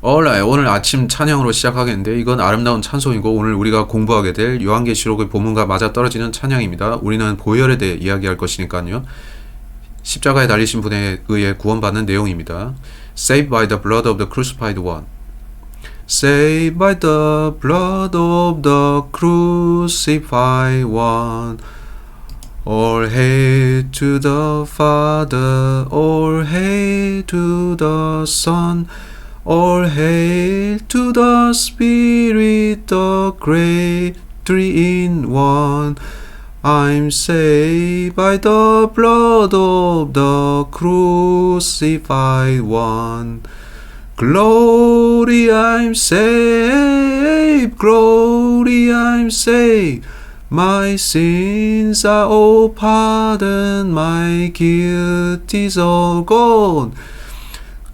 Alright, 오늘 아침 찬양으로 시작하겠는데 이건 아름다운 찬송이고 오늘 우리가 공부하게 될 요한계시록의 본문과 맞아떨어지는 찬양입니다. 우리는 보혈에 대해 이야기할 것이니까요. 십자가에 달리신 분에 의해 구원받는 내용입니다. Saved by the blood of the crucified one. Saved by the blood of the crucified one. All hail to the Father, all hail to the Son, all hail to the Spirit, the great three in one. I'm saved by the blood of the crucified one. Glory, I'm saved, glory, I'm saved. My sins are all pardoned, my guilt is all gone.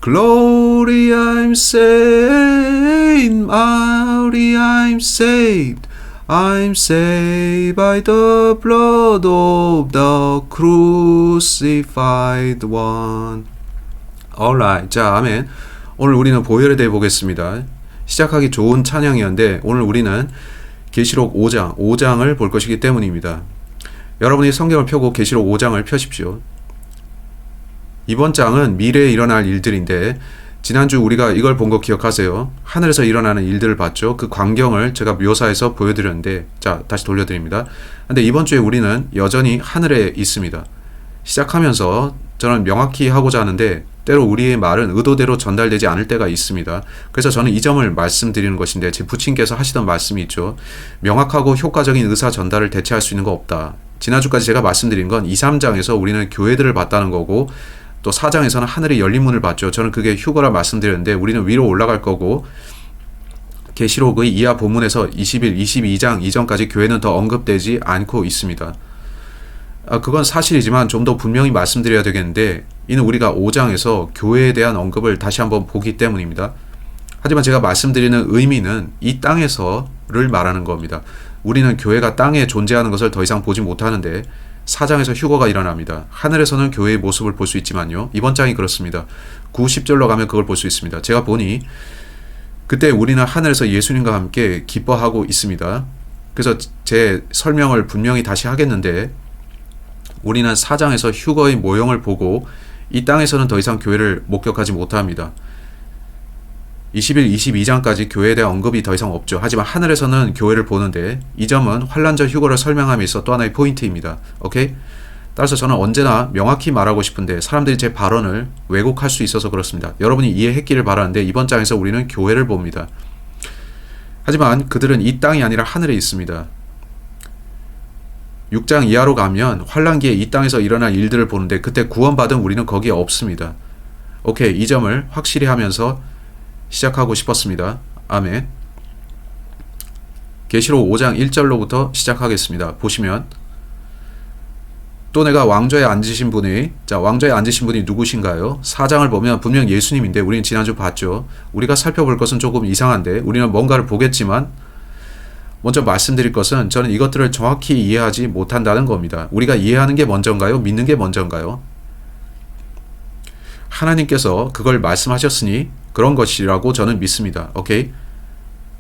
Glory, I'm saved, glory, I'm saved. I'm saved by the blood of the crucified one. Alright, 자, 아멘. 오늘 우리는 보혈에 대해 보겠습니다. 시작하기 좋은 찬양이었는데 오늘 우리는 계시록 5장을 볼 것이기 때문입니다. 여러분이 성경을 펴고 계시록 5장을 펴십시오. 이번 장은 미래에 일어날 일들인데 지난주 우리가 이걸 본 거 기억하세요? 하늘에서 일어나는 일들을 봤죠. 그 광경을 제가 묘사해서 보여드렸는데 자, 다시 돌려드립니다. 근데 이번 주에 우리는 여전히 하늘에 있습니다. 시작하면서 저는 명확히 하고자 하는데 때로 우리의 말은 의도대로 전달되지 않을 때가 있습니다. 그래서 저는 이 점을 말씀드리는 것인데 제 부친께서 하시던 말씀이 있죠. 명확하고 효과적인 의사 전달을 대체할 수 있는 거 없다. 지난주까지 제가 말씀드린 건 2, 3장에서 우리는 교회들을 봤다는 거고 또 4장에서는 하늘의 열린 문을 봤죠. 저는 그게 휴거라 말씀드렸는데 우리는 위로 올라갈 거고 계시록의 이하 본문에서 21, 22장 이전까지 교회는 더 언급되지 않고 있습니다. 그건 사실이지만 좀 더 분명히 말씀드려야 되겠는데 이는 우리가 5장에서 교회에 대한 언급을 다시 한번 보기 때문입니다. 하지만 제가 말씀드리는 의미는 이 땅에서를 말하는 겁니다. 우리는 교회가 땅에 존재하는 것을 더 이상 보지 못하는데 4장에서 휴거가 일어납니다. 하늘에서는 교회의 모습을 볼 수 있지만요. 이번 장이 그렇습니다. 9, 10절로 가면 그걸 볼 수 있습니다. 제가 보니 그때 우리는 하늘에서 예수님과 함께 기뻐하고 있습니다. 그래서 제 설명을 분명히 다시 하겠는데 우리는 4장에서 휴거의 모형을 보고 이 땅에서는 더 이상 교회를 목격하지 못합니다. 21, 22장까지 교회에 대한 언급이 더 이상 없죠. 하지만 하늘에서는 교회를 보는데 이 점은 환란절 휴거를 설명함에 있어 또 하나의 포인트입니다. 오케이? 따라서 저는 언제나 명확히 말하고 싶은데 사람들이 제 발언을 왜곡할 수 있어서 그렇습니다. 여러분이 이해했기를 바라는데 이번 장에서 우리는 교회를 봅니다. 하지만 그들은 이 땅이 아니라 하늘에 있습니다. 6장 이하로 가면 환란기에 이 땅에서 일어날 일들을 보는데 그때 구원받은 우리는 거기에 없습니다. 오케이, 이 점을 확실히 하면서 시작하고 싶었습니다. 아멘. 계시록 5장 1절로부터 시작하겠습니다. 보시면 또 내가 왕좌에 앉으신 분이 왕좌에 앉으신 분이 누구신가요? 4장을 보면 분명 예수님인데 우리는 지난주 봤죠. 우리가 살펴볼 것은 조금 이상한데 우리는 뭔가를 보겠지만 먼저 말씀드릴 것은 저는 이것들을 정확히 이해하지 못한다는 겁니다. 우리가 이해하는 게 먼저인가요? 믿는 게 먼저인가요? 하나님께서 그걸 말씀하셨으니 그런 것이라고 저는 믿습니다. 오케이?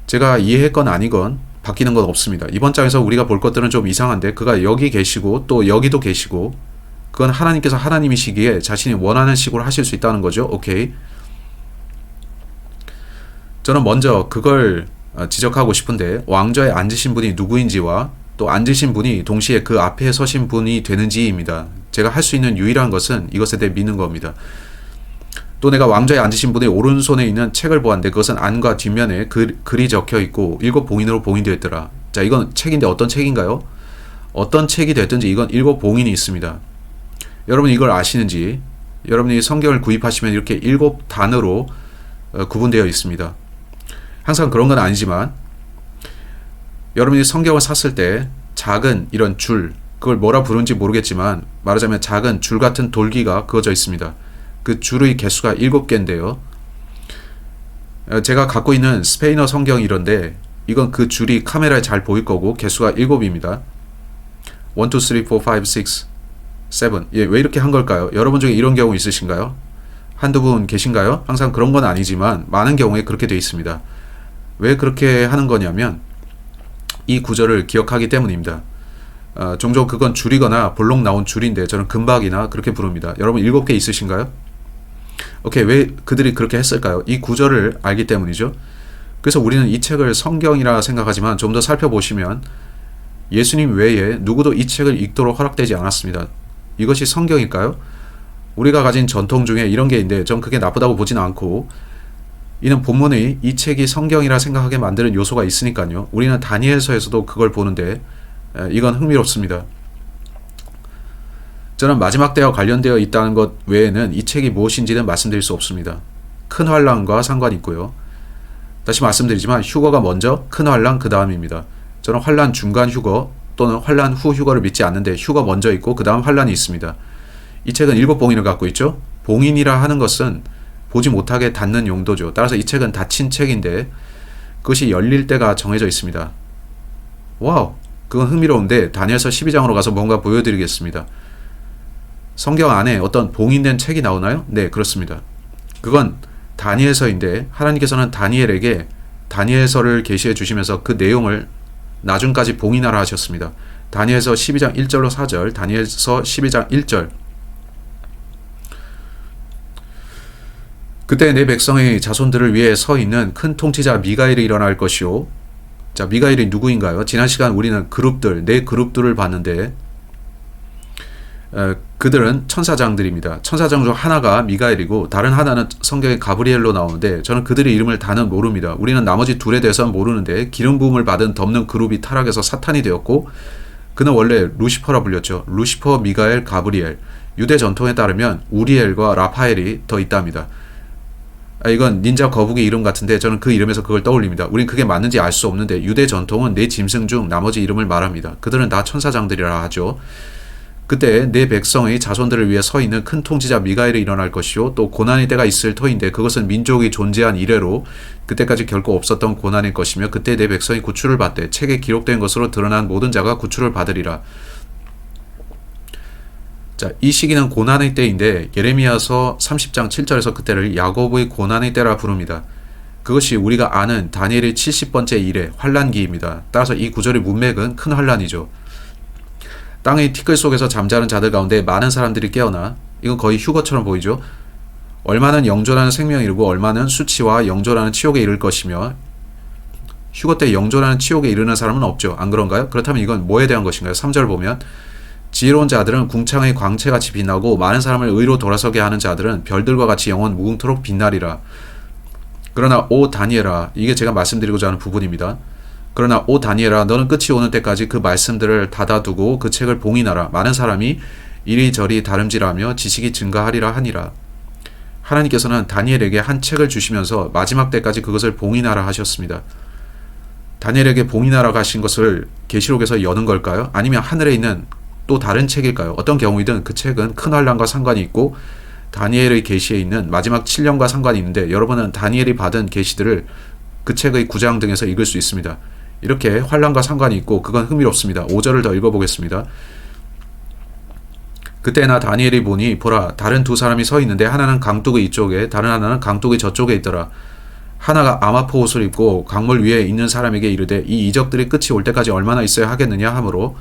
제가 이해했건 아니건 바뀌는 건 없습니다. 이번 장에서 우리가 볼 것들은 좀 이상한데 그가 여기 계시고 또 여기도 계시고 그건 하나님께서 하나님이시기에 자신이 원하는 식으로 하실 수 있다는 거죠. 오케이? 저는 먼저 그걸 지적하고 싶은데 왕좌에 앉으신 분이 누구인지와 또 앉으신 분이 동시에 그 앞에 서신 분이 되는지입니다. 제가 할 수 있는 유일한 것은 이것에 대해 믿는 겁니다. 또 내가 왕좌에 앉으신 분의 오른손에 있는 책을 보았는데 그것은 안과 뒷면에 글이 적혀 있고 7 봉인으로 봉인되어 있더라. 자, 이건 책인데 어떤 책인가요? 어떤 책이 됐든지 이건 7 봉인이 있습니다. 여러분이 이걸 아시는지 여러분이 성경을 구입하시면 이렇게 7단으로 구분되어 있습니다. 항상 그런 건 아니지만 여러분이 성경을 샀을 때 작은 이런 줄, 그걸 뭐라 부르는지 모르겠지만 말하자면 작은 줄 같은 돌기가 그어져 있습니다. 그 줄의 개수가 7개인데요. 제가 갖고 있는 스페인어 성경이 이런데 이건 그 줄이 카메라에 잘 보일 거고 개수가 7입니다. 1, 2, 3, 4, 5, 6, 7. 왜 이렇게 한 걸까요? 여러분 중에 이런 경우 있으신가요? 한두 분 계신가요? 항상 그런 건 아니지만 많은 경우에 그렇게 되어 있습니다. 왜 그렇게 하는 거냐면 이 구절을 기억하기 때문입니다. 종종 그건 줄이거나 볼록 나온 줄인데 저는 금박이나 그렇게 부릅니다. 여러분 7개 있으신가요? 오케이, 왜 그들이 그렇게 했을까요? 이 구절을 알기 때문이죠. 그래서 우리는 이 책을 성경이라 생각하지만 좀 더 살펴보시면 예수님 외에 누구도 이 책을 읽도록 허락되지 않았습니다. 이것이 성경일까요? 우리가 가진 전통 중에 이런 게 있는데 전 그게 나쁘다고 보지는 않고, 이는 본문의 이 책이 성경이라 생각하게 만드는 요소가 있으니까요. 우리는 다니엘서에서도 그걸 보는데 이건 흥미롭습니다. 저는 마지막 때와 관련되어 있다는 것 외에는 이 책이 무엇인지는 말씀드릴 수 없습니다. 큰 환란과 상관이 있고요. 다시 말씀드리지만 휴거가 먼저, 큰 환란 그 다음입니다. 저는 환란 중간 휴거 또는 환란 후 휴거를 믿지 않는데 휴거 먼저 있고 그 다음 환란이 있습니다. 이 책은 7봉인을 갖고 있죠. 봉인이라 하는 것은 보지 못하게 닫는 용도죠. 따라서 이 책은 닫힌 책인데 그것이 열릴 때가 정해져 있습니다. 와우, 그건 흥미로운데 다니엘서 12장으로 가서 뭔가 보여드리겠습니다. 성경 안에 어떤 봉인된 책이 나오나요? 네, 그렇습니다. 그건 다니엘서인데 하나님께서는 다니엘에게 다니엘서를 계시해 주시면서 그 내용을 나중까지 봉인하라 하셨습니다. 다니엘서 12장 1절로 4절, 다니엘서 12장 1절. 그때 내 백성의 자손들을 위해 서 있는 큰 통치자 미가엘이 일어날 것이요. 자, 미가엘이 누구인가요? 지난 시간 우리는 그룹들, 네 그룹들을 봤는데 그들은 천사장들입니다. 천사장 중 하나가 미가엘이고 다른 하나는 성경에 가브리엘로 나오는데 저는 그들의 이름을 다는 모릅니다. 우리는 나머지 둘에 대해서는 모르는데 기름 부음을 받은 덮는 그룹이 타락해서 사탄이 되었고 그는 원래 루시퍼라 불렸죠. 루시퍼, 미가엘, 가브리엘. 유대 전통에 따르면 우리엘과 라파엘이 더 있답니다. 이건 닌자 거북이 이름 같은데 저는 그 이름에서 그걸 떠올립니다. 우린 그게 맞는지 알 수 없는데 유대 전통은 네 짐승 중 나머지 이름을 말합니다. 그들은 다 천사장들이라 하죠. 그때 내 백성의 자손들을 위해 서 있는 큰 통치자 미가엘이 일어날 것이요 또 고난의 때가 있을 터인데 그것은 민족이 존재한 이래로 그때까지 결코 없었던 고난일 것이며 그때 내 백성이 구출을 받되 책에 기록된 것으로 드러난 모든 자가 구출을 받으리라. 자, 이 시기는 고난의 때인데 예레미야서 30장 7절에서 그때를 야곱의 고난의 때라 부릅니다. 그것이 우리가 아는 다니엘의 70번째 일의 환란기입니다. 따라서 이 구절의 문맥은 큰 환란이죠. 땅의 티끌 속에서 잠자는 자들 가운데 많은 사람들이 깨어나, 이건 거의 휴거처럼 보이죠. 얼마는 영존하는 생명에 이르고 얼마는 수치와 영존하는 치욕에 이를 것이며, 휴거 때 영존하는 치욕에 이르는 사람은 없죠. 안 그런가요? 그렇다면 이건 뭐에 대한 것인가요? 3절 보면 지혜로운 자들은 궁창의 광채같이 빛나고 많은 사람을 의로 돌아서게 하는 자들은 별들과 같이 영원 무궁토록 빛나리라. 그러나 오 다니엘아, 이게 제가 말씀드리고자 하는 부분입니다. 그러나 오 다니엘아, 너는 끝이 오는 때까지 그 말씀들을 닫아두고 그 책을 봉인하라. 많은 사람이 이리저리 다름질하며 지식이 증가하리라 하니라. 하나님께서는 다니엘에게 한 책을 주시면서 마지막 때까지 그것을 봉인하라 하셨습니다. 다니엘에게 봉인하라 하신 것을 계시록에서 여는 걸까요? 아니면 하늘에 있는 또 다른 책일까요? 어떤 경우이든 그 책은 큰 환란과 상관이 있고 다니엘의 계시에 있는 마지막 7년과 상관이 있는데 여러분은 다니엘이 받은 계시들을 그 책의 9장 등에서 읽을 수 있습니다. 이렇게 환란과 상관이 있고 그건 흥미롭습니다. 5절을 더 읽어보겠습니다. 그때 나 다니엘이 보니 보라 다른 두 사람이 서 있는데 하나는 강둑의 이쪽에 다른 하나는 강둑의 저쪽에 있더라. 하나가 아마포 옷을 입고 강물 위에 있는 사람에게 이르되 이 이적들이 끝이 올 때까지 얼마나 있어야 하겠느냐 하므로,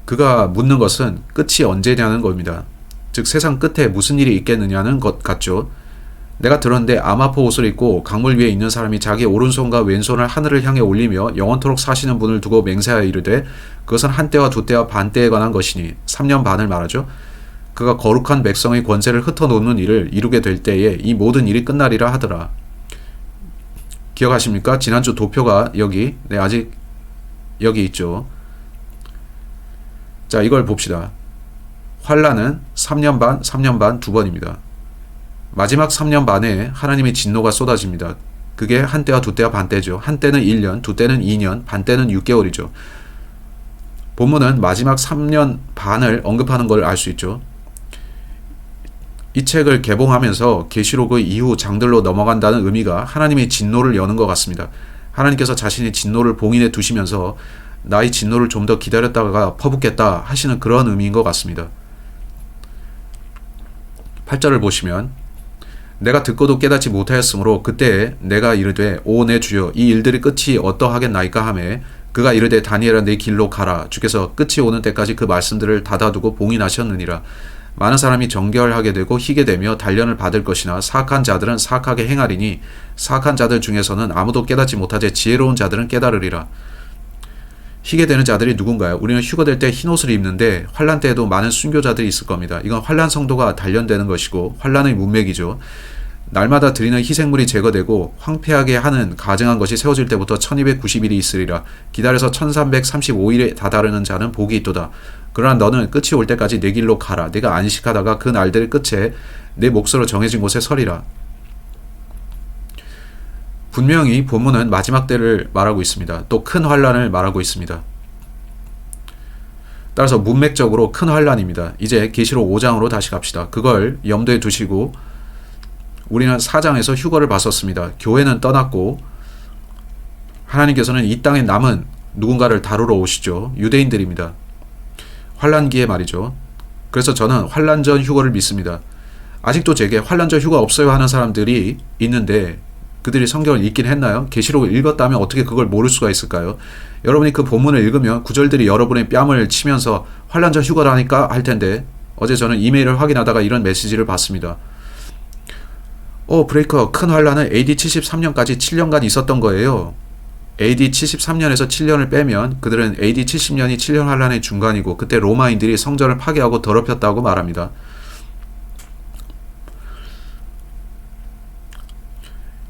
그가 묻는 것은 끝이 언제냐는 겁니다. 즉 세상 끝에 무슨 일이 있겠느냐는 것 같죠. 내가 들었는데 아마포 옷을 입고 강물 위에 있는 사람이 자기 오른손과 왼손을 하늘을 향해 올리며 영원토록 사시는 분을 두고 맹세하여 이르되 그것은 한때와 두때와 반때에 관한 것이니 3년 반을 말하죠. 그가 거룩한 백성의 권세를 흩어놓는 일을 이루게 될 때에 이 모든 일이 끝나리라 하더라. 기억하십니까? 지난주 도표가 아직 여기 있죠. 자, 이걸 봅시다. 환란은 3년 반, 3년 반 두 번입니다. 마지막 3년 반에 하나님의 진노가 쏟아집니다. 그게 한때와 두때와 반때죠. 한때는 1년, 두때는 2년, 반때는 6개월이죠. 본문은 마지막 3년 반을 언급하는 걸 알 수 있죠. 이 책을 개봉하면서 계시록의 이후 장들로 넘어간다는 의미가 하나님의 진노를 여는 것 같습니다. 하나님께서 자신의 진노를 봉인해 두시면서 나의 진노를 좀 더 기다렸다가 퍼붓겠다 하시는 그런 의미인 것 같습니다. 8절을 보시면 내가 듣고도 깨닫지 못하였으므로 그때 내가 이르되 오 내 주여 이 일들이 끝이 어떠하겠나이까 하매 그가 이르되 다니엘아 내 길로 가라 주께서 끝이 오는 때까지 그 말씀들을 닫아두고 봉인하셨느니라. 많은 사람이 정결하게 되고 희게 되며 단련을 받을 것이나 사악한 자들은 사악하게 행하리니 사악한 자들 중에서는 아무도 깨닫지 못하되 지혜로운 자들은 깨달으리라. 희게 되는 자들이 누군가요? 우리는 휴거될 때 흰옷을 입는데 환란 때에도 많은 순교자들이 있을 겁니다. 이건 환란 성도가 단련되는 것이고 환란의 문맥이죠. 날마다 드리는 희생물이 제거되고 황폐하게 하는 가증한 것이 세워질 때부터 1290일이 있으리라. 기다려서 1335일에 다다르는 자는 복이 있도다. 그러나 너는 끝이 올 때까지 내 길로 가라. 내가 안식하다가 그 날들의 끝에 내 몫으로 정해진 곳에 서리라. 분명히 본문은 마지막 때를 말하고 있습니다. 또 큰 환란을 말하고 있습니다. 따라서 문맥적으로 큰 환란입니다. 이제 계시록 5장으로 다시 갑시다. 그걸 염두에 두시고 우리는 4장에서 휴거를 봤었습니다. 교회는 떠났고 하나님께서는 이 땅에 남은 누군가를 다루러 오시죠. 유대인들입니다. 환란기에 말이죠. 그래서 저는 환란 전 휴거를 믿습니다. 아직도 제게 환란 전 휴거 없어요 하는 사람들이 있는데 그들이 성경을 읽긴 했나요? 계시록을 읽었다면 어떻게 그걸 모를 수가 있을까요? 여러분이 그 본문을 읽으면 구절들이 여러분의 뺨을 치면서 환란 전 휴거라니까 할 텐데 어제 저는 이메일을 확인하다가 이런 메시지를 봤습니다. 브레이커 큰 환란은 AD 73년까지 7년간 있었던 거예요. AD 73년에서 7년을 빼면 그들은 AD 70년이 7년 환란의 중간이고 그때 로마인들이 성전을 파괴하고 더럽혔다고 말합니다.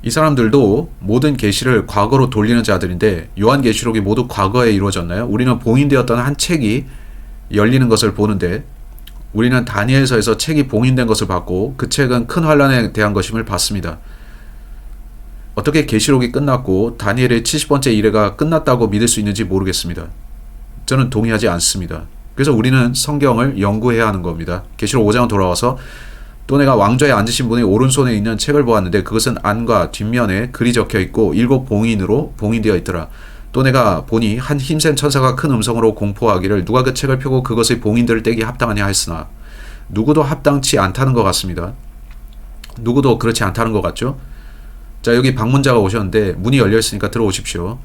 이 사람들도 모든 계시를 과거로 돌리는 자들인데 요한계시록이 모두 과거에 이루어졌나요? 우리는 봉인되었던 한 책이 열리는 것을 보는데 우리는 다니엘서에서 책이 봉인된 것을 봤고 그 책은 큰 환란에 대한 것임을 봤습니다. 어떻게 계시록이 끝났고 다니엘의 70번째 이래가 끝났다고 믿을 수 있는지 모르겠습니다. 저는 동의하지 않습니다. 그래서 우리는 성경을 연구해야 하는 겁니다. 계시록 5장은 돌아와서 또 내가 왕좌에 앉으신 분의 오른손에 있는 책을 보았는데 그것은 안과 뒷면에 글이 적혀 있고 7 봉인으로 봉인되어 있더라. 또 내가 보니 한 힘센 천사가 큰 음성으로 공포하기를 누가 그 책을 펴고 그것의 봉인들을 떼기 합당하냐 하였으나 누구도 합당치 않다는 것 같습니다. 누구도 그렇지 않다는 것 같죠? 자, 여기 방문자가 오셨는데 문이 열려 있으니까 들어오십시오.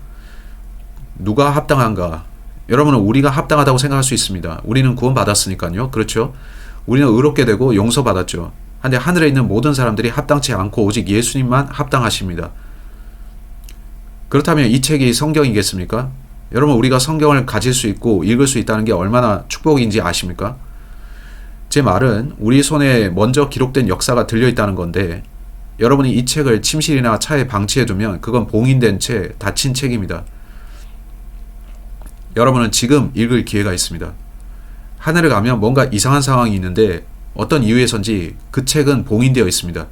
누가 합당한가? 여러분은 우리가 합당하다고 생각할 수 있습니다. 우리는 구원받았으니까요. 그렇죠? 우리는 의롭게 되고 용서받았죠. 근데 하늘에 있는 모든 사람들이 합당치 않고 오직 예수님만 합당하십니다. 그렇다면 이 책이 성경이겠습니까? 여러분 우리가 성경을 가질 수 있고 읽을 수 있다는 게 얼마나 축복인지 아십니까? 제 말은 우리 손에 먼저 기록된 역사가 들려있다는 건데 여러분이 이 책을 침실이나 차에 방치해두면 그건 봉인된 채 닫힌 책입니다. 여러분은 지금 읽을 기회가 있습니다. 하늘에 가면 뭔가 이상한 상황이 있는데 어떤 이유에선지 그 책은 봉인되어 있습니다.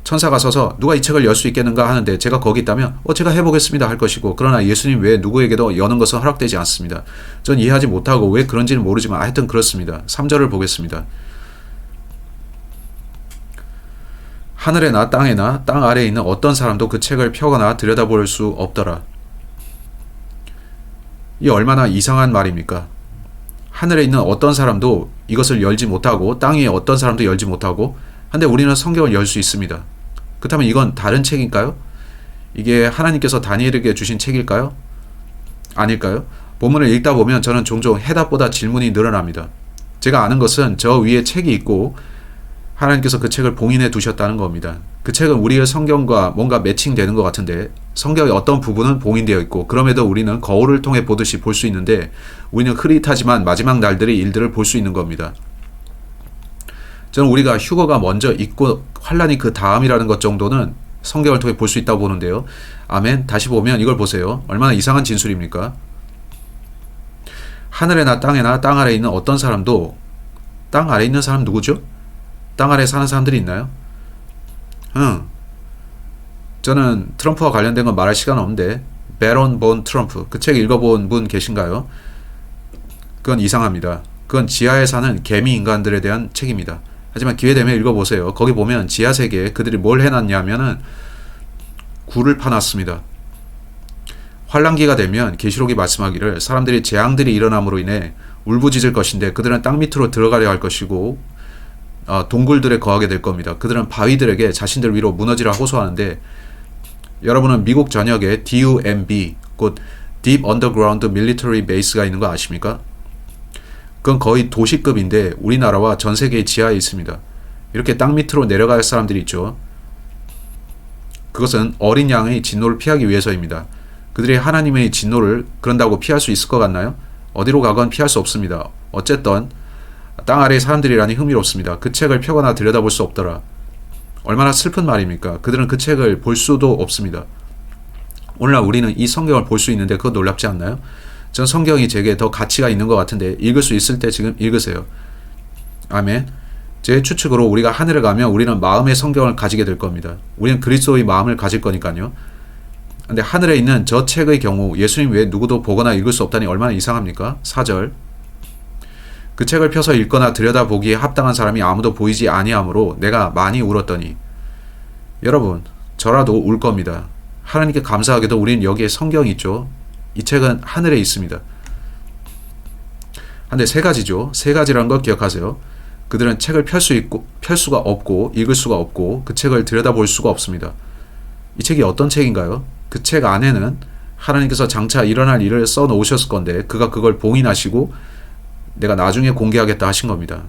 천사가 서서 누가 이 책을 열 수 있겠는가 하는데 제가 거기 있다면 제가 해보겠습니다 할 것이고 그러나 예수님 외에 누구에게도 여는 것은 허락되지 않습니다. 전 이해하지 못하고 왜 그런지는 모르지만 하여튼 그렇습니다. 3절을 보겠습니다. 하늘에나 땅에나 땅 아래에 있는 어떤 사람도 그 책을 펴거나 들여다볼 수 없더라. 이 얼마나 이상한 말입니까? 하늘에 있는 어떤 사람도 이것을 열지 못하고 땅 위에 어떤 사람도 열지 못하고 한데 우리는 성경을 열 수 있습니다. 그렇다면 이건 다른 책일까요? 이게 하나님께서 다니엘에게 주신 책일까요? 아닐까요? 본문을 읽다 보면 저는 종종 해답보다 질문이 늘어납니다. 제가 아는 것은 저 위에 책이 있고 하나님께서 그 책을 봉인해 두셨다는 겁니다. 그 책은 우리의 성경과 뭔가 매칭되는 것 같은데 성경의 어떤 부분은 봉인되어 있고 그럼에도 우리는 거울을 통해 보듯이 볼 수 있는데 우리는 흐릿하지만 마지막 날들의 일들을 볼 수 있는 겁니다. 저는 우리가 휴거가 먼저 있고 환란이 그 다음이라는 것 정도는 성경을 통해 볼 수 있다고 보는데요. 아멘. 다시 보면 이걸 보세요. 얼마나 이상한 진술입니까? 하늘에나 땅에나 땅 아래에 있는 어떤 사람도 땅 아래에 있는 사람 누구죠? 땅 아래에 사는 사람들이 있나요? 저는 트럼프와 관련된 건 말할 시간 없는데 베런 본 트럼프 그 책 읽어본 분 계신가요? 그건 이상합니다. 그건 지하에 사는 개미 인간들에 대한 책입니다. 하지만 기회되면 읽어보세요. 거기 보면 지하세계에 그들이 뭘 해놨냐면은 굴을 파놨습니다. 환란기가 되면 계시록이 말씀하기를 사람들이 재앙들이 일어남으로 인해 울부짖을 것인데 그들은 땅 밑으로 들어가려 할 것이고 동굴들에 거하게 될 겁니다. 그들은 바위들에게 자신들 위로 무너지라 호소하는데 여러분은 미국 전역에 DUMB 곧 Deep Underground Military Base가 있는 거 아십니까? 그건 거의 도시급인데 우리나라와 전 세계의 지하에 있습니다. 이렇게 땅 밑으로 내려갈 사람들이 있죠. 그것은 어린 양의 진노를 피하기 위해서입니다. 그들이 하나님의 진노를 그런다고 피할 수 있을 것 같나요? 어디로 가건 피할 수 없습니다. 어쨌든 땅 아래의 사람들이라니 흥미롭습니다. 그 책을 펴거나 들여다볼 수 없더라. 얼마나 슬픈 말입니까? 그들은 그 책을 볼 수도 없습니다. 오늘날 우리는 이 성경을 볼 수 있는데 그거 놀랍지 않나요? 전 성경이 제게 더 가치가 있는 것 같은데 읽을 수 있을 때 지금 읽으세요. 아멘. 제 추측으로 우리가 하늘에 가면 우리는 마음의 성경을 가지게 될 겁니다. 우리는 그리스도의 마음을 가질 거니까요. 근데 하늘에 있는 저 책의 경우 예수님 외에 누구도 보거나 읽을 수 없다니 얼마나 이상합니까? 4절. 그 책을 펴서 읽거나 들여다보기에 합당한 사람이 아무도 보이지 아니하므로 내가 많이 울었더니. 여러분, 저라도 울 겁니다. 하나님께 감사하게도 우리는 여기에 성경이 있죠. 이 책은 하늘에 있습니다. 근데 세 가지죠. 세 가지라는 걸 기억하세요. 그들은 책을 펼 수가 없고 읽을 수가 없고 그 책을 들여다볼 수가 없습니다. 이 책이 어떤 책인가요? 그 책 안에는 하나님께서 장차 일어날 일을 써놓으셨을 건데 그가 그걸 봉인하시고 내가 나중에 공개하겠다 하신 겁니다.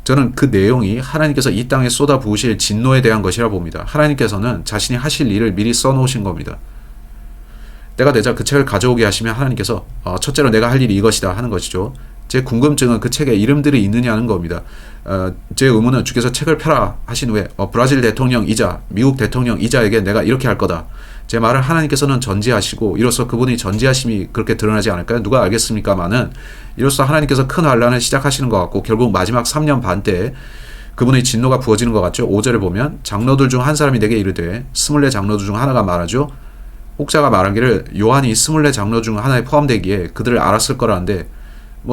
저는 그 내용이 하나님께서 이 땅에 쏟아부으실 진노에 대한 것이라 봅니다. 하나님께서는 자신이 하실 일을 미리 써놓으신 겁니다. 때가 되자 그 책을 가져오게 하시면 하나님께서 첫째로 내가 할 일이 이것이다 하는 것이죠. 제 궁금증은 그 책에 이름들이 있느냐는 겁니다. 제 의문은 주께서 책을 펴라 하신 후에 브라질 대통령이자 미국 대통령이자에게 내가 이렇게 할 거다. 제 말을 하나님께서는 전지하시고 이로써 그분이 전지하심이 그렇게 드러나지 않을까요? 누가 알겠습니까마는 이로써 하나님께서 큰 환란을 시작하시는 것 같고 결국 마지막 3년 반 때 그분의 진노가 부어지는 것 같죠. 5절에 보면 장로들 중 한 사람이 내게 이르되 24 장로들 중 하나가 말하죠. 혹자가 말하기를 요한이 24 장로 중 하나에 포함되기에 그들을 알았을 거라는데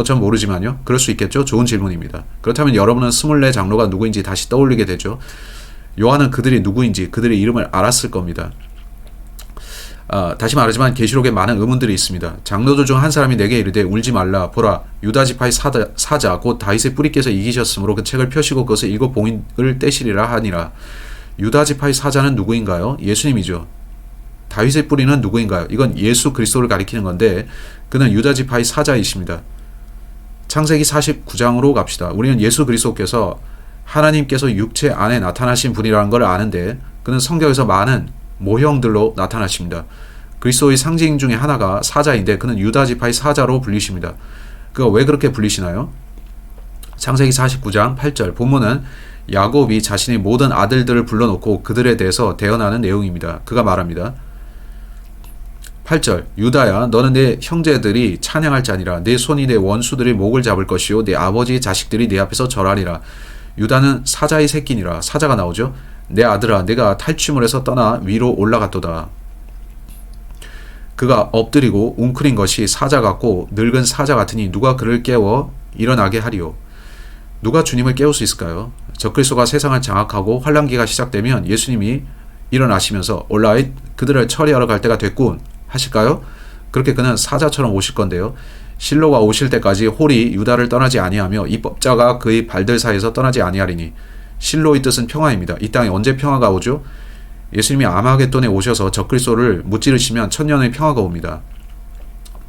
전 모르지만요. 그럴 수 있겠죠. 좋은 질문입니다. 그렇다면 여러분은 24 장로가 누구인지 다시 떠올리게 되죠. 요한은 그들이 누구인지 그들의 이름을 알았을 겁니다. 다시 말하지만 계시록에 많은 의문들이 있습니다. 장로들 중 한 사람이 내게 이르되 울지 말라 보라 유다 지파의 사자 곧 다윗의 뿌리께서 이기셨으므로 그 책을 펴시고 그것을 일곱 봉인을 떼시리라 하니라. 유다 지파의 사자는 누구인가요? 예수님이죠. 다윗의 뿌리는 누구인가요? 이건 예수 그리스도를 가리키는 건데 그는 유다 지파의 사자이십니다. 창세기 49장으로 갑시다. 우리는 예수 그리스도께서 하나님께서 육체 안에 나타나신 분이라는 걸 아는데 그는 성경에서 많은 모형들로 나타나십니다. 그리스도의 상징 중에 하나가 사자인데 그는 유다 지파의 사자로 불리십니다. 그가 왜 그렇게 불리시나요? 창세기 49장 8절 본문은 야곱이 자신의 모든 아들들을 불러놓고 그들에 대해서 대언하는 내용입니다. 그가 말합니다. 8절 유다야 너는 내 형제들이 찬양할 자니라 내 손이 내 원수들의 목을 잡을 것이요 내 아버지의 자식들이 내 앞에서 절하리라. 유다는 사자의 새끼니라. 사자가 나오죠. 내 아들아 내가 탈취물 해서 떠나 위로 올라갔도다. 그가 엎드리고 웅크린 것이 사자 같고 늙은 사자 같으니 누가 그를 깨워 일어나게 하리요. 누가 주님을 깨울 수 있을까요? 적그리스도가 세상을 장악하고 환란기가 시작되면 예수님이 일어나시면서 올라잇 그들을 처리하러 갈 때가 됐군 하실까요? 그렇게 그는 사자처럼 오실 건데요. 실로가 오실 때까지 홀이 유다를 떠나지 아니하며 입법자가 그의 발들 사이에서 떠나지 아니하리니. 실로의 뜻은 평화입니다. 이 땅에 언제 평화가 오죠? 예수님이 아마겟돈에 오셔서 적그리스도를 무찌르시면 천년의 평화가 옵니다.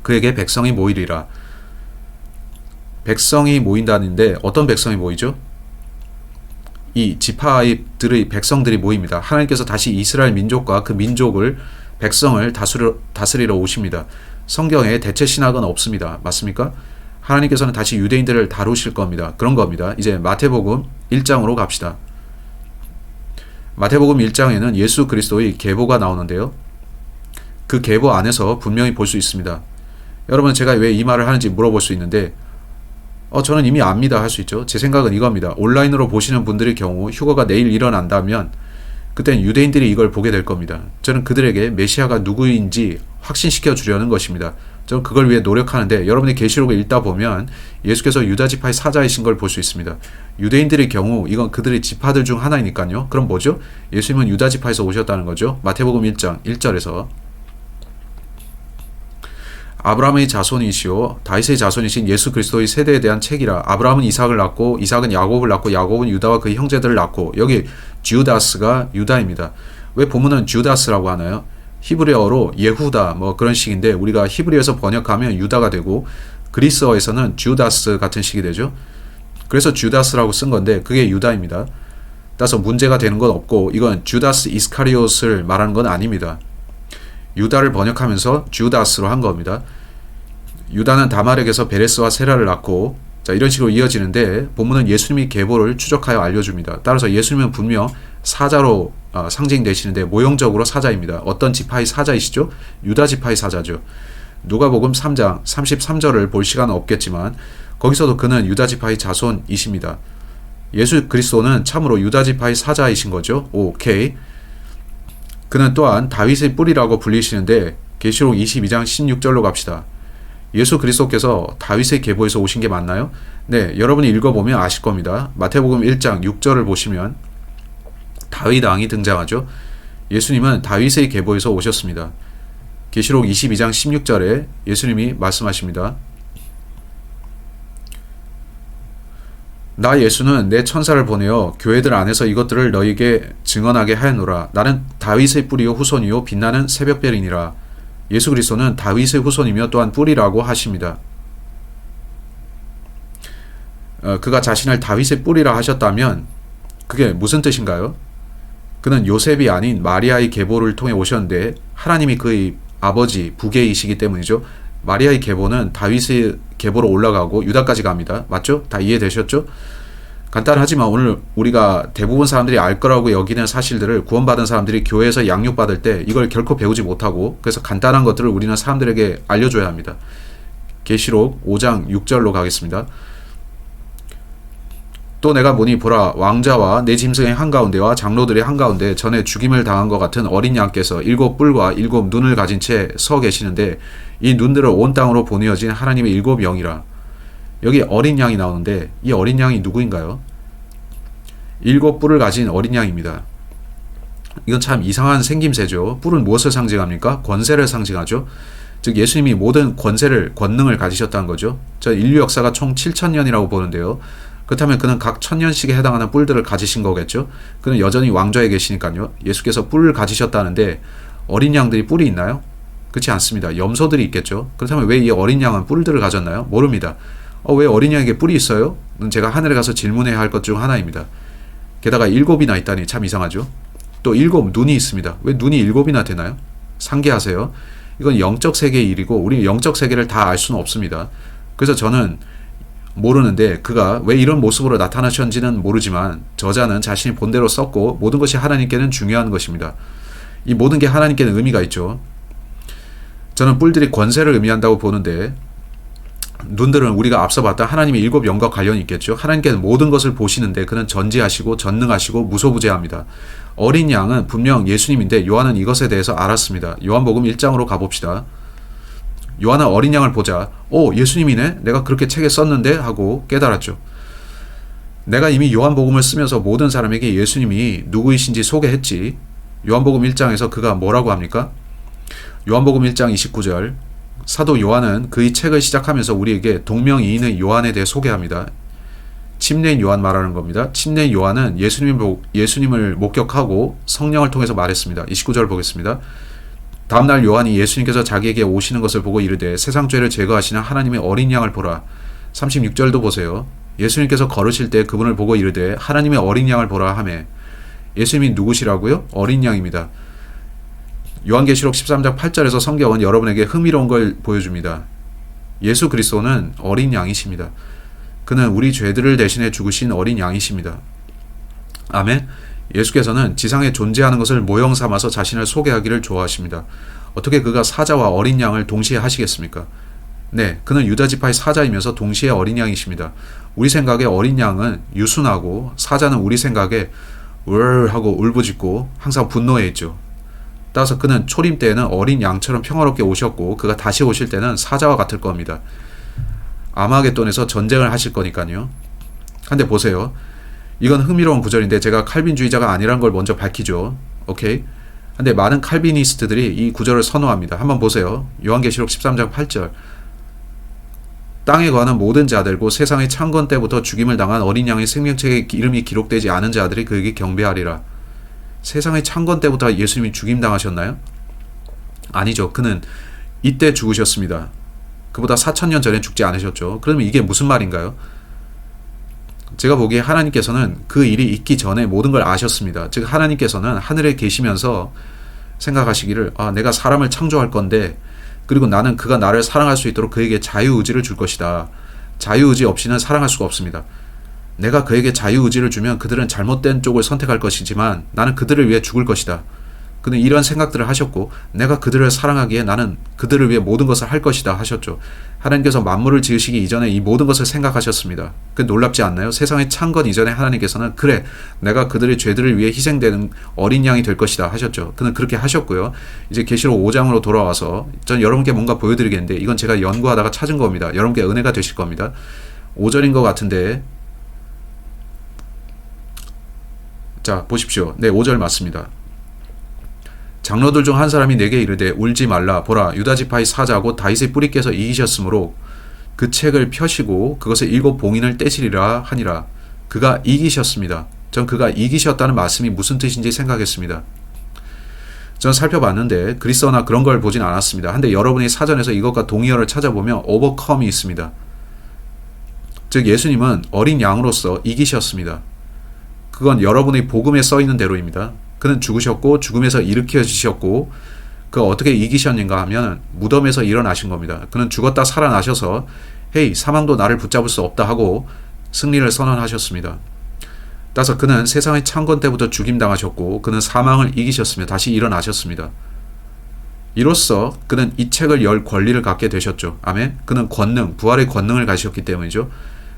그에게 백성이 모이리라. 백성이 모인다는데 어떤 백성이 모이죠? 이 지파들의 백성들이 모입니다. 하나님께서 다시 이스라엘 민족과 그 민족을 백성을 다스리러 오십니다. 성경에 대체 신학은 없습니다. 맞습니까? 하나님께서는 다시 유대인들을 다루실 겁니다. 그런 겁니다. 이제 마태복음 1장으로 갑시다. 마태복음 1장에는 예수 그리스도의 계보가 나오는데요. 그 계보 안에서 분명히 볼 수 있습니다. 여러분 제가 왜 이 말을 하는지 물어볼 수 있는데 저는 이미 압니다 할 수 있죠. 제 생각은 이겁니다. 온라인으로 보시는 분들의 경우 휴거가 내일 일어난다면 그땐 유대인들이 이걸 보게 될 겁니다. 저는 그들에게 메시아가 누구인지 확신시켜 주려는 것입니다. 저는 그걸 위해 노력하는데 여러분이 계시록을 읽다 보면 예수께서 유다 지파의 사자이신 걸 볼 수 있습니다. 유대인들의 경우 이건 그들의 지파들 중 하나이니까요. 그럼 뭐죠? 예수님은 유다 지파에서 오셨다는 거죠. 마태복음 1장 1절에서 아브라함의 자손이시오 다윗의 자손이신 예수 그리스도의 세대에 대한 책이라. 아브라함은 이삭을 낳고 이삭은 야곱을 낳고 야곱은 유다와 그의 형제들을 낳고. 여기 주다스가 유다입니다. 왜 본문은 주다스라고 하나요? 히브리어로 예후다 뭐 그런 식인데 우리가 히브리어에서 번역하면 유다가 되고 그리스어에서는 주다스 같은 식이 되죠. 그래서 주다스라고 쓴 건데 그게 유다입니다. 따라서 문제가 되는 건 없고 이건 주다스 이스카리옷을 말하는 건 아닙니다. 유다를 번역하면서 주다스로 한 겁니다. 유다는 다말에게서 베레스와 세라를 낳고 자 이런 식으로 이어지는데 본문은 예수님이 계보를 추적하여 알려줍니다. 따라서 예수님은 분명 사자로 상징되시는데 모형적으로 사자입니다. 어떤 지파의 사자이시죠? 유다 지파의 사자죠. 누가복음 3장 33절을 볼 시간은 없겠지만 거기서도 그는 유다 지파의 자손이십니다. 예수 그리스도는 참으로 유다 지파의 사자이신 거죠. 오케이. 그는 또한 다윗의 뿌리라고 불리시는데 계시록 22장 16절로 갑시다. 예수 그리스도께서 다윗의 계보에서 오신 게 맞나요? 네, 여러분이 읽어보면 아실 겁니다. 마태복음 1장 6절을 보시면 다윗 왕이 등장하죠. 예수님은 다윗의 계보에서 오셨습니다. 계시록 22장 16절에 예수님이 말씀하십니다. 나 예수는 내 천사를 보내어 교회들 안에서 이것들을 너희에게 증언하게 하였노라. 나는 다윗의 뿌리요 후손이요 빛나는 새벽별이니라. 예수 그리스도는 다윗의 후손이며 또한 뿌리라고 하십니다. 그가 자신을 다윗의 뿌리라 하셨다면 그게 무슨 뜻인가요? 그는 요셉이 아닌 마리아의 계보를 통해 오셨는데 하나님이 그의 아버지 부계이시기 때문이죠. 마리아의 계보는 다윗의 계보로 올라가고 유다까지 갑니다. 맞죠? 다 이해되셨죠? 간단하지만 오늘 우리가 대부분 사람들이 알 거라고 여기는 사실들을 구원받은 사람들이 교회에서 양육받을 때 이걸 결코 배우지 못하고 그래서 간단한 것들을 우리는 사람들에게 알려줘야 합니다. 계시록 5장 6절로 가겠습니다. 또 내가 보니 보라 왕자와 내 짐승의 한가운데와 장로들의 한가운데 전에 죽임을 당한 것 같은 어린 양께서 7 뿔과 7 눈을 가진 채 서 계시는데 이 눈들을 온 땅으로 보내어진 하나님의 7 영이라. 여기 어린 양이 나오는데 이 어린 양이 누구인가요? 7 뿔을 가진 어린 양입니다. 이건 참 이상한 생김새죠. 뿔은 무엇을 상징합니까? 권세를 상징하죠. 즉 예수님이 모든 권능을 가지셨다는 거죠. 저 인류 역사가 총 7,000년이라고 보는데요. 그렇다면 그는 각 1,000년씩에 해당하는 뿔들을 가지신 거겠죠. 그는 여전히 왕좌에 계시니까요. 예수께서 뿔을 가지셨다는데 어린 양들이 뿔이 있나요? 그렇지 않습니다. 염소들이 있겠죠. 그렇다면 왜 이 어린 양은 뿔들을 가졌나요? 모릅니다. 왜 어린 양에게 뿔이 있어요? 는 제가 하늘에 가서 질문해야 할 것 중 하나입니다. 게다가 7이나 있다니 참 이상하죠. 또 7 눈이 있습니다. 왜 눈이 7이나 되나요? 상기하세요. 이건 영적 세계의 일이고 우리 영적 세계를 다 알 수는 없습니다. 그래서 저는 모르는데 그가 왜 이런 모습으로 나타나셨는지는 모르지만 저자는 자신이 본대로 썼고 모든 것이 하나님께는 중요한 것입니다. 이 모든 게 하나님께는 의미가 있죠. 저는 뿔들이 권세를 의미한다고 보는데 눈들은 우리가 앞서 봤던 하나님의 7 영과 관련이 있겠죠. 하나님께는 모든 것을 보시는데 그는 전지하시고 전능하시고 무소부재합니다. 어린 양은 분명 예수님인데 요한은 이것에 대해서 알았습니다. 요한복음 1장으로 가봅시다. 요한은 어린 양을 보자 예수님이네? 내가 그렇게 책에 썼는데? 하고 깨달았죠. 내가 이미 요한복음을 쓰면서 모든 사람에게 예수님이 누구이신지 소개했지. 요한복음 1장에서 그가 뭐라고 합니까? 요한복음 1장 29절 사도 요한은 그의 책을 시작하면서 우리에게 동명이인의 요한에 대해 소개합니다. 침례인 요한 말하는 겁니다. 침례인 요한은 예수님을 목격하고 성령을 통해서 말했습니다. 29절 보겠습니다. 다음날 요한이 예수님께서 자기에게 오시는 것을 보고 이르되 세상 죄를 제거하시는 하나님의 어린 양을 보라. 36절도 보세요. 예수님께서 걸으실 때 그분을 보고 이르되 하나님의 어린 양을 보라 하매 예수님이 누구시라고요? 어린 양입니다. 요한계시록 13장 8절에서 성경은 여러분에게 흥미로운 걸 보여줍니다. 예수 그리스도는 어린 양이십니다. 그는 우리 죄들을 대신해 죽으신 어린 양이십니다. 아멘. 예수께서는 지상에 존재하는 것을 모형 삼아서 자신을 소개하기를 좋아하십니다. 어떻게 그가 사자와 어린 양을 동시에 하시겠습니까? 네, 그는 유다 지파의 사자이면서 동시에 어린 양이십니다. 우리 생각에 어린 양은 유순하고 사자는 우리 생각에 울 하고 울부짖고 항상 분노해 있죠. 따라서 그는 초림 때에는 어린 양처럼 평화롭게 오셨고 그가 다시 오실 때는 사자와 같을 겁니다. 아마겟돈에서 전쟁을 하실 거니까요. 근데 보세요. 이건 흥미로운 구절인데 제가 칼빈주의자가 아니란 걸 먼저 밝히죠. 오케이? 근데 많은 칼비니스트들이 이 구절을 선호합니다. 한번 보세요. 요한계시록 13장 8절. 땅에 거하는 모든 자들고 세상의 창건 때부터 죽임을 당한 어린 양의 생명책에 이름이 기록되지 않은 자들이 그에게 경배하리라. 세상의 창건 때부터 예수님이 죽임당하셨나요? 아니죠. 그는 이때 죽으셨습니다. 그보다 4,000년 전에 죽지 않으셨죠. 그러면 이게 무슨 말인가요? 제가 보기에 하나님께서는 그 일이 있기 전에 모든 걸 아셨습니다. 즉 하나님께서는 하늘에 계시면서 생각하시기를 내가 사람을 창조할 건데 그리고 나는 그가 나를 사랑할 수 있도록 그에게 자유의지를 줄 것이다. 자유의지 없이는 사랑할 수가 없습니다. 내가 그에게 자유의지를 주면 그들은 잘못된 쪽을 선택할 것이지만 나는 그들을 위해 죽을 것이다. 그는 이런 생각들을 하셨고 내가 그들을 사랑하기에 나는 그들을 위해 모든 것을 할 것이다 하셨죠. 하나님께서 만물을 지으시기 이전에 이 모든 것을 생각하셨습니다. 그 놀랍지 않나요? 세상의 창건 이전에 하나님께서는 그래 내가 그들의 죄들을 위해 희생되는 어린 양이 될 것이다 하셨죠. 그는 그렇게 하셨고요. 이제 계시록 5장으로 돌아와서 전 여러분께 뭔가 보여드리겠는데 이건 제가 연구하다가 찾은 겁니다. 여러분께 은혜가 되실 겁니다. 5절인 것 같은데 자 보십시오. 네 5절 맞습니다. 장로들 중 한 사람이 내게 이르되 울지 말라 보라 유다 지파의 사자 곧 다윗의 뿌리께서 이기셨으므로 그 책을 펴시고 그것의 7 봉인을 떼시리라 하니라. 그가 이기셨습니다. 전 그가 이기셨다는 말씀이 무슨 뜻인지 생각했습니다. 전 살펴봤는데 그리스어나 그런 걸 보진 않았습니다. 근데 여러분이 사전에서 이것과 동의어를 찾아보면 overcome이 있습니다. 즉 예수님은 어린 양으로서 이기셨습니다. 그건 여러분의 복음에 써있는 대로입니다. 그는 죽으셨고 죽음에서 일으켜지셨고 그 어떻게 이기셨는가 하면 무덤에서 일어나신 겁니다. 그는 죽었다 살아나셔서 헤이 사망도 나를 붙잡을 수 없다 하고 승리를 선언하셨습니다. 따라서 그는 세상의 창건 때부터 죽임당하셨고 그는 사망을 이기셨으며 다시 일어나셨습니다. 이로써 그는 이 책을 열 권리를 갖게 되셨죠. 아멘. 그는 권능, 부활의 권능을 가지셨기 때문이죠.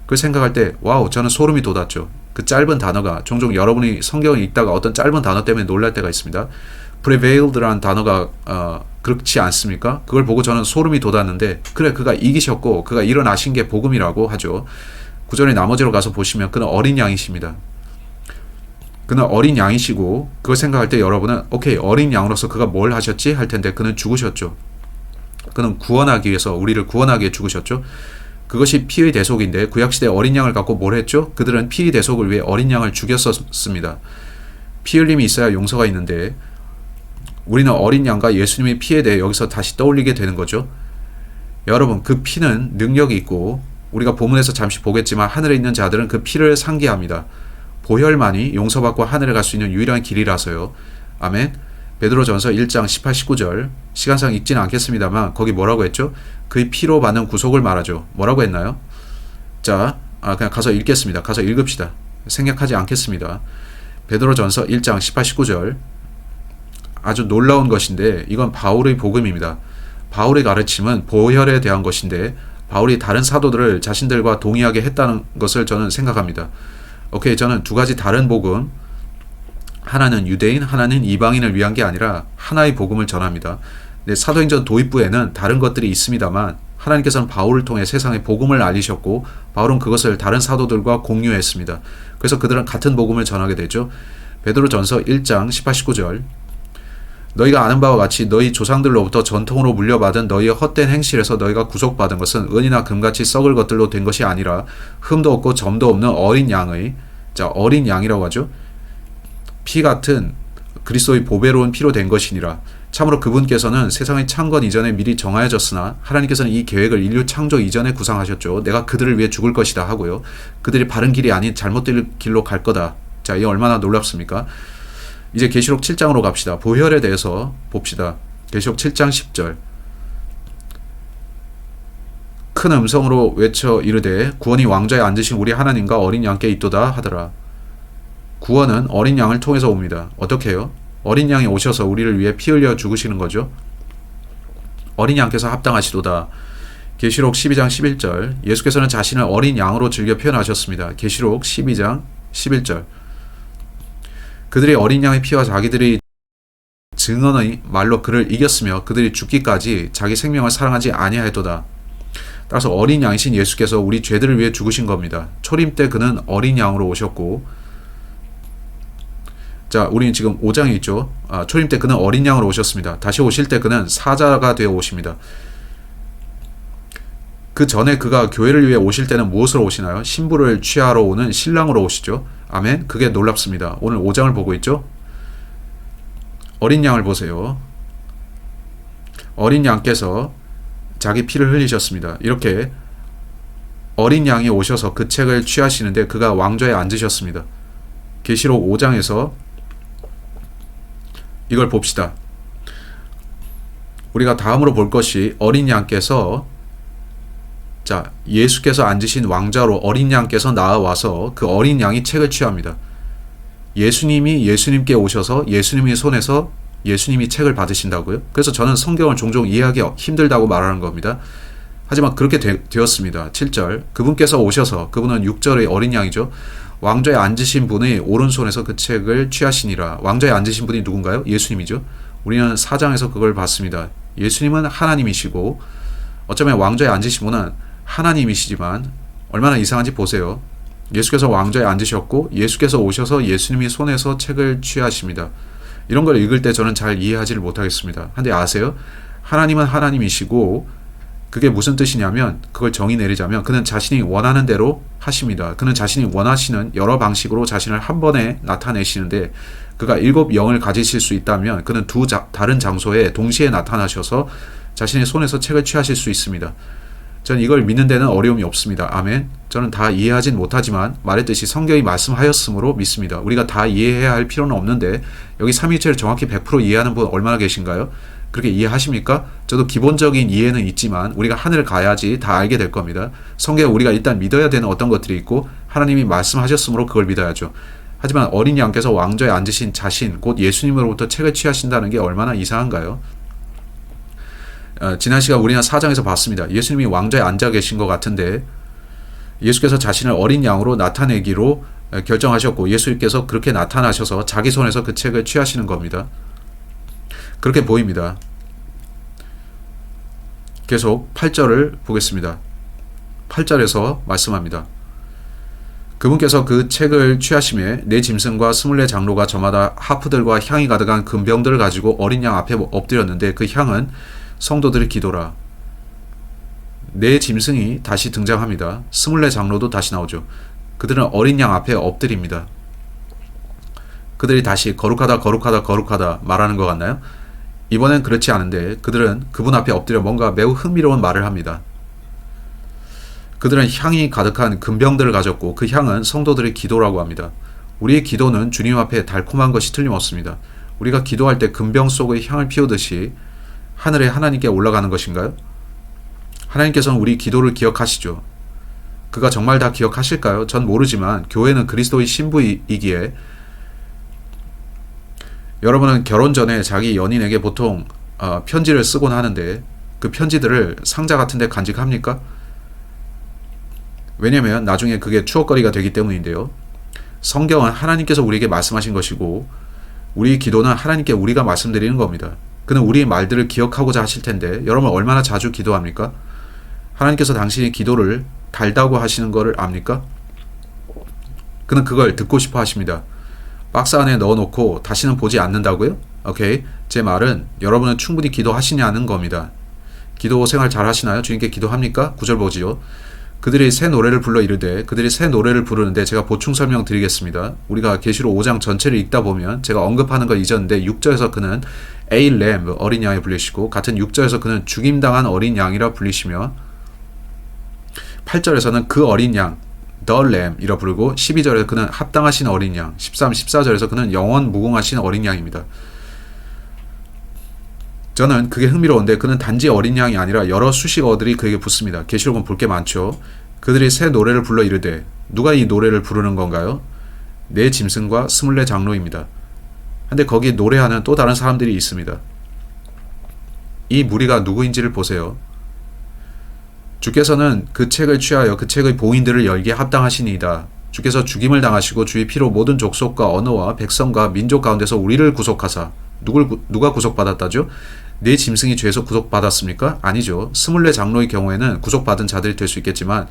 그걸 생각할 때 와우 저는 소름이 돋았죠. 그 짧은 단어가 종종 여러분이 성경을 읽다가 어떤 짧은 단어 때문에 놀랄 때가 있습니다. prevailed라는 단어가 그렇지 않습니까? 그걸 보고 저는 소름이 돋았는데 그래 그가 이기셨고 그가 일어나신 게 복음이라고 하죠. 구절의 나머지로 가서 보시면 그는 어린 양이십니다. 그는 어린 양이시고 그걸 생각할 때 여러분은 오케이 어린 양으로서 그가 뭘 하셨지? 할 텐데 그는 죽으셨죠. 그는 구원하기 위해서 우리를 구원하기 위해 죽으셨죠. 그것이 피의 대속인데 구약시대 어린 양을 갖고 뭘 했죠? 그들은 피의 대속을 위해 어린 양을 죽였었습니다. 피 흘림이 있어야 용서가 있는데 우리는 어린 양과 예수님의 피에 대해 여기서 다시 떠올리게 되는 거죠. 여러분 그 피는 능력이 있고 우리가 본문에서 잠시 보겠지만 하늘에 있는 자들은 그 피를 상기합니다. 보혈만이 용서받고 하늘에 갈 수 있는 유일한 길이라서요. 아멘. 베드로전서 1장 18, 19절 시간상 읽지는 않겠습니다만 거기 뭐라고 했죠? 그의 피로 받는 구속을 말하죠. 뭐라고 했나요? 자, 그냥 가서 읽겠습니다. 가서 읽읍시다. 생략하지 않겠습니다. 베드로전서 1장 18, 19절 아주 놀라운 것인데 이건 바울의 복음입니다. 바울의 가르침은 보혈에 대한 것인데 바울이 다른 사도들을 자신들과 동의하게 했다는 것을 저는 생각합니다. 오케이, 저는 두 가지 다른 복음 하나는 유대인, 하나는 이방인을 위한 게 아니라 하나의 복음을 전합니다. 네, 사도행전 도입부에는 다른 것들이 있습니다만 하나님께서는 바울을 통해 세상에 복음을 알리셨고 바울은 그것을 다른 사도들과 공유했습니다. 그래서 그들은 같은 복음을 전하게 되죠. 베드로전서 1장 18, 19절 너희가 아는 바와 같이 너희 조상들로부터 전통으로 물려받은 너희의 헛된 행실에서 너희가 구속받은 것은 은이나 금같이 썩을 것들로 된 것이 아니라 흠도 없고 점도 없는 어린 양의 어린 양이라고 하죠. 피 같은 그리스도의 보배로운 피로 된 것이니라. 참으로 그분께서는 세상의 창건 이전에 미리 정하여졌으나 하나님께서는 이 계획을 인류 창조 이전에 구상하셨죠. 내가 그들을 위해 죽을 것이다 하고요. 그들이 바른 길이 아닌 잘못된 길로 갈 거다. 자, 이게 얼마나 놀랍습니까? 이제 계시록 7장으로 갑시다. 보혈에 대해서 봅시다. 계시록 7장 10절 큰 음성으로 외쳐 이르되 구원이 왕좌에 앉으신 우리 하나님과 어린 양께 있도다 하더라. 구원은 어린 양을 통해서 옵니다. 어떻게 해요? 어린 양이 오셔서 우리를 위해 피 흘려 죽으시는 거죠. 어린 양께서 합당하시도다. 계시록 12장 11절 예수께서는 자신을 어린 양으로 즐겨 표현하셨습니다. 계시록 12장 11절 그들이 어린 양의 피와 자기들의 증언의 말로 그를 이겼으며 그들이 죽기까지 자기 생명을 사랑하지 아니하였도다. 따라서 어린 양이신 예수께서 우리 죄들을 위해 죽으신 겁니다. 초림 때 그는 어린 양으로 오셨고 자, 우리는 지금 5장에 있죠. 초림 때 그는 어린 양으로 오셨습니다. 다시 오실 때 그는 사자가 되어 오십니다. 그 전에 그가 교회를 위해 오실 때는 무엇으로 오시나요? 신부를 취하러 오는 신랑으로 오시죠. 아멘. 그게 놀랍습니다. 오늘 5장을 보고 있죠. 어린 양을 보세요. 어린 양께서 자기 피를 흘리셨습니다. 이렇게 어린 양이 오셔서 그 책을 취하시는데 그가 왕좌에 앉으셨습니다. 계시록 5장에서 이걸 봅시다. 우리가 다음으로 볼 것이 어린 양께서, 자, 예수께서 앉으신 왕좌로 어린 양께서 나와서 그 어린 양이 책을 취합니다. 예수님이 예수님께 오셔서 예수님의 손에서 예수님이 책을 받으신다고요? 그래서 저는 성경을 종종 이해하기 힘들다고 말하는 겁니다. 하지만 그렇게 되었습니다. 7절, 그분께서 오셔서, 그분은 6절의 어린 양이죠. 왕좌에 앉으신 분의 오른손에서 그 책을 취하시니라. 왕좌에 앉으신 분이 누군가요? 예수님이죠. 우리는 4장에서 그걸 봤습니다. 예수님은 하나님이시고, 어쩌면 왕좌에 앉으신 분은 하나님이시지만 얼마나 이상한지 보세요. 예수께서 왕좌에 앉으셨고 예수께서 오셔서 예수님이 손에서 책을 취하십니다. 이런 걸 읽을 때 저는 잘 이해하지를 못하겠습니다. 근데 아세요? 하나님은 하나님이시고, 그게 무슨 뜻이냐면, 그걸 정의 내리자면 그는 자신이 원하는 대로 하십니다. 그는 자신이 원하시는 여러 방식으로 자신을 한 번에 나타내시는데, 그가 7 영을 가지실 수 있다면 그는 다른 장소에 동시에 나타나셔서 자신의 손에서 책을 취하실 수 있습니다. 저는 이걸 믿는 데는 어려움이 없습니다. 아멘. 저는 다 이해하진 못하지만 말했듯이 성경이 말씀하였으므로 믿습니다. 우리가 다 이해해야 할 필요는 없는데, 여기 삼위일체를 정확히 100% 이해하는 분 얼마나 계신가요? 그렇게 이해하십니까? 저도 기본적인 이해는 있지만 우리가 하늘을 가야지 다 알게 될 겁니다. 성경에 우리가 일단 믿어야 되는 어떤 것들이 있고 하나님이 말씀하셨으므로 그걸 믿어야죠. 하지만 어린 양께서 왕좌에 앉으신 자신, 곧 예수님으로부터 책을 취하신다는 게 얼마나 이상한가요? 지난 시간 우리는 4장에서 봤습니다. 예수님이 왕좌에 앉아 계신 것 같은데 예수께서 자신을 어린 양으로 나타내기로 결정하셨고 예수님께서 그렇게 나타나셔서 자기 손에서 그 책을 취하시는 겁니다. 그렇게 보입니다. 계속 8절을 보겠습니다. 8절에서 말씀합니다. 그분께서 그 책을 취하심에 네 짐승과 24 장로가 저마다 하프들과 향이 가득한 금병들을 가지고 어린 양 앞에 엎드렸는데 그 향은 성도들의 기도라. 네 짐승이 다시 등장합니다. 24 장로도 다시 나오죠. 그들은 어린 양 앞에 엎드립니다. 그들이 다시 거룩하다 거룩하다 거룩하다 말하는 것 같나요? 이번엔 그렇지 않은데 그들은 그분 앞에 엎드려 뭔가 매우 흥미로운 말을 합니다. 그들은 향이 가득한 금병들을 가졌고 그 향은 성도들의 기도라고 합니다. 우리의 기도는 주님 앞에 달콤한 것이 틀림없습니다. 우리가 기도할 때 금병 속의 향을 피우듯이 하늘에 하나님께 올라가는 것인가요? 하나님께서는 우리 기도를 기억하시죠. 그가 정말 다 기억하실까요? 전 모르지만 교회는 그리스도의 신부이기에 여러분은 결혼 전에 자기 연인에게 보통 편지를 쓰곤 하는데 그 편지들을 상자 같은 데 간직합니까? 왜냐면 나중에 그게 추억거리가 되기 때문인데요. 성경은 하나님께서 우리에게 말씀하신 것이고 우리 기도는 하나님께 우리가 말씀드리는 겁니다. 그는 우리의 말들을 기억하고자 하실 텐데 여러분 얼마나 자주 기도합니까? 하나님께서 당신의 기도를 달다고 하시는 것을 압니까? 그는 그걸 듣고 싶어 하십니다. 박스 안에 넣어놓고 다시는 보지 않는다고요? 오케이. 제 말은 여러분은 충분히 기도하시냐는 겁니다. 기도 생활 잘 하시나요? 주님께 기도합니까? 9절 보지요. 그들이 새 노래를 불러 이르되 그들이 새 노래를 부르는데 제가 보충 설명 드리겠습니다. 우리가 계시록 5장 전체를 읽다 보면 제가 언급하는 걸 잊었는데 6절에서 그는 A lamb 어린 양이 불리시고 같은 6절에서 그는 죽임당한 어린 양이라 불리시며 8절에서는 그 어린 양 The Lamb 이라 부르고 12절에서 그는 합당하신 어린 양 13, 14절에서 그는 영원 무궁하신 어린 양입니다. 저는 그게 흥미로운데 그는 단지 어린 양이 아니라 여러 수식어들이 그에게 붙습니다. 계시록은 볼 게 많죠. 그들이 새 노래를 불러 이르되 누가 이 노래를 부르는 건가요? 네 짐승과 24 장로입니다. 근데 거기 노래하는 또 다른 사람들이 있습니다. 이 무리가 누구인지를 보세요. 주께서는 그 책을 취하여 그 책의 봉인들을 열기에 합당하시니이다. 주께서 죽임을 당하시고 주의 피로 모든 족속과 언어와 백성과 민족 가운데서 우리를 구속하사 누가 구속받았다죠? 네 짐승이 죄에서 구속받았습니까? 아니죠. 24 장로의 경우에는 구속받은 자들이 될 수 있겠지만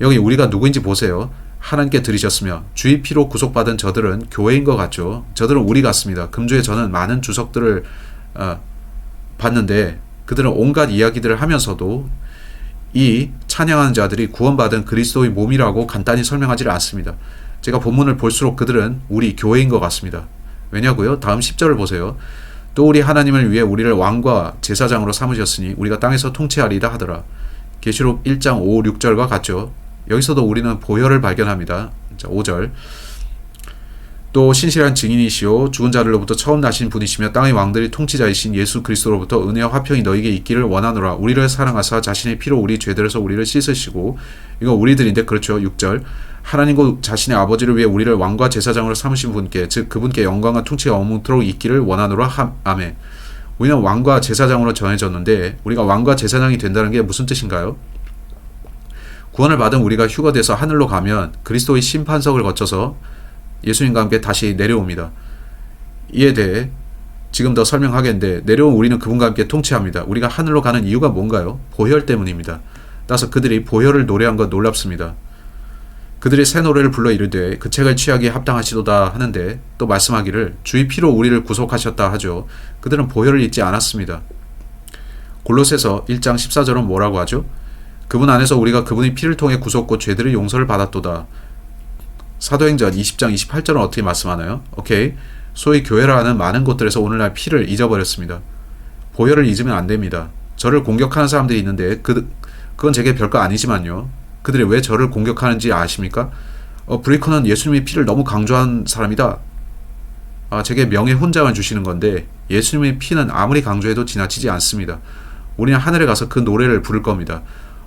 여기 우리가 누구인지 보세요. 하나님께 드리셨으며 주의 피로 구속받은 저들은 교회인 것 같죠. 저들은 우리 같습니다. 금주에 저는 많은 주석들을 봤는데 그들은 온갖 이야기들을 하면서도 이 찬양하는 자들이 구원받은 그리스도의 몸이라고 간단히 설명하지 않습니다. 제가 본문을 볼수록 그들은 우리 교회인 것 같습니다. 왜냐고요? 다음 10절을 보세요. 또 우리 하나님을 위해 우리를 왕과 제사장으로 삼으셨으니 우리가 땅에서 통치하리다 하더라. 계시록 1장 5, 6절과 같죠. 여기서도 우리는 보혈을 발견합니다. 자, 5절. 또 신실한 증인이시오 죽은 자들로부터 처음 나신 분이시며 땅의 왕들이 통치자이신 예수 그리스도로부터 은혜와 화평이 너에게 있기를 원하노라. 우리를 사랑하사 자신의 피로 우리 죄들에서 우리를 씻으시고, 이거 우리들인데 그렇죠. 6절. 하나님과 자신의 아버지를 위해 우리를 왕과 제사장으로 삼으신 분께, 즉 그분께 영광과 통치가 영원토록 있기를 원하노라. 아멘. 우리는 왕과 제사장으로 정해졌는데 우리가 왕과 제사장이 된다는 게 무슨 뜻인가요? 구원을 받은 우리가 휴거돼서 하늘로 가면 그리스도의 심판석을 거쳐서 예수님과 함께 다시 내려옵니다. 이에 대해 지금 더 설명하겠는데, 내려온 우리는 그분과 함께 통치합니다. 우리가 하늘로 가는 이유가 뭔가요? 보혈 때문입니다. 따라서 그들이 보혈을 노래한 건 놀랍습니다. 그들이 새 노래를 불러 이르되 그 책을 취하기에 합당하시도다 하는데 또 말씀하기를 주의 피로 우리를 구속하셨다 하죠. 그들은 보혈을 잊지 않았습니다. 골로새서 1장 14절은 뭐라고 하죠? 그분 안에서 우리가 그분의 피를 통해 구속고 죄들의 용서를 받았도다. 사도행전 20장 28절은 어떻게 말씀하나요? 오케이. 소위 교회라 하는 많은 곳들에서 오늘날 피를 잊어버렸습니다. 보혈을 잊으면 안 됩니다. 저를 공격하는 사람들이 있는데 그건 제게 별거 아니지만요. 그들이 왜 저를 공격하는지 아십니까? 브레이커는 예수님의 피를 너무 강조한 사람이다. 제게 명예훈장을 주시는 건데 예수님의 피는 아무리 강조해도 지나치지 않습니다. 우리는 하늘에 가서 그 노래를 부를 겁니다.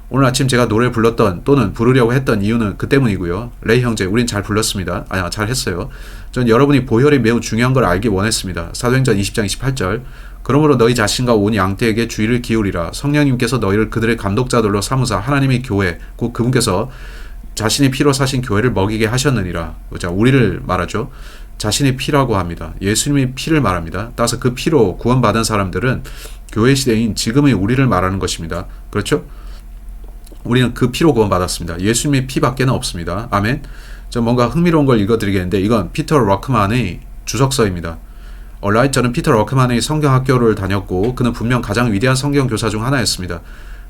오늘 아침 제가 노래를 불렀던 또는 부르려고 했던 이유는 그 때문이고요. 레이 형제, 우린 잘 불렀습니다. 잘 했어요. 전 여러분이 보혈이 매우 중요한 걸 알기 원했습니다. 사도행전 20장 28절. 그러므로 너희 자신과 온 양떼에게 주의를 기울이라. 성령님께서 너희를 그들의 감독자들로 삼으사 하나님의 교회, 곧 그분께서 자신의 피로 사신 교회를 먹이게 하셨느니라. 자, 우리를 말하죠. 자신의 피라고 합니다. 예수님의 피를 말합니다. 따라서 그 피로 구원받은 사람들은 교회 시대인 지금의 우리를 말하는 것입니다. 그렇죠? 우리는 그 피로 구원받았습니다. 예수님의 피밖에는 없습니다. 아멘. 뭔가 흥미로운 걸 읽어드리겠는데 이건 피터 럭크만의 주석서입니다. 저는 피터 럭크만의 성경학교를 다녔고 그는 분명 가장 위대한 성경 교사 중 하나였습니다.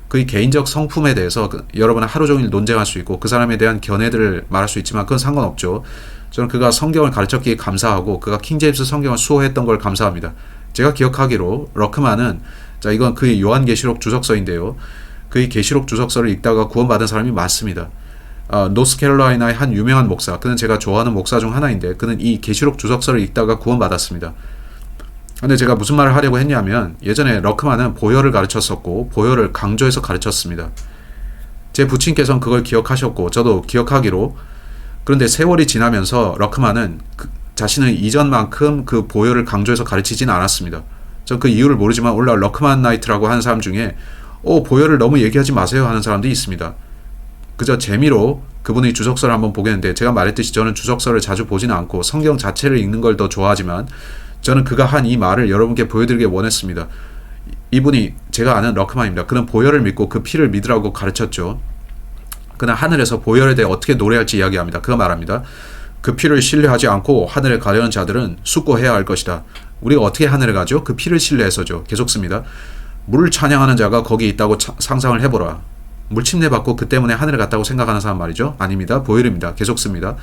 그의 개인적 성품에 대해서 여러분은 하루 종일 논쟁할 수 있고 그 사람에 대한 견해들을 말할 수 있지만 그건 상관없죠. 저는 그가 성경을 가르쳤기에 감사하고 그가 킹제임스 성경을 수호했던 걸 감사합니다. 제가 기억하기로 럭크만은, 자, 이건 그의 요한계시록 주석서인데요. 그의 계시록 주석서를 읽다가 구원받은 사람이 많습니다. 노스캐롤라이나의 한 유명한 목사, 그는 제가 좋아하는 목사 중 하나인데 그는 이 계시록 주석서를 읽다가 구원받았습니다. 근데 제가 무슨 말을 하려고 했냐면 예전에 럭크만은 보혈을 가르쳤었고 보혈을 강조해서 가르쳤습니다. 제 부친께서는 그걸 기억하셨고 저도 기억하기로, 그런데 세월이 지나면서 럭크만은 자신은 이전만큼 그 보혈을 강조해서 가르치진 않았습니다. 전 그 이유를 모르지만 오늘날 럭크만 나이트라고 하는 사람 중에 보혈을 너무 얘기하지 마세요 하는 사람도 있습니다. 그저 재미로 그분의 주석서를 한번 보겠는데, 제가 말했듯이 저는 주석서를 자주 보지는 않고 성경 자체를 읽는 걸 더 좋아하지만 저는 그가 한 이 말을 여러분께 보여드리기 원했습니다. 이분이 제가 아는 럭크만입니다. 그는 보혈을 믿고 그 피를 믿으라고 가르쳤죠. 그는 하늘에서 보혈에 대해 어떻게 노래할지 이야기합니다. 그가 말합니다. 그 피를 신뢰하지 않고 하늘에 가려는 자들은 숙고해야 할 것이다. 우리가 어떻게 하늘에 가죠? 그 피를 신뢰해서죠. 계속 씁니다. 물을 찬양하는 자가 거기 있다고 상상을 해보라. 물침례 받고 그 때문에 하늘에 갔다고 생각하는 사람 말이죠. 아닙니다. 보혈입니다. 계속 씁니다.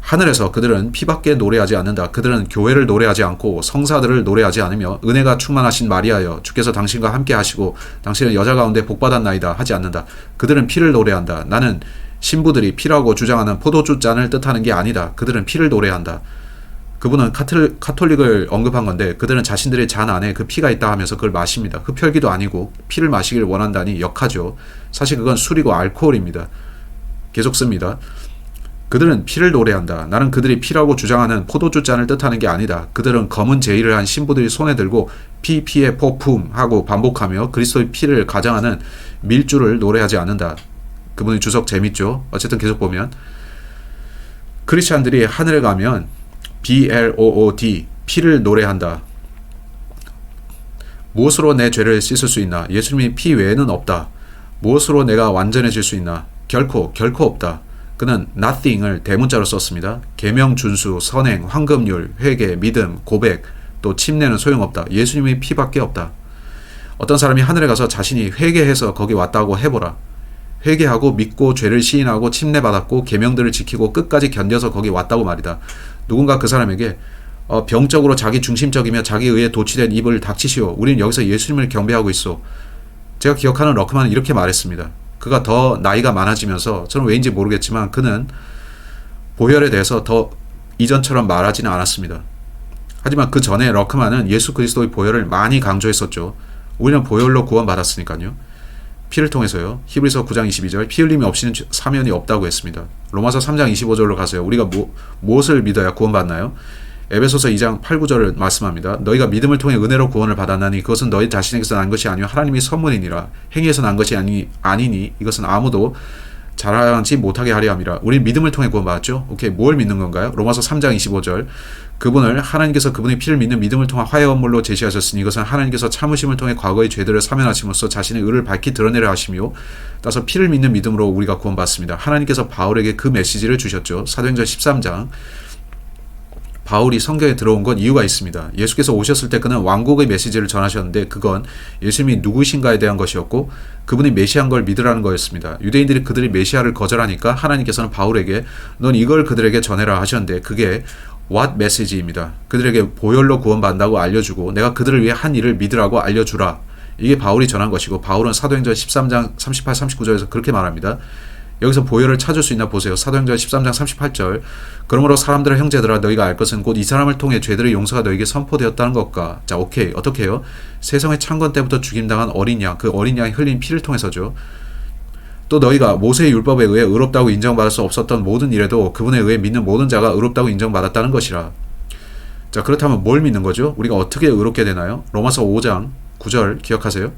하늘에서 그들은 피밖에 노래하지 않는다. 그들은 교회를 노래하지 않고 성사들을 노래하지 않으며 은혜가 충만하신 마리아여 주께서 당신과 함께 하시고 당신은 여자 가운데 복받았나이다 하지 않는다. 그들은 피를 노래한다. 나는 신부들이 피라고 주장하는 포도주 잔을 뜻하는 게 아니다. 그들은 피를 노래한다. 그분은 카톨릭을 언급한 건데 그들은 자신들의 잔 안에 그 피가 있다 하면서 그걸 마십니다. 흡혈귀도 아니고 피를 마시길 원한다니 역하죠. 사실 그건 술이고 알코올입니다. 계속 씁니다. 그들은 피를 노래한다. 나는 그들이 피라고 주장하는 포도주 잔을 뜻하는 게 아니다. 그들은 검은 제의를 한 신부들이 손에 들고 피의 포품 하고 반복하며 그리스도의 피를 가장하는 밀주를 노래하지 않는다. 그분의 주석 재밌죠. 어쨌든 계속 보면 크리스찬들이 하늘에 가면 BLOOD, 피를 노래한다. 무엇으로 내 죄를 씻을 수 있나? 예수님의 피 외에는 없다. 무엇으로 내가 완전해질 수 있나? 결코 없다. 그는 nothing을 대문자로 썼습니다. 계명 준수, 선행, 황금률, 회개, 믿음, 고백, 또 침례는 소용없다. 예수님의 피밖에 없다. 어떤 사람이 하늘에 가서 자신이 회개해서 거기 왔다고 해보라. 회개하고 믿고 죄를 시인하고 침례받았고 계명들을 지키고 끝까지 견뎌서 거기 왔다고 말이다. 누군가 그 사람에게 병적으로 자기 중심적이며 자기 의에 도취된 입을 닥치시오. 우리는 여기서 예수님을 경배하고 있어. 제가 기억하는 러크만은 이렇게 말했습니다. 그가 더 나이가 많아지면서 저는 왜인지 모르겠지만 그는 보혈에 대해서 더 이전처럼 말하지는 않았습니다. 하지만 그 전에 러크만은 예수 그리스도의 보혈을 많이 강조했었죠. 우리는 보혈로 구원받았으니까요. 피를 통해서요. 히브리서 9장 22절 피 흘림이 없이는 사면이 없다고 했습니다. 로마서 3장 25절로 가세요. 우리가 무엇을 믿어야 구원받나요? 에베소서 2장 8, 9절을 말씀합니다. 너희가 믿음을 통해 은혜로 구원을 받았나니 그것은 너희 자신에게서 난 것이 아니요 하나님의 선물이니라. 행위에서 난 것이 아니니 이것은 아무도 자랑하지 못하게 하려 함이라. 우리는 믿음을 통해 구원받았죠. 오케이, 뭘 믿는 건가요? 로마서 3장 25절 그분을 하나님께서 그분의 피를 믿는 믿음을 통한 화해 원물로 제시하셨으니 이것은 하나님께서 참으심을 통해 과거의 죄들을 사면하심으로써 자신의 의를 밝히 드러내려 하시며 따라서 피를 믿는 믿음으로 우리가 구원받습니다. 하나님께서 바울에게 그 메시지를 주셨죠. 사도행전 13장 바울이 성경에 들어온 건 이유가 있습니다. 예수께서 오셨을 때 그는 왕국의 메시지를 전하셨는데 그건 예수님이 누구신가에 대한 것이었고 그분이 메시아인 걸 믿으라는 거였습니다. 유대인들이 그들이 메시아를 거절하니까 하나님께서는 바울에게 넌 이걸 그들에게 전해라 하셨는데 그게 what message입니다. 그들에게 보혈로 구원받는다고 알려주고 내가 그들을 위해 한 일을 믿으라고 알려주라. 이게 바울이 전한 것이고 바울은 사도행전 13장 38, 39절에서 그렇게 말합니다. 여기서 보혈을 찾을 수 있나 보세요. 사도행전 13장 38절 그러므로 사람들의 형제들아 너희가 알 것은 곧 이 사람을 통해 죄들의 용서가 너희에게 선포되었다는 것과 자 오케이 어떻게 해요? 세상의 창건 때부터 죽임당한 어린 양 그 어린 양이 흘린 피를 통해서죠. 또 너희가 모세의 율법에 의해 의롭다고 인정받을 수 없었던 모든 일에도 그분에 의해 믿는 모든 자가 의롭다고 인정받았다는 것이라. 자 그렇다면 뭘 믿는 거죠? 우리가 어떻게 의롭게 되나요? 로마서 5장 9절 기억하세요?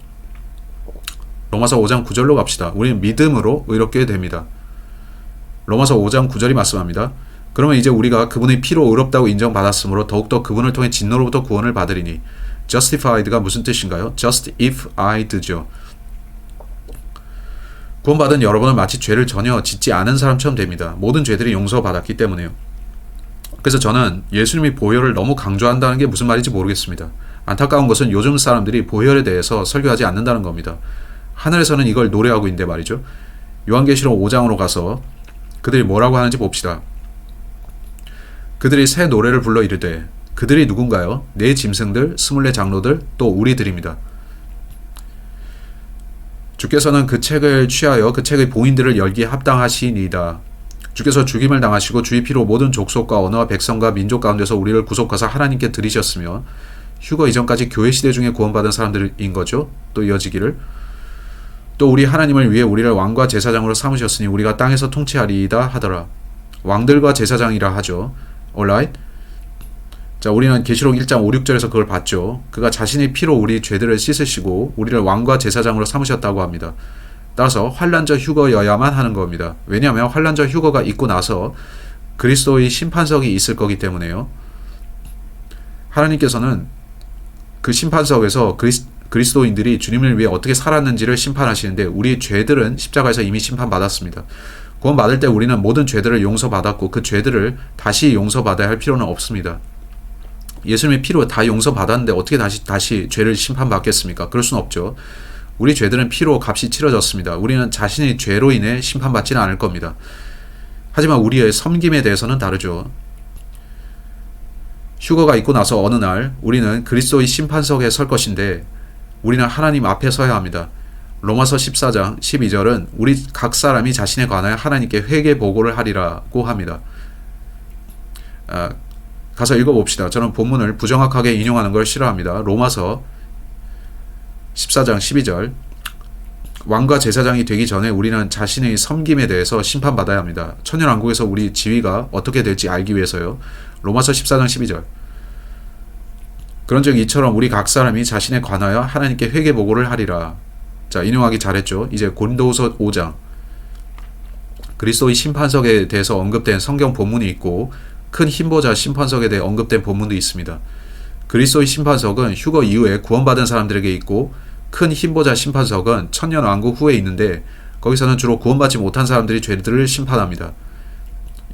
로마서 5장 9절로 갑시다. 우리는 믿음으로 의롭게 됩니다. 로마서 5장 9절이 말씀합니다. 그러면 이제 우리가 그분의 피로 의롭다고 인정받았으므로 더욱더 그분을 통해 진노로부터 구원을 받으리니 justified가 무슨 뜻인가요? justified죠. 구원받은 여러분은 마치 죄를 전혀 짓지 않은 사람처럼 됩니다. 모든 죄들이 용서받았기 때문에요. 그래서 저는 예수님이 보혈을 너무 강조한다는 게 무슨 말인지 모르겠습니다. 안타까운 것은 요즘 사람들이 보혈에 대해서 설교하지 않는다는 겁니다. 하늘에서는 이걸 노래하고 있는데 말이죠. 요한계시록 5장으로 가서 그들이 뭐라고 하는지 봅시다. 그들이 새 노래를 불러 이르되 그들이 누군가요? 네 짐승들, 24 장로들, 또 우리들입니다. 주께서는 그 책을 취하여 그 책의 봉인들을 열기에 합당하시니이다. 주께서 죽임을 당하시고 주의 피로 모든 족속과 언어와 백성과 민족 가운데서 우리를 구속하사 하나님께 드리셨으며 휴거 이전까지 교회 시대 중에 구원받은 사람들인 거죠. 또 이어지기를 또 우리 하나님을 위해 우리를 왕과 제사장으로 삼으셨으니 우리가 땅에서 통치하리이다 하더라. 왕들과 제사장이라 하죠. alright? 자, 우리는 계시록 1장 5, 6절에서 그걸 봤죠. 그가 자신의 피로 우리 죄들을 씻으시고 우리를 왕과 제사장으로 삼으셨다고 합니다. 따라서 환난저 휴거여야만 하는 겁니다. 왜냐하면 환난저 휴거가 있고 나서 그리스도의 심판석이 있을 거기 때문에요. 하나님께서는 그 심판석에서 그리스도인들이 주님을 위해 어떻게 살았는지를 심판하시는데 우리의 죄들은 십자가에서 이미 심판받았습니다. 구원받을 때 우리는 모든 죄들을 용서받았고 그 죄들을 다시 용서받아야 할 필요는 없습니다. 예수님의 피로 다 용서받았는데 어떻게 다시 죄를 심판받겠습니까? 그럴 수는 없죠. 우리 죄들은 피로 값이 치러졌습니다. 우리는 자신의 죄로 인해 심판받지는 않을 겁니다. 하지만 우리의 섬김에 대해서는 다르죠. 휴거가 있고 나서 어느 날 우리는 그리스도의 심판석에 설 것인데 우리는 하나님 앞에 서야 합니다. 로마서 14장 12절은 우리 각 사람이 자신에 관하여 하나님께 회개 보고를 하리라고 합니다. 가서 읽어봅시다. 저는 본문을 부정확하게 인용하는 걸 싫어합니다. 로마서 14장 12절 왕과 제사장이 되기 전에 우리는 자신의 섬김에 대해서 심판받아야 합니다. 천년왕국에서 우리 지위가 어떻게 될지 알기 위해서요. 로마서 14장 12절 그런즉 이처럼 우리 각 사람이 자신에 관하여 하나님께 회개 보고를 하리라. 자, 인용하기 잘했죠. 이제 고린도후서 5장 그리스도의 심판석에 대해서 언급된 성경 본문이 있고 큰 힘보자 심판석에 대해 언급된 본문도 있습니다. 그리스도의 심판석은 휴거 이후에 구원받은 사람들에게 있고 큰 힘보자 심판석은 천년왕국 후에 있는데 거기서는 주로 구원받지 못한 사람들이 죄들을 심판합니다.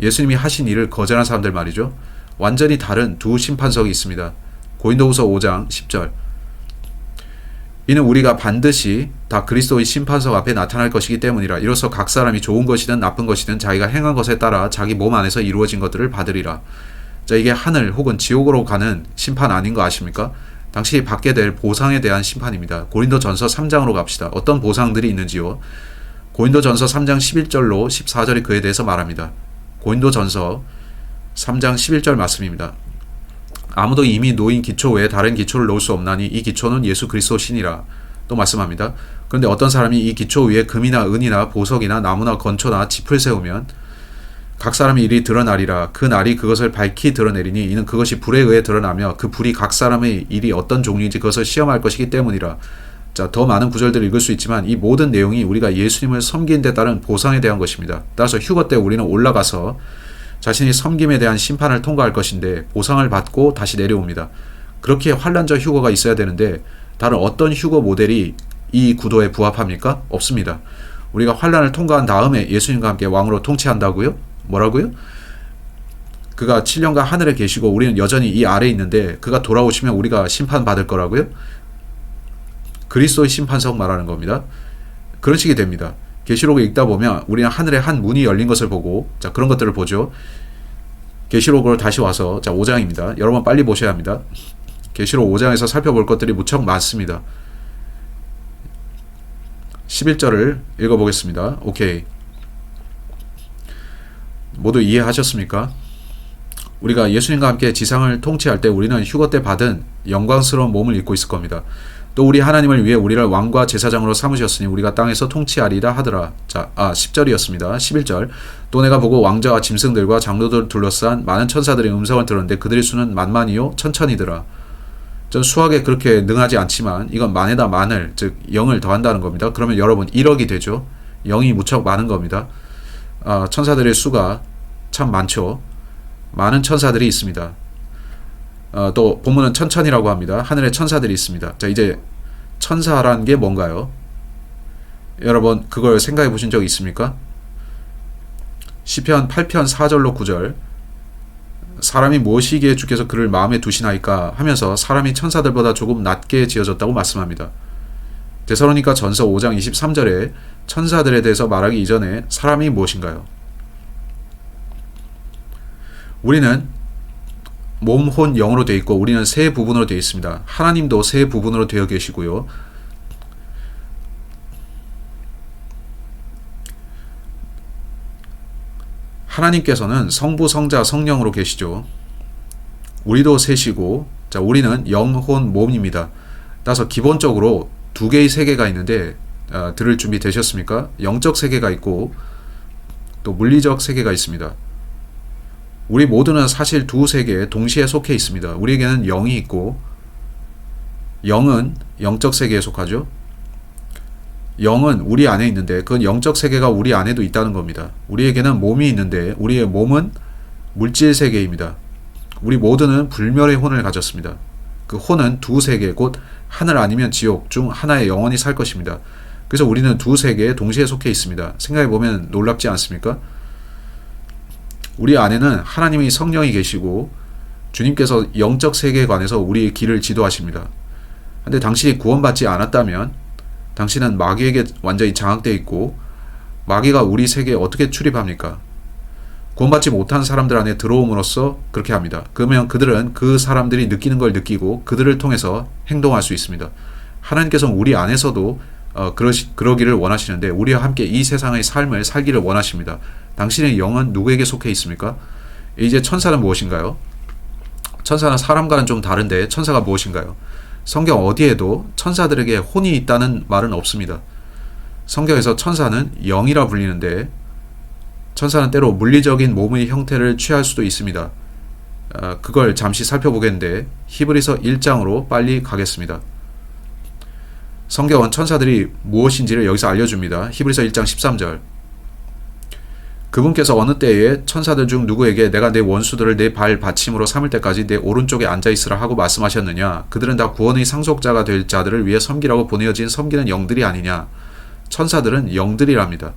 예수님이 하신 일을 거절한 사람들 말이죠. 완전히 다른 두 심판석이 있습니다. 고린도후서 5장 10절. 이는 우리가 반드시 다 그리스도의 심판석 앞에 나타날 것이기 때문이라. 이로써 각 사람이 좋은 것이든 나쁜 것이든 자기가 행한 것에 따라 자기 몸 안에서 이루어진 것들을 받으리라. 자, 이게 하늘 혹은 지옥으로 가는 심판 아닌 거 아십니까? 당신이 받게 될 보상에 대한 심판입니다. 고린도전서 3장으로 갑시다. 어떤 보상들이 있는지요? 고린도전서 3장 11절로 14절이 그에 대해서 말합니다. 고린도전서 3장 11절 말씀입니다. 아무도 이미 놓인 기초 외에 다른 기초를 놓을 수 없나니 이 기초는 예수 그리스도시니라. 또 말씀합니다. 그런데 어떤 사람이 이 기초 위에 금이나 은이나 보석이나 나무나 건초나 짚을 세우면 각 사람의 일이 드러나리라. 그 날이 그것을 밝히 드러내리니 이는 그것이 불에 의해 드러나며 그 불이 각 사람의 일이 어떤 종류인지 그것을 시험할 것이기 때문이라. 자, 더 많은 구절들을 읽을 수 있지만 이 모든 내용이 우리가 예수님을 섬긴 데 따른 보상에 대한 것입니다. 따라서 휴거 때 우리는 올라가서 자신이 섬김에 대한 심판을 통과할 것인데 보상을 받고 다시 내려옵니다. 그렇게 환란적 휴거가 있어야 되는데 다른 어떤 휴거 모델이 이 구도에 부합합니까? 없습니다. 우리가 환란을 통과한 다음에 예수님과 함께 왕으로 통치한다고요? 뭐라고요? 그가 7년간 하늘에 계시고 우리는 여전히 이 아래에 있는데 그가 돌아오시면 우리가 심판받을 거라고요? 그리스도의 심판석 말하는 겁니다. 그런 식이 됩니다. 계시록을 읽다 보면 우리는 하늘에 한 문이 열린 것을 보고, 자, 그런 것들을 보죠. 계시록으로 다시 와서, 자, 5장입니다. 여러분 빨리 보셔야 합니다. 계시록 5장에서 살펴볼 것들이 무척 많습니다. 11절을 읽어보겠습니다. 오케이. 모두 이해하셨습니까? 우리가 예수님과 함께 지상을 통치할 때 우리는 휴거 때 받은 영광스러운 몸을 입고 있을 겁니다. 또 우리 하나님을 위해 우리를 왕과 제사장으로 삼으셨으니 우리가 땅에서 통치하리라 하더라. 자, 10절이었습니다. 11절. 또 내가 보고 왕자와 짐승들과 장로들을 둘러싼 많은 천사들의 음성을 들었는데 그들의 수는 만만이요 천천이더라. 전 수학에 그렇게 능하지 않지만 이건 만에다 만을, 즉 0을 더한다는 겁니다. 그러면 여러분 1억이 되죠. 0이 무척 많은 겁니다. 천사들의 수가 참 많죠. 많은 천사들이 있습니다. 또 본문은 천천이라고 합니다. 하늘에 천사들이 있습니다. 자, 이제 천사라는 게 뭔가요? 여러분 그걸 생각해 보신 적 있습니까? 시편 8편 4절로 9절. 사람이 무엇이기에 주께서 그를 마음에 두시나이까 하면서 사람이 천사들보다 조금 낮게 지어졌다고 말씀합니다. 데살로니가 전서 5장 23절에 천사들에 대해서 말하기 이전에 사람이 무엇인가요? 우리는 몸, 혼, 영으로 되어 있고 우리는 세 부분으로 되어 있습니다. 하나님도 세 부분으로 되어 계시고요. 하나님께서는 성부, 성자, 성령으로 계시죠. 우리도 셋이고, 자, 우리는 영, 혼, 몸입니다. 따라서 기본적으로 두 개의 세계가 있는데 들을 준비 되셨습니까? 영적 세계가 있고 또 물리적 세계가 있습니다. 우리 모두는 사실 두 세계에 동시에 속해 있습니다. 우리에게는 영이 있고 영은 영적 세계에 속하죠. 영은 우리 안에 있는데 그건 영적 세계가 우리 안에도 있다는 겁니다. 우리에게는 몸이 있는데 우리의 몸은 물질 세계입니다. 우리 모두는 불멸의 혼을 가졌습니다. 그 혼은 두 세계, 곧 하늘 아니면 지옥 중 하나에 영원히 살 것입니다. 그래서 우리는 두 세계에 동시에 속해 있습니다. 생각해보면 놀랍지 않습니까? 우리 안에는 하나님의 성령이 계시고 주님께서 영적 세계에 관해서 우리의 길을 지도하십니다. 근데 당신이 구원받지 않았다면 당신은 마귀에게 완전히 장악되어 있고 마귀가 우리 세계에 어떻게 출입합니까? 구원받지 못한 사람들 안에 들어옴으로써 그렇게 합니다. 그러면 그들은 그 사람들이 느끼는 걸 느끼고 그들을 통해서 행동할 수 있습니다. 하나님께서는 우리 안에서도 그러기를 원하시는데 우리와 함께 이 세상의 삶을 살기를 원하십니다. 당신의 영은 누구에게 속해 있습니까? 이제 천사는 무엇인가요? 천사는 사람과는 좀 다른데 천사가 무엇인가요? 성경 어디에도 천사들에게 혼이 있다는 말은 없습니다. 성경에서 천사는 영이라 불리는데 천사는 때로 물리적인 몸의 형태를 취할 수도 있습니다. 그걸 잠시 살펴보겠는데 히브리서 1장으로 빨리 가겠습니다. 성경은 천사들이 무엇인지를 여기서 알려줍니다. 히브리서 1장 13절. 그분께서 어느 때에 천사들 중 누구에게 내가 내 원수들을 내 발 받침으로 삼을 때까지 내 오른쪽에 앉아있으라 하고 말씀하셨느냐? 그들은 다 구원의 상속자가 될 자들을 위해 섬기라고 보내어진 섬기는 영들이 아니냐? 천사들은 영들이랍니다.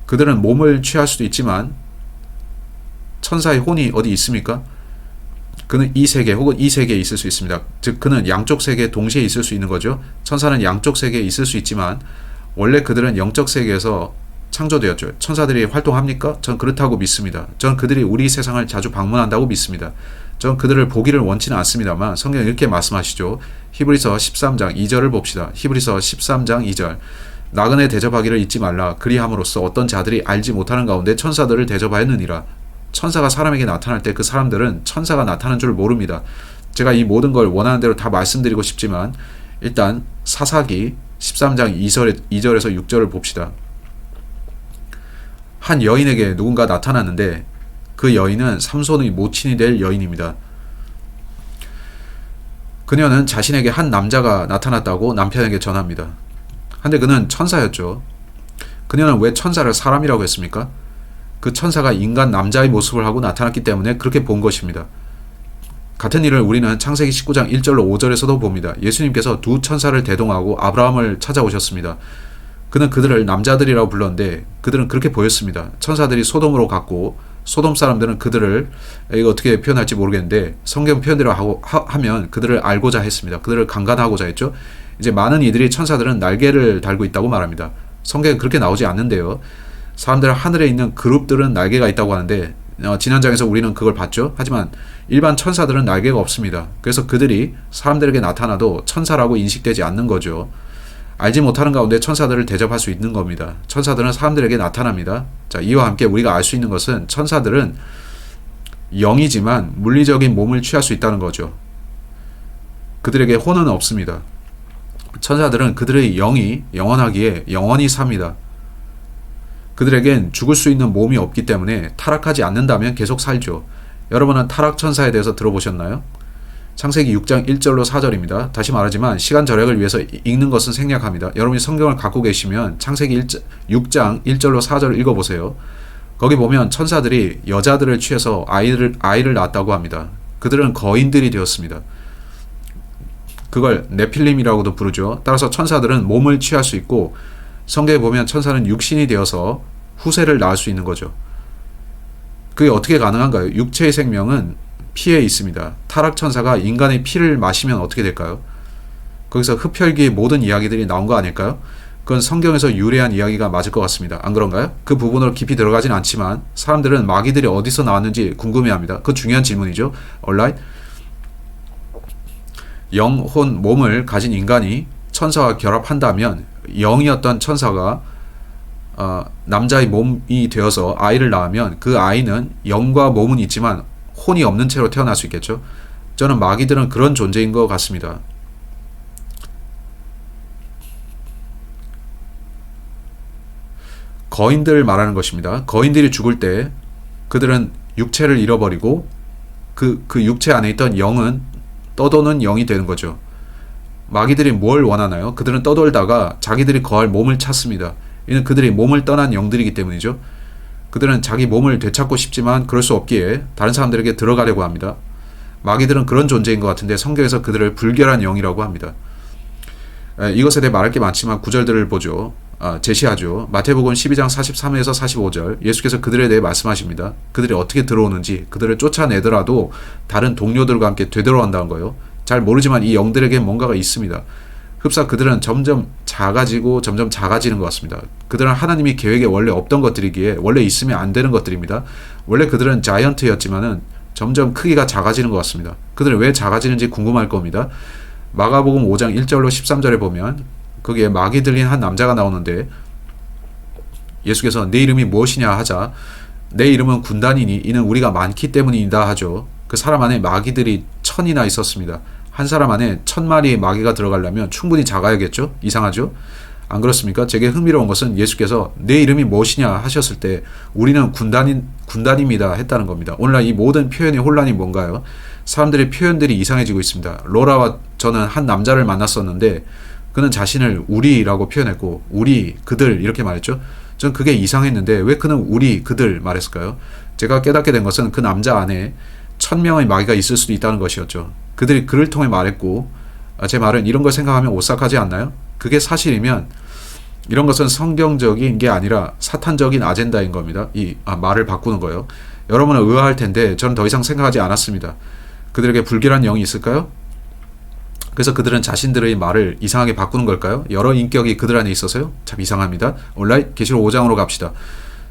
그들은 몸을 취할 수도 있지만 천사의 혼이 어디 있습니까? 그는 이 세계 혹은 이 세계에 있을 수 있습니다. 즉 그는 양쪽 세계에 동시에 있을 수 있는 거죠. 천사는 양쪽 세계에 있을 수 있지만 원래 그들은 영적 세계에서 창조되었죠. 천사들이 활동합니까? 전 그렇다고 믿습니다. 전 그들이 우리 세상을 자주 방문한다고 믿습니다. 전 그들을 보기를 원치는 않습니다만 성경은 이렇게 말씀하시죠. 히브리서 13장 2절을 봅시다. 히브리서 13장 2절. 나그네 대접하기를 잊지 말라. 그리함으로써 어떤 자들이 알지 못하는 가운데 천사들을 대접하였느니라. 천사가 사람에게 나타날 때 그 사람들은 천사가 나타난 줄 모릅니다. 제가 이 모든 걸 원하는 대로 다 말씀드리고 싶지만 일단 사사기 13장 2절에서 6절을 봅시다. 한 여인에게 누군가 나타났는데 그 여인은 삼손의 모친이 될 여인입니다. 그녀는 자신에게 한 남자가 나타났다고 남편에게 전합니다. 한데 그는 천사였죠. 그녀는 왜 천사를 사람이라고 했습니까? 그 천사가 인간 남자의 모습을 하고 나타났기 때문에 그렇게 본 것입니다. 같은 일을 우리는 창세기 19장 1절로 5절에서도 봅니다. 예수님께서 두 천사를 대동하고 아브라함을 찾아오셨습니다. 그는 그들을 남자들이라고 불렀는데 그들은 그렇게 보였습니다. 천사들이 소돔으로 갔고 소돔 사람들은 그들을 이거 어떻게 표현할지 모르겠는데 성경 표현대로 하면 그들을 알고자 했습니다. 그들을 강간하고자 했죠. 이제 많은 이들이 천사들은 날개를 달고 있다고 말합니다. 성경에 그렇게 나오지 않는데요. 사람들 하늘에 있는 그룹들은 날개가 있다고 하는데 지난 장에서 우리는 그걸 봤죠. 하지만 일반 천사들은 날개가 없습니다. 그래서 그들이 사람들에게 나타나도 천사라고 인식되지 않는 거죠. 알지 못하는 가운데 천사들을 대접할 수 있는 겁니다. 천사들은 사람들에게 나타납니다. 자, 이와 함께 우리가 알 수 있는 것은 천사들은 영이지만 물리적인 몸을 취할 수 있다는 거죠. 그들에게 혼은 없습니다. 천사들은 그들의 영이 영원하기에 영원히 삽니다. 그들에겐 죽을 수 있는 몸이 없기 때문에 타락하지 않는다면 계속 살죠. 여러분은 타락 천사에 대해서 들어보셨나요? 창세기 6장 1절로 4절입니다. 다시 말하지만 시간 절약을 위해서 읽는 것은 생략합니다. 여러분이 성경을 갖고 계시면 창세기 6장 1절로 4절을 읽어보세요. 거기 보면 천사들이 여자들을 취해서 아이를 낳았다고 합니다. 그들은 거인들이 되었습니다. 그걸 네필림이라고도 부르죠. 따라서 천사들은 몸을 취할 수 있고 성경에 보면 천사는 육신이 되어서 후세를 낳을 수 있는 거죠. 그게 어떻게 가능한가요? 육체의 생명은 피에 있습니다. 타락천사가 인간의 피를 마시면 어떻게 될까요? 거기서 흡혈귀의 모든 이야기들이 나온 거 아닐까요? 그건 성경에서 유래한 이야기가 맞을 것 같습니다. 안 그런가요? 그 부분으로 깊이 들어가진 않지만 사람들은 마귀들이 어디서 나왔는지 궁금해합니다. 그 중요한 질문이죠. alright? 영, 혼, 몸을 가진 인간이 천사와 결합한다면 영이었던 천사가 남자의 몸이 되어서 아이를 낳으면 그 아이는 영과 몸은 있지만 혼이 없는 채로 태어날 수 있겠죠. 저는 마귀들은 그런 존재인 것 같습니다. 거인들 말하는 것입니다. 거인들이 죽을 때 그들은 육체를 잃어버리고 그 육체 안에 있던 영은 떠도는 영이 되는 거죠. 마귀들이 뭘 원하나요? 그들은 떠돌다가 자기들이 거할 몸을 찾습니다. 이는 그들이 몸을 떠난 영들이기 때문이죠. 그들은 자기 몸을 되찾고 싶지만 그럴 수 없기에 다른 사람들에게 들어가려고 합니다. 마귀들은 그런 존재인 것 같은데 성경에서 그들을 불결한 영이라고 합니다. 이것에 대해 말할 게 많지만 구절들을 보죠. 제시하죠. 마태복음 12장 43에서 45절 예수께서 그들에 대해 말씀하십니다. 그들이 어떻게 들어오는지 그들을 쫓아내더라도 다른 동료들과 함께 되돌아온다는 거예요. 잘 모르지만 이 영들에게 뭔가가 있습니다. 흡사 그들은 점점 작아지는 것 같습니다. 그들은 하나님이 계획에 원래 없던 것들이기에 원래 있으면 안 되는 것들입니다. 원래 그들은 자이언트였지만은 점점 크기가 작아지는 것 같습니다. 그들은 왜 작아지는지 궁금할 겁니다. 마가복음 5장 1절로 13절에 보면 거기에 마귀 들린 한 남자가 나오는데 예수께서 내 이름이 무엇이냐 하자 내 이름은 군단이니 이는 우리가 많기 때문이다 하죠. 그 사람 안에 마귀들이 1000이나 있었습니다. 한 사람 안에 1000마리의 마귀가 들어가려면 충분히 작아야겠죠? 이상하죠? 안 그렇습니까? 제게 흥미로운 것은 예수께서 내 이름이 무엇이냐 하셨을 때 우리는 군단입니다 했다는 겁니다. 오늘날 이 모든 표현의 혼란이 뭔가요? 사람들의 표현들이 이상해지고 있습니다. 로라와 저는 한 남자를 만났었는데 그는 자신을 우리라고 표현했고 우리, 그들 이렇게 말했죠. 전 그게 이상했는데 왜 그는 우리, 그들 말했을까요? 제가 깨닫게 된 것은 그 남자 안에 1000명의 마귀가 있을 수도 있다는 것이었죠. 그들이 그를 통해 말했고 제 말은 이런 걸 생각하면 오싹하지 않나요? 그게 사실이면 이런 것은 성경적인 게 아니라 사탄적인 아젠다인 겁니다. 말을 바꾸는 거예요. 여러분은 의아할 텐데 저는 더 이상 생각하지 않았습니다. 그들에게 불길한 영이 있을까요? 그래서 그들은 자신들의 말을 이상하게 바꾸는 걸까요? 여러 인격이 그들 안에 있어서요? 참 이상합니다. 온라인 계시록 5장으로 갑시다.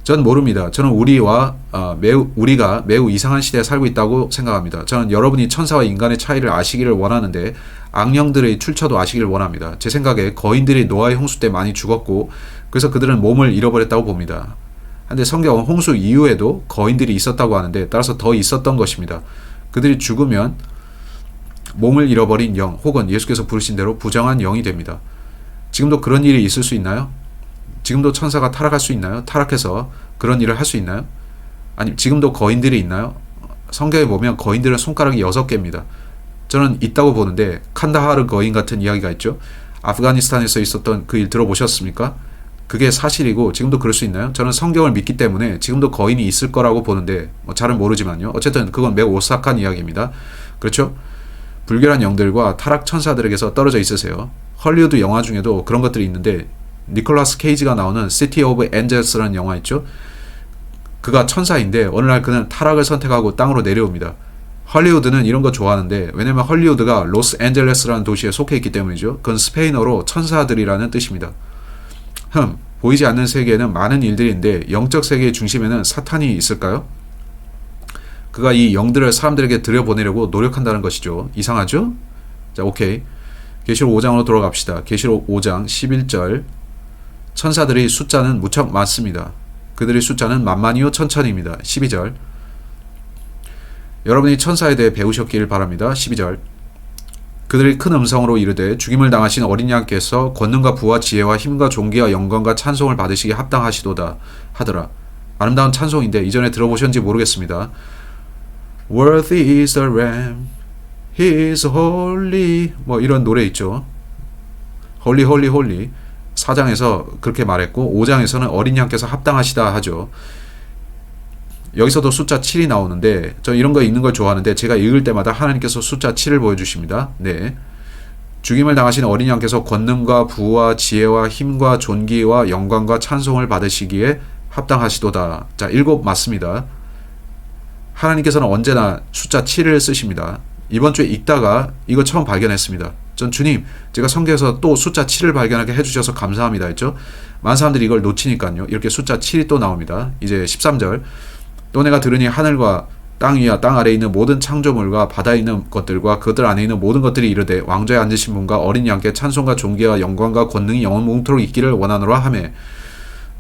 전 모릅니다. 저는 우리가 매우 이상한 시대에 살고 있다고 생각합니다. 저는 여러분이 천사와 인간의 차이를 아시기를 원하는데 악령들의 출처도 아시기를 원합니다. 제 생각에 거인들이 노아의 홍수 때 많이 죽었고 그래서 그들은 몸을 잃어버렸다고 봅니다. 근데 성경은 홍수 이후에도 거인들이 있었다고 하는데 따라서 더 있었던 것입니다. 그들이 죽으면 몸을 잃어버린 영 혹은 예수께서 부르신 대로 부정한 영이 됩니다. 지금도 그런 일이 있을 수 있나요? 지금도 천사가 타락할 수 있나요? 타락해서 그런 일을 할 수 있나요? 아니 지금도 거인들이 있나요? 성경에 보면 거인들은 손가락이 6개입니다. 저는 있다고 보는데 칸다하르 거인 같은 이야기가 있죠. 아프가니스탄에서 있었던 그 일 들어보셨습니까? 그게 사실이고 지금도 그럴 수 있나요? 저는 성경을 믿기 때문에 지금도 거인이 있을 거라고 보는데 잘은 모르지만요. 어쨌든 그건 매우 오싹한 이야기입니다. 그렇죠? 불결한 영들과 타락 천사들에게서 떨어져 있으세요. 헐리우드 영화 중에도 그런 것들이 있는데 니콜라스 케이지가 나오는 시티 오브 엔젤스라는 영화 있죠. 그가 천사인데 어느 날 그는 타락을 선택하고 땅으로 내려옵니다. 헐리우드는 이런 거 좋아하는데 왜냐면 헐리우드가 로스앤젤레스라는 도시에 속해 있기 때문이죠. 그건 스페인어로 천사들이라는 뜻입니다. 보이지 않는 세계에는 많은 일들인데 영적 세계의 중심에는 사탄이 있을까요? 그가 이 영들을 사람들에게 들여보내려고 노력한다는 것이죠. 이상하죠? 자, 오케이. 계시록 5장으로 돌아갑시다. 계시록 5장 11절. 천사들의 숫자는 무척 많습니다. 그들의 숫자는 만만이요 천천입니다. 12절. 여러분이 천사에 대해 배우셨길 바랍니다. 12절. 그들이 큰 음성으로 이르되 죽임을 당하신 어린 양께서 권능과 부와 지혜와 힘과 존귀와 영광과 찬송을 받으시기에 합당하시도다 하더라. 아름다운 찬송인데 이전에 들어보셨는지 모르겠습니다. Worthy is the Lamb, He is holy. 뭐 이런 노래 있죠. Holy, holy, holy. 4장에서 그렇게 말했고 5장에서는 어린 양께서 합당하시다 하죠. 여기서도 숫자 7이 나오는데 저 이런 거 읽는 걸 좋아하는데 제가 읽을 때마다 하나님께서 숫자 7을 보여주십니다. 네, 죽임을 당하신 어린 양께서 권능과 부와 지혜와 힘과 존귀와 영광과 찬송을 받으시기에 합당하시도다. 자, 7 맞습니다. 하나님께서는 언제나 숫자 7을 쓰십니다. 이번 주에 읽다가 이거 처음 발견했습니다. 전 주님, 제가 성경에서 또 숫자 7을 발견하게 해주셔서 감사합니다 했죠. 많은 사람들이 이걸 놓치니까요. 이렇게 숫자 7이 또 나옵니다. 이제 13절. 또 내가 들으니 하늘과 땅 위와 땅 아래에 있는 모든 창조물과 바다에 있는 것들과 그들 안에 있는 모든 것들이 이르되 왕좌에 앉으신 분과 어린 양께 찬송과 존귀와 영광과 권능이 영원토록 있기를 원하노라 하매.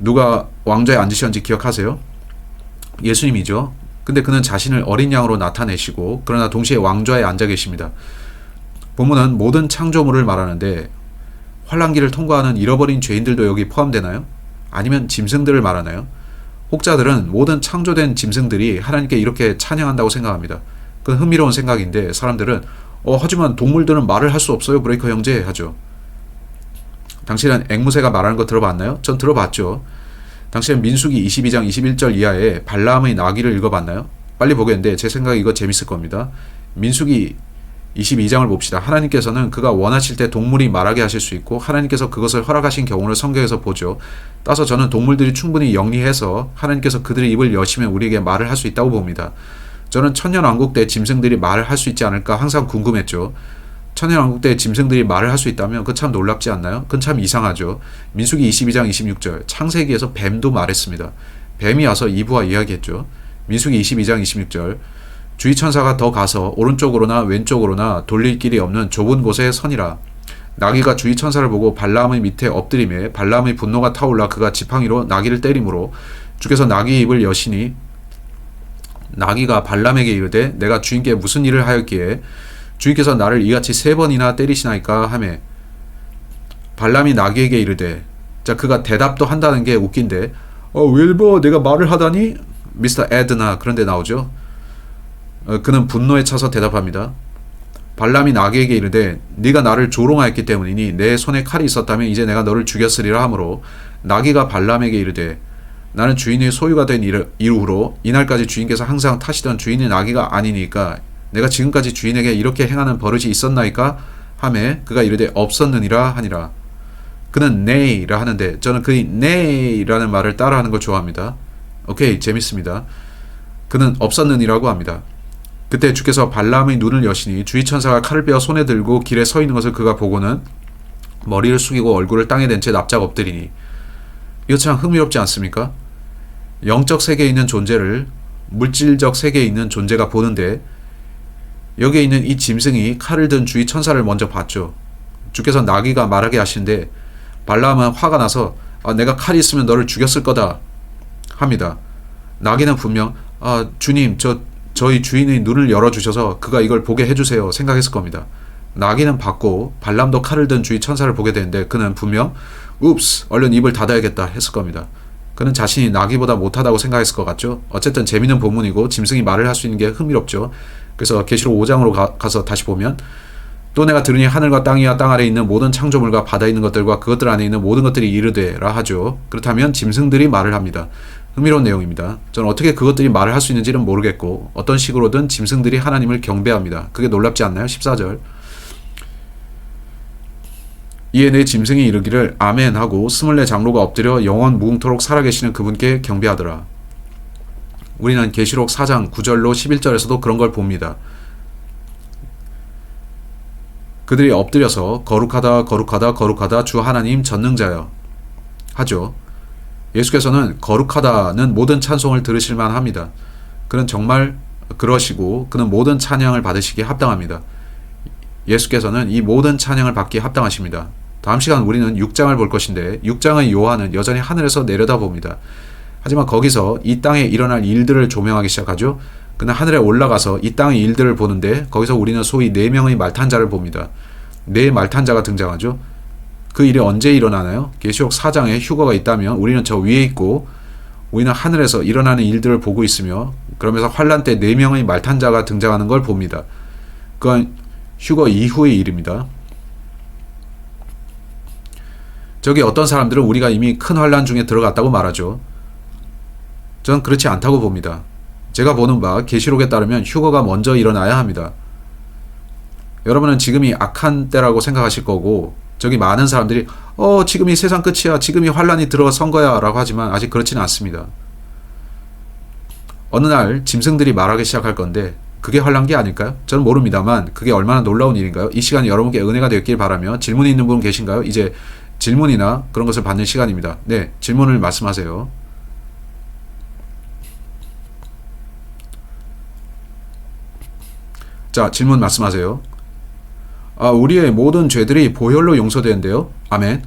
누가 왕좌에 앉으셨는지 기억하세요? 예수님이죠. 근데 그는 자신을 어린 양으로 나타내시고 그러나 동시에 왕좌에 앉아 계십니다. 본문은 모든 창조물을 말하는데 환란기를 통과하는 잃어버린 죄인들도 여기 포함되나요? 아니면 짐승들을 말하나요? 혹자들은 모든 창조된 짐승들이 하나님께 이렇게 찬양한다고 생각합니다. 그건 흥미로운 생각인데 사람들은 하지만 동물들은 말을 할 수 없어요 브레이커 형제 하죠. 당신은 앵무새가 말하는 거 들어봤나요? 전 들어봤죠. 당신은 민수기 22장 21절 이하에 발라함의 나귀를 읽어봤나요? 빨리 보겠는데 제 생각에 이거 재밌을 겁니다. 민수기 22장을 봅시다. 하나님께서는 그가 원하실 때 동물이 말하게 하실 수 있고 하나님께서 그것을 허락하신 경우를 성경에서 보죠. 따라서 저는 동물들이 충분히 영리해서 하나님께서 그들의 입을 여시면 우리에게 말을 할 수 있다고 봅니다. 저는 천년왕국 때 짐승들이 말을 할 수 있지 않을까 항상 궁금했죠. 천년왕국 때 짐승들이 말을 할 수 있다면 그건 참 놀랍지 않나요? 그건 참 이상하죠. 민수기 22장 26절 창세기에서 뱀도 말했습니다. 뱀이 와서 이브와 이야기했죠. 민수기 22장 26절 주의 천사가 더 가서 오른쪽으로나 왼쪽으로나 돌릴 길이 없는 좁은 곳에 서니라. 나귀가 주의 천사를 보고 발라함의 밑에 엎드리매 발라함의 분노가 타올라 그가 지팡이로 나귀를 때리므로 주께서 나귀의 입을 여시니 나귀가 발람에게 이르되 내가 주인께 무슨 일을 하였기에 주인께서 나를 이같이 3번이나 때리시나이까 하매 발람이 나귀에게 이르되 자 그가 대답도 한다는 게 웃긴데 윌버 내가 말을 하다니 미스터 에드나 그런데 나오죠. 그는 분노에 차서 대답합니다. 발람이 나귀에게 이르되 네가 나를 조롱하였기 때문이니 내 손에 칼이 있었다면 이제 내가 너를 죽였으리라 하므로 나귀가 발람에게 이르되 나는 주인의 소유가 된 이후로 이날까지 주인께서 항상 타시던 주인의 나귀가 아니니까 내가 지금까지 주인에게 이렇게 행하는 버릇이 있었나이까 하매 그가 이르되 없었느니라 하니라. 그는 네이라 하는데 저는 그 네이라는 말을 따라하는 걸 좋아합니다. 오케이 재밌습니다. 그는 없었느니라고 합니다. 그때 주께서 발람의 눈을 여시니 주의 천사가 칼을 빼어 손에 들고 길에 서 있는 것을 그가 보고는 머리를 숙이고 얼굴을 땅에 댄 채 납작 엎드리니. 이거 참 흥미롭지 않습니까? 영적 세계에 있는 존재를 물질적 세계에 있는 존재가 보는데 여기에 있는 이 짐승이 칼을 든 주의 천사를 먼저 봤죠. 주께서 나귀가 말하게 하시는데 발람은 화가 나서 내가 칼이 있으면 너를 죽였을 거다 합니다. 나귀는 분명 주님 저희 주인의 눈을 열어주셔서 그가 이걸 보게 해주세요 생각했을 겁니다. 나귀는 봤고 발람도 칼을 든 주의 천사를 보게 되는데 그는 분명 읍스 얼른 입을 닫아야겠다 했을 겁니다. 그는 자신이 나귀보다 못하다고 생각했을 것 같죠. 어쨌든 재미있는 본문이고 짐승이 말을 할 수 있는 게 흥미롭죠. 그래서 계시록 5장으로 가서 다시 보면 또 내가 들으니 하늘과 땅이와 땅 아래에 있는 모든 창조물과 바다에 있는 것들과 그것들 안에 있는 모든 것들이 이르되라 하죠. 그렇다면 짐승들이 말을 합니다. 흥미로운 내용입니다. 저는 어떻게 그것들이 말을 할 수 있는지는 모르겠고 어떤 식으로든 짐승들이 하나님을 경배합니다. 그게 놀랍지 않나요? 14절 이에 내 짐승이 이르기를 아멘 하고 24 장로가 엎드려 영원 무궁토록 살아계시는 그분께 경배하더라. 우리는 계시록 4장 9절로 11절에서도 그런 걸 봅니다. 그들이 엎드려서 거룩하다 거룩하다 거룩하다 주 하나님 전능자여 하죠. 예수께서는 거룩하다는 모든 찬송을 들으실만 합니다. 그는 정말 그러시고 그는 모든 찬양을 받으시기에 합당합니다. 예수께서는 이 모든 찬양을 받기에 합당하십니다. 다음 시간 우리는 6장을 볼 것인데 6장의 요한은 여전히 하늘에서 내려다봅니다. 하지만 거기서 이 땅에 일어날 일들을 조명하기 시작하죠. 그는 하늘에 올라가서 이 땅의 일들을 보는데 거기서 우리는 소위 4명의 말탄자를 봅니다. 4 말탄자가 등장하죠. 그 일이 언제 일어나나요? 계시록 4장에 휴거가 있다면 우리는 저 위에 있고 우리는 하늘에서 일어나는 일들을 보고 있으며 그러면서 환란 때 4명의 말탄자가 등장하는 걸 봅니다. 그건 휴거 이후의 일입니다. 저기 어떤 사람들은 우리가 이미 큰 환란 중에 들어갔다고 말하죠. 전 그렇지 않다고 봅니다. 제가 보는 바 계시록에 따르면 휴거가 먼저 일어나야 합니다. 여러분은 지금이 악한 때라고 생각하실 거고 저기 많은 사람들이 지금이 세상 끝이야 지금이 환란이 들어선 거야 라고 하지만 아직 그렇지는 않습니다. 어느 날 짐승들이 말하기 시작할 건데 그게 환란기 아닐까요? 저는 모릅니다만 그게 얼마나 놀라운 일인가요? 이 시간이 여러분께 은혜가 되었길 바라며 질문이 있는 분 계신가요? 이제 질문이나 그런 것을 받는 시간입니다. 네, 질문을 말씀하세요. 자, 질문 말씀하세요. 우리의 모든 죄들이 보혈로 용서되는데요. 아멘.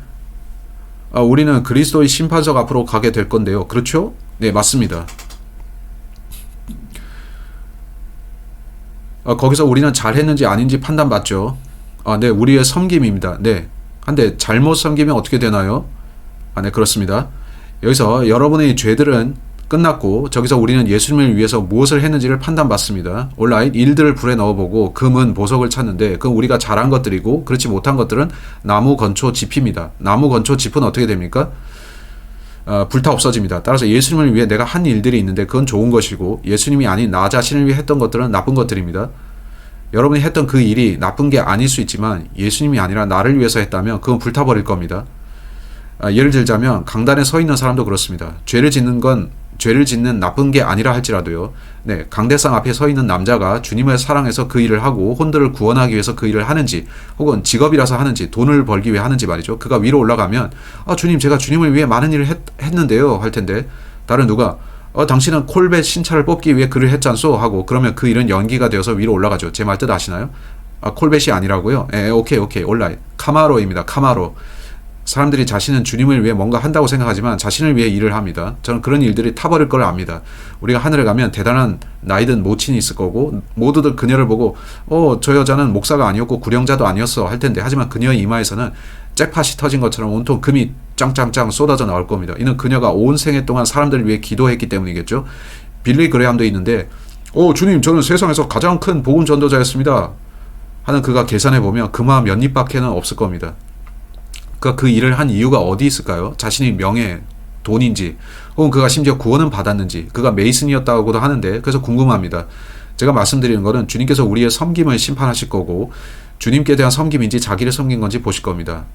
우리는 그리스도의 심판석 앞으로 가게 될 건데요. 그렇죠? 네, 맞습니다. 거기서 우리는 잘했는지 아닌지 판단받죠. 네, 우리의 섬김입니다. 네. 한데 잘못 섬기면 어떻게 되나요? 네, 그렇습니다. 여기서 여러분의 죄들은 끝났고 저기서 우리는 예수님을 위해서 무엇을 했는지를 판단받습니다. 온라인 일들을 불에 넣어보고 금은 보석을 찾는데 그건 우리가 잘한 것들이고 그렇지 못한 것들은 나무 건초 짚입니다. 나무 건초 짚은 어떻게 됩니까? 불타 없어집니다. 따라서 예수님을 위해 내가 한 일들이 있는데 그건 좋은 것이고 예수님이 아닌 나 자신을 위해 했던 것들은 나쁜 것들입니다. 여러분이 했던 그 일이 나쁜 게 아닐 수 있지만 예수님이 아니라 나를 위해서 했다면 그건 불타버릴 겁니다. 예를 들자면 강단에 서 있는 사람도 그렇습니다. 죄를 짓는 나쁜 게 아니라 할지라도요. 네, 강대상 앞에 서 있는 남자가 주님을 사랑해서 그 일을 하고 혼들을 구원하기 위해서 그 일을 하는지 혹은 직업이라서 하는지 돈을 벌기 위해 하는지 말이죠. 그가 위로 올라가면 주님 제가 주님을 위해 많은 일을 했는데요 할 텐데 다른 누가 당신은 콜벳 신차를 뽑기 위해 그를 했잖소 하고 그러면 그 일은 연기가 되어서 위로 올라가죠. 제 말 뜻 아시나요? 콜벳이 아니라고요? 오케이 온라인 카마로입니다. 카마로. 사람들이 자신은 주님을 위해 뭔가 한다고 생각하지만 자신을 위해 일을 합니다. 저는 그런 일들이 타버릴 걸 압니다. 우리가 하늘에 가면 대단한 나이든 모친이 있을 거고 모두들 그녀를 보고 저 여자는 목사가 아니었고 구령자도 아니었어 할 텐데 하지만 그녀의 이마에서는 잭팟이 터진 것처럼 온통 금이 짱짱짱 쏟아져 나올 겁니다. 이는 그녀가 온 생애 동안 사람들을 위해 기도했기 때문이겠죠. 빌리 그레함도 있는데 주님 저는 세상에서 가장 큰 복음 전도자였습니다 하는 그가 계산해보면 그마 몇 입밖에는 없을 겁니다. 그가 그 일을 한 이유가 어디 있을까요? 자신의 명예, 돈인지 혹은 그가 심지어 구원은 받았는지 그가 메이슨이었다고도 하는데 그래서 궁금합니다. 제가 말씀드리는 것은 주님께서 우리의 섬김을 심판하실 거고 주님께 대한 섬김인지 자기를 섬긴 건지 보실 겁니다.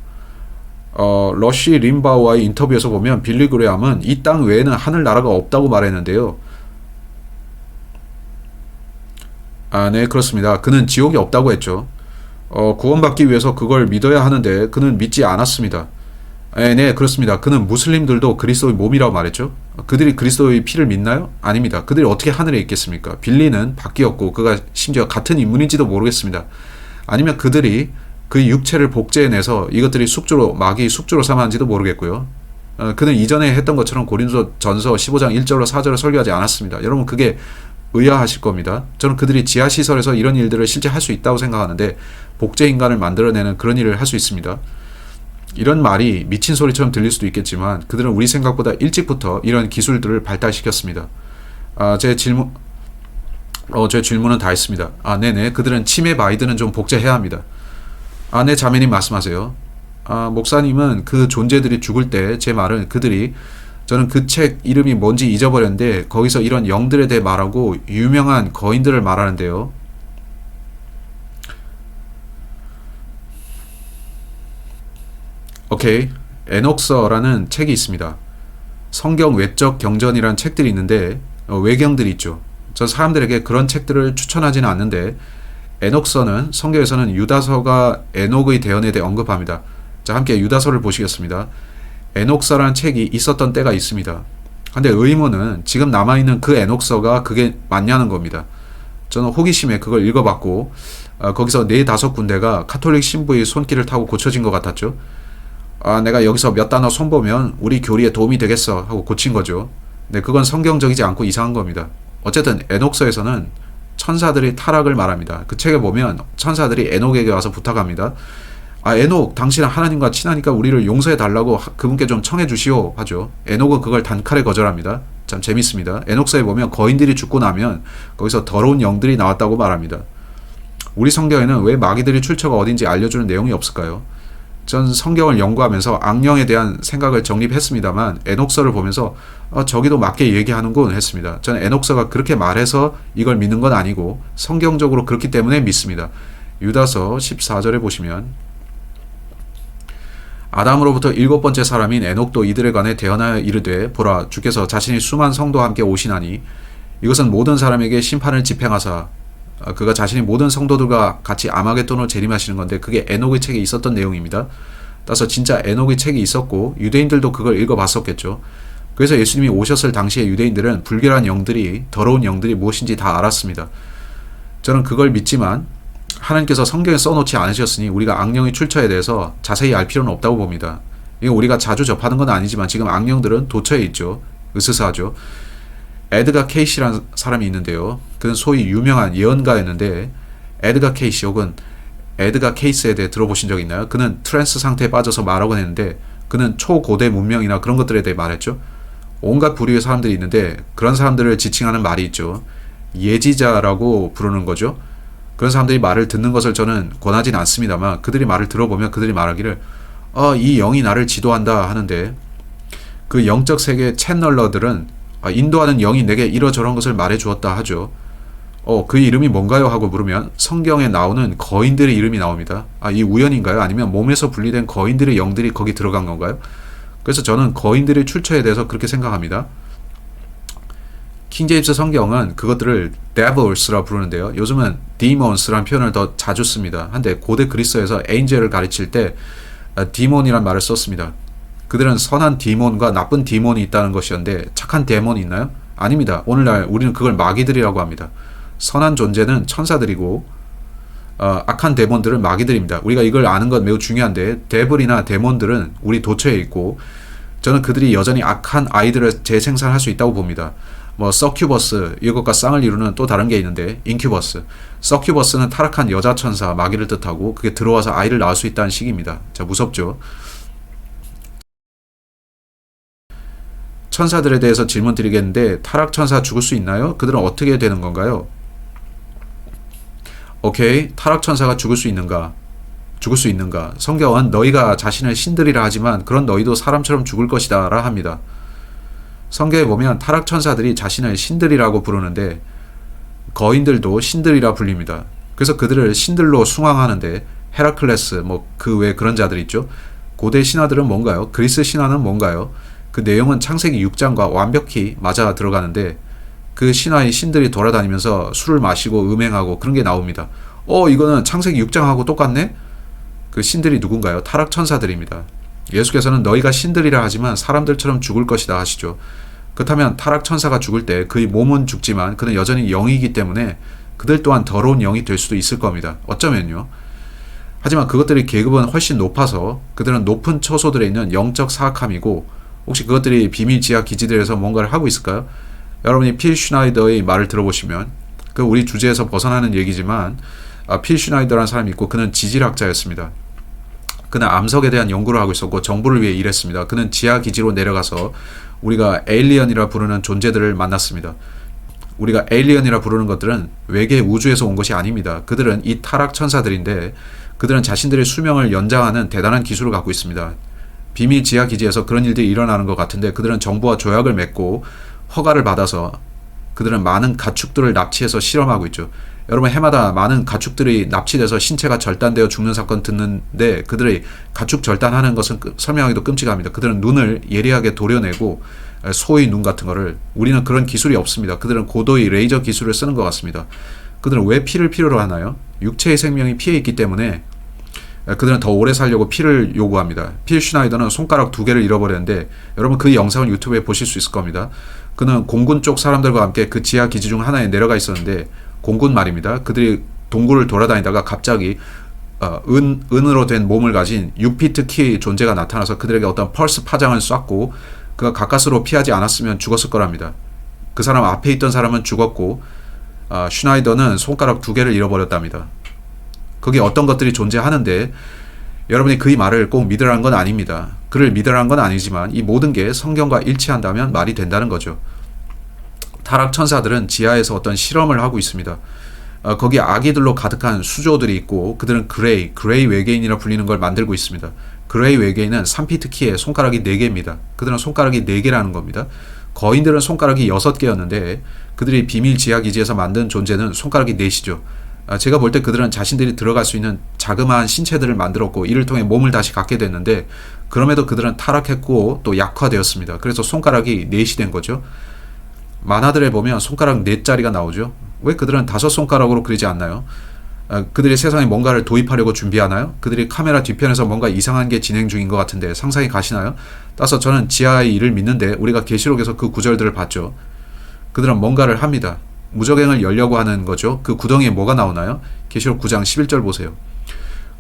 러시 림바우와의 인터뷰에서 보면 빌리 그레함은 이 땅 외에는 하늘나라가 없다고 말했는데요. 네, 그렇습니다. 그는 지옥이 없다고 했죠. 구원받기 위해서 그걸 믿어야 하는데 그는 믿지 않았습니다. 네, 그렇습니다. 그는 무슬림들도 그리스도의 몸이라고 말했죠. 그들이 그리스도의 피를 믿나요? 아닙니다. 그들이 어떻게 하늘에 있겠습니까? 빌리는 바뀌었고 그가 심지어 같은 인물인지도 모르겠습니다. 아니면 그들이 그 육체를 복제해내서 이것들이 숙주로 마귀 숙주로 삼았는지도 모르겠고요. 그는 이전에 했던 것처럼 고린도전서 15장 1절로 4절을 설교하지 않았습니다. 여러분 그게 의아하실 겁니다. 저는 그들이 지하시설에서 이런 일들을 실제 할 수 있다고 생각하는데 복제 인간을 만들어내는 그런 일을 할 수 있습니다. 이런 말이 미친 소리처럼 들릴 수도 있겠지만 그들은 우리 생각보다 일찍부터 이런 기술들을 발달시켰습니다. 제 질문은 다 했습니다. 네네. 그들은 치매 바이든은 좀 복제해야 합니다. 네, 자매님 말씀하세요. 목사님은 그 존재들이 죽을 때 제 말은 저는 그 책 이름이 뭔지 잊어버렸는데 거기서 이런 영들에 대해 말하고 유명한 거인들을 말하는데요. 오케이. 에녹서라는 책이 있습니다. 성경 외적 경전이라는 책들이 있는데 외경들이 있죠. 전 사람들에게 그런 책들을 추천하지는 않는데 에녹서는 성경에서는 유다서가 에녹의 대언에 대해 언급합니다. 자, 함께 유다서를 보시겠습니다. 에녹서라는 책이 있었던 때가 있습니다. 근데 의문은 지금 남아있는 그 에녹서가 그게 맞냐는 겁니다. 저는 호기심에 그걸 읽어봤고 거기서 4-5군데가 카톨릭 신부의 손길을 타고 고쳐진 것 같았죠. 내가 여기서 몇 단어 손보면 우리 교리에 도움이 되겠어 하고 고친 거죠. 네, 그건 성경적이지 않고 이상한 겁니다. 어쨌든 에녹서에서는 천사들이 타락을 말합니다. 그 책에 보면 천사들이 에녹에게 와서 부탁합니다. 에녹, 당신은 하나님과 친하니까 우리를 용서해 달라고 그분께 좀 청해 주시오 하죠. 에녹은 그걸 단칼에 거절합니다. 참 재밌습니다. 에녹서에 보면 거인들이 죽고 나면 거기서 더러운 영들이 나왔다고 말합니다. 우리 성경에는 왜 마귀들이 출처가 어딘지 알려주는 내용이 없을까요? 전 성경을 연구하면서 악령에 대한 생각을 정립했습니다만 에녹서를 보면서 저기도 맞게 얘기하는군 했습니다. 저는 에녹서가 그렇게 말해서 이걸 믿는 건 아니고 성경적으로 그렇기 때문에 믿습니다. 유다서 14절에 보시면 아담으로부터 7번째 사람인 에녹도 이들에 관해 대언하여 이르되 보라 주께서 자신이 수많은 성도와 함께 오시나니 이것은 모든 사람에게 심판을 집행하사 그가 자신이 모든 성도들과 같이 아마겟돈을 재림하시는 건데 그게 에녹의 책에 있었던 내용입니다. 따라서 진짜 에녹의 책이 있었고 유대인들도 그걸 읽어봤었겠죠. 그래서 예수님이 오셨을 당시에 유대인들은 불결한 영들이 더러운 영들이 무엇인지 다 알았습니다. 저는 그걸 믿지만 하나님께서 성경에 써놓지 않으셨으니 우리가 악령의 출처에 대해서 자세히 알 필요는 없다고 봅니다. 이거 우리가 자주 접하는 건 아니지만 지금 악령들은 도처에 있죠. 으스스하죠. 에드가 케이시라는 사람이 있는데요. 그는 소위 유명한 예언가였는데 에드가 케이시 혹은 에드가 케이스에 대해 들어보신 적 있나요? 그는 트랜스 상태에 빠져서 말하곤 했는데 그는 초고대 문명이나 그런 것들에 대해 말했죠. 온갖 부류의 사람들이 있는데 그런 사람들을 지칭하는 말이 있죠. 예지자라고 부르는 거죠. 그런 사람들이 말을 듣는 것을 저는 권하진 않습니다만 그들이 말을 들어보면 그들이 말하기를 이 영이 나를 지도한다 하는데 그 영적 세계의 채널러들은 인도하는 영이 내게 이러저런 것을 말해 주었다 하죠. 그 이름이 뭔가요? 하고 물으면 성경에 나오는 거인들의 이름이 나옵니다. 이 우연인가요? 아니면 몸에서 분리된 거인들의 영들이 거기 들어간 건가요? 그래서 저는 거인들의 출처에 대해서 그렇게 생각합니다. 킹제임스 성경은 그것들을 devils라 부르는데요. 요즘은 demons라는 표현을 더 자주 씁니다. 한데 고대 그리스어에서 angel을 가르칠 때 demon이란 말을 썼습니다. 그들은 선한 디몬과 나쁜 디몬이 있다는 것이었는데 착한 데몬이 있나요? 아닙니다. 오늘날 우리는 그걸 마귀들이라고 합니다. 선한 존재는 천사들이고 악한 데몬들은 마귀들입니다. 우리가 이걸 아는 건 매우 중요한데 데블이나 데몬들은 우리 도처에 있고 저는 그들이 여전히 악한 아이들을 재생산할 수 있다고 봅니다. 서큐버스 이것과 쌍을 이루는 또 다른 게 있는데 인큐버스. 서큐버스는 타락한 여자 천사 마귀를 뜻하고 그게 들어와서 아이를 낳을 수 있다는 식입니다. 자, 무섭죠? 천사들에 대해서 질문 드리겠는데 타락 천사 죽을 수 있나요? 그들은 어떻게 되는 건가요? 오케이. 타락 천사가 죽을 수 있는가? 성경은 너희가 자신을 신들이라 하지만 그런 너희도 사람처럼 죽을 것이다 라 합니다. 성경에 보면 타락 천사들이 자신을 신들이라고 부르는데 거인들도 신들이라 불립니다. 그래서 그들을 신들로 숭앙하는데 헤라클레스 그 외 그런 자들 있죠. 고대 신화들은 뭔가요? 그리스 신화는 뭔가요? 그 내용은 창세기 6장과 완벽히 맞아 들어가는데 그 신화의 신들이 돌아다니면서 술을 마시고 음행하고 그런 게 나옵니다. 이거는 창세기 6장하고 똑같네? 그 신들이 누군가요? 타락천사들입니다. 예수께서는 너희가 신들이라 하지만 사람들처럼 죽을 것이다 하시죠. 그렇다면 타락천사가 죽을 때 그의 몸은 죽지만 그는 여전히 영이기 때문에 그들 또한 더러운 영이 될 수도 있을 겁니다. 어쩌면요. 하지만 그것들의 계급은 훨씬 높아서 그들은 높은 처소들에 있는 영적 사악함이고, 혹시 그것들이 비밀 지하 기지들에서 뭔가를 하고 있을까요? 여러분이 필 슈나이더의 말을 들어보시면, 그 우리 주제에서 벗어나는 얘기지만 필 슈나이더라는 사람이 있고 그는 지질학자였습니다. 그는 암석에 대한 연구를 하고 있었고 정부를 위해 일했습니다. 그는 지하 기지로 내려가서 우리가 에일리언이라 부르는 존재들을 만났습니다. 우리가 에일리언이라 부르는 것들은 외계 우주에서 온 것이 아닙니다. 그들은 이 타락 천사들인데 그들은 자신들의 수명을 연장하는 대단한 기술을 갖고 있습니다. 비밀 지하 기지에서 그런 일들이 일어나는 것 같은데 그들은 정부와 조약을 맺고 허가를 받아서 그들은 많은 가축들을 납치해서 실험하고 있죠. 여러분, 해마다 많은 가축들이 납치돼서 신체가 절단되어 죽는 사건 듣는데 그들의 가축 절단하는 것은 설명하기도 끔찍합니다. 그들은 눈을 예리하게 도려내고 소의 눈 같은 거를, 우리는 그런 기술이 없습니다. 그들은 고도의 레이저 기술을 쓰는 것 같습니다. 그들은 왜 피를 필요로 하나요? 육체의 생명이 피에 있기 때문에 그들은 더 오래 살려고 피를 요구합니다. 필 슈나이더는 손가락 2개를 잃어버렸는데 여러분 그 영상을 유튜브에 보실 수 있을 겁니다. 그는 공군 쪽 사람들과 함께 그 지하 기지 중 하나에 내려가 있었는데, 공군 말입니다. 그들이 동굴을 돌아다니다가 갑자기 은으로 된 몸을 가진 6피트 키의 존재가 나타나서 그들에게 어떤 펄스 파장을 쐈고 그가 가까스로 피하지 않았으면 죽었을 거랍니다. 그 사람 앞에 있던 사람은 죽었고 슈나이더는 손가락 2개를 잃어버렸답니다. 거기에 어떤 것들이 존재하는데 여러분이 그의 말을 꼭 믿으라는 건 아닙니다. 그를 믿으라는 건 아니지만 이 모든 게 성경과 일치한다면 말이 된다는 거죠. 타락 천사들은 지하에서 어떤 실험을 하고 있습니다. 거기에 아기들로 가득한 수조들이 있고 그들은 그레이 외계인이라 불리는 걸 만들고 있습니다. 그레이 외계인은 3피트 키에 손가락이 4개입니다. 그들은 손가락이 4개라는 겁니다. 거인들은 손가락이 6개였는데 그들이 비밀 지하 기지에서 만든 존재는 손가락이 4이죠. 제가 볼 때 그들은 자신들이 들어갈 수 있는 자그마한 신체들을 만들었고 이를 통해 몸을 다시 갖게 됐는데, 그럼에도 그들은 타락했고 또 약화되었습니다. 그래서 손가락이 4이 된 거죠. 만화들에 보면 손가락 4자리가 나오죠. 왜 그들은 5손가락으로 그리지 않나요? 그들이 세상에 뭔가를 도입하려고 준비하나요? 그들이 카메라 뒤편에서 뭔가 이상한 게 진행 중인 것 같은데 상상이 가시나요? 따라서 저는 지하의 일을 믿는데 우리가 계시록에서 그 구절들을 봤죠. 그들은 뭔가를 합니다. 무적행을 열려고 하는 거죠. 그 구덩이에 뭐가 나오나요? 계시록 9장 11절 보세요.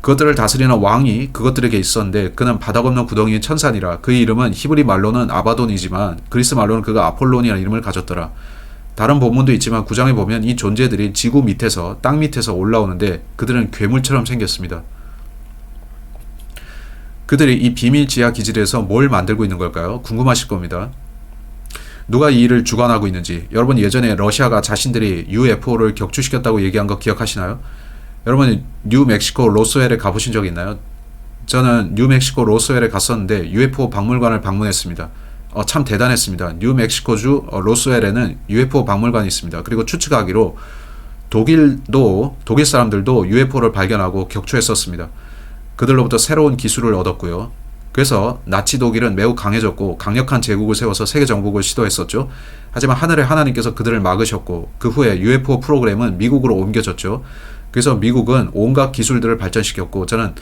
그것들을 다스리는 왕이 그것들에게 있었는데 그는 바닥 없는 구덩이의 천사니라. 그의 이름은 히브리 말로는 아바돈이지만 그리스 말로는 그가 아폴론이라는 이름을 가졌더라. 다른 본문도 있지만 9장에 보면 이 존재들이 지구 밑에서, 땅 밑에서 올라오는데 그들은 괴물처럼 생겼습니다. 그들이 이 비밀 지하 기지에서 뭘 만들고 있는 걸까요? 궁금하실 겁니다. 누가 이 일을 주관하고 있는지. 여러분, 예전에 러시아가 자신들이 UFO를 격추시켰다고 얘기한 거 기억하시나요? 여러분, 뉴멕시코 로스웰에 가보신 적 있나요? 저는 뉴멕시코 로스웰에 갔었는데 UFO 박물관을 방문했습니다. 참 대단했습니다. 뉴멕시코주 로스웰에는 UFO 박물관이 있습니다. 그리고 추측하기로 독일 사람들도 UFO를 발견하고 격추했었습니다. 그들로부터 새로운 기술을 얻었고요. 그래서 나치 독일은 매우 강해졌고 강력한 제국을 세워서 세계 정복을 시도했었죠. 하지만 하늘의 하나님께서 그들을 막으셨고 그 후에 UFO 프로그램은 미국으로 옮겨졌죠. 그래서 미국은 온갖 기술들을 발전시켰고, 저는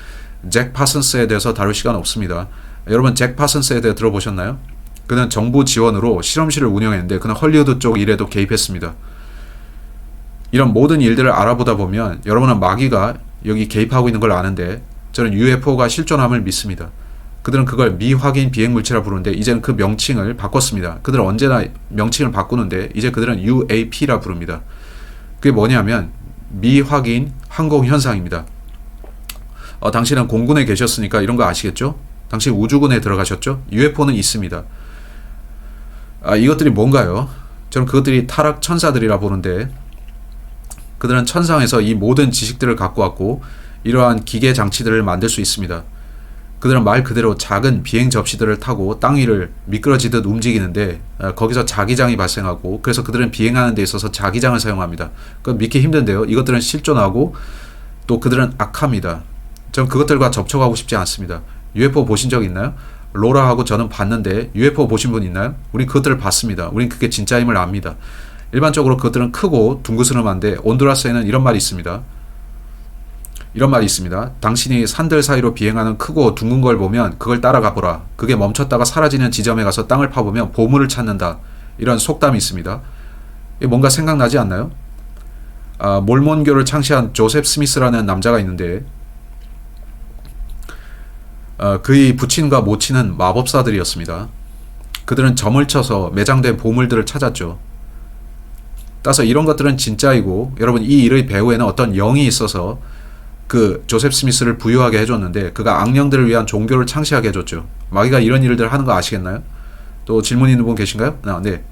잭 파슨스에 대해서 다룰 시간 없습니다. 여러분, 잭 파슨스에 대해 들어보셨나요? 그는 정부 지원으로 실험실을 운영했는데 그는 헐리우드 쪽 일에도 개입했습니다. 이런 모든 일들을 알아보다 보면 여러분은 마귀가 여기 개입하고 있는 걸 아는데, 저는 UFO가 실존함을 믿습니다. 그들은 그걸 미확인 비행물체라 부르는데 이제는 그 명칭을 바꿨습니다. 그들은 언제나 명칭을 바꾸는데 이제 그들은 UAP라 부릅니다. 그게 뭐냐면 미확인 항공현상입니다. 당신은 공군에 계셨으니까 이런 거 아시겠죠? 당신 우주군에 들어가셨죠? UFO는 있습니다. 이것들이 뭔가요? 저는 그것들이 타락 천사들이라 보는데, 그들은 천상에서 이 모든 지식들을 갖고 왔고 이러한 기계 장치들을 만들 수 있습니다. 그들은 말 그대로 작은 비행 접시들을 타고 땅 위를 미끄러지듯 움직이는데 거기서 자기장이 발생하고, 그래서 그들은 비행하는 데 있어서 자기장을 사용합니다. 그건 믿기 힘든데요. 이것들은 실존하고 또 그들은 악합니다. 전 그것들과 접촉하고 싶지 않습니다. UFO 보신 적 있나요? 로라하고 저는 봤는데 UFO 보신 분 있나요? 우린 그것들을 봤습니다. 우린 그게 진짜임을 압니다. 일반적으로 그것들은 크고 둥그스름한데 온두라스에는 이런 말이 있습니다. 이런 말이 있습니다. 당신이 산들 사이로 비행하는 크고 둥근 걸 보면 그걸 따라가 보라. 그게 멈췄다가 사라지는 지점에 가서 땅을 파보면 보물을 찾는다. 이런 속담이 있습니다. 뭔가 생각나지 않나요? 몰몬교를 창시한 조셉 스미스라는 남자가 있는데 그의 부친과 모친은 마법사들이었습니다. 그들은 점을 쳐서 매장된 보물들을 찾았죠. 따라서 이런 것들은 진짜이고 여러분 이 일의 배후에는 어떤 영이 있어서 그 조셉 스미스를 부유하게 해줬는데 그가 악령들을 위한 종교를 창시하게 해줬죠. 마귀가 이런 일들 하는 거 아시겠나요? 또 질문 있는 분 계신가요? 네.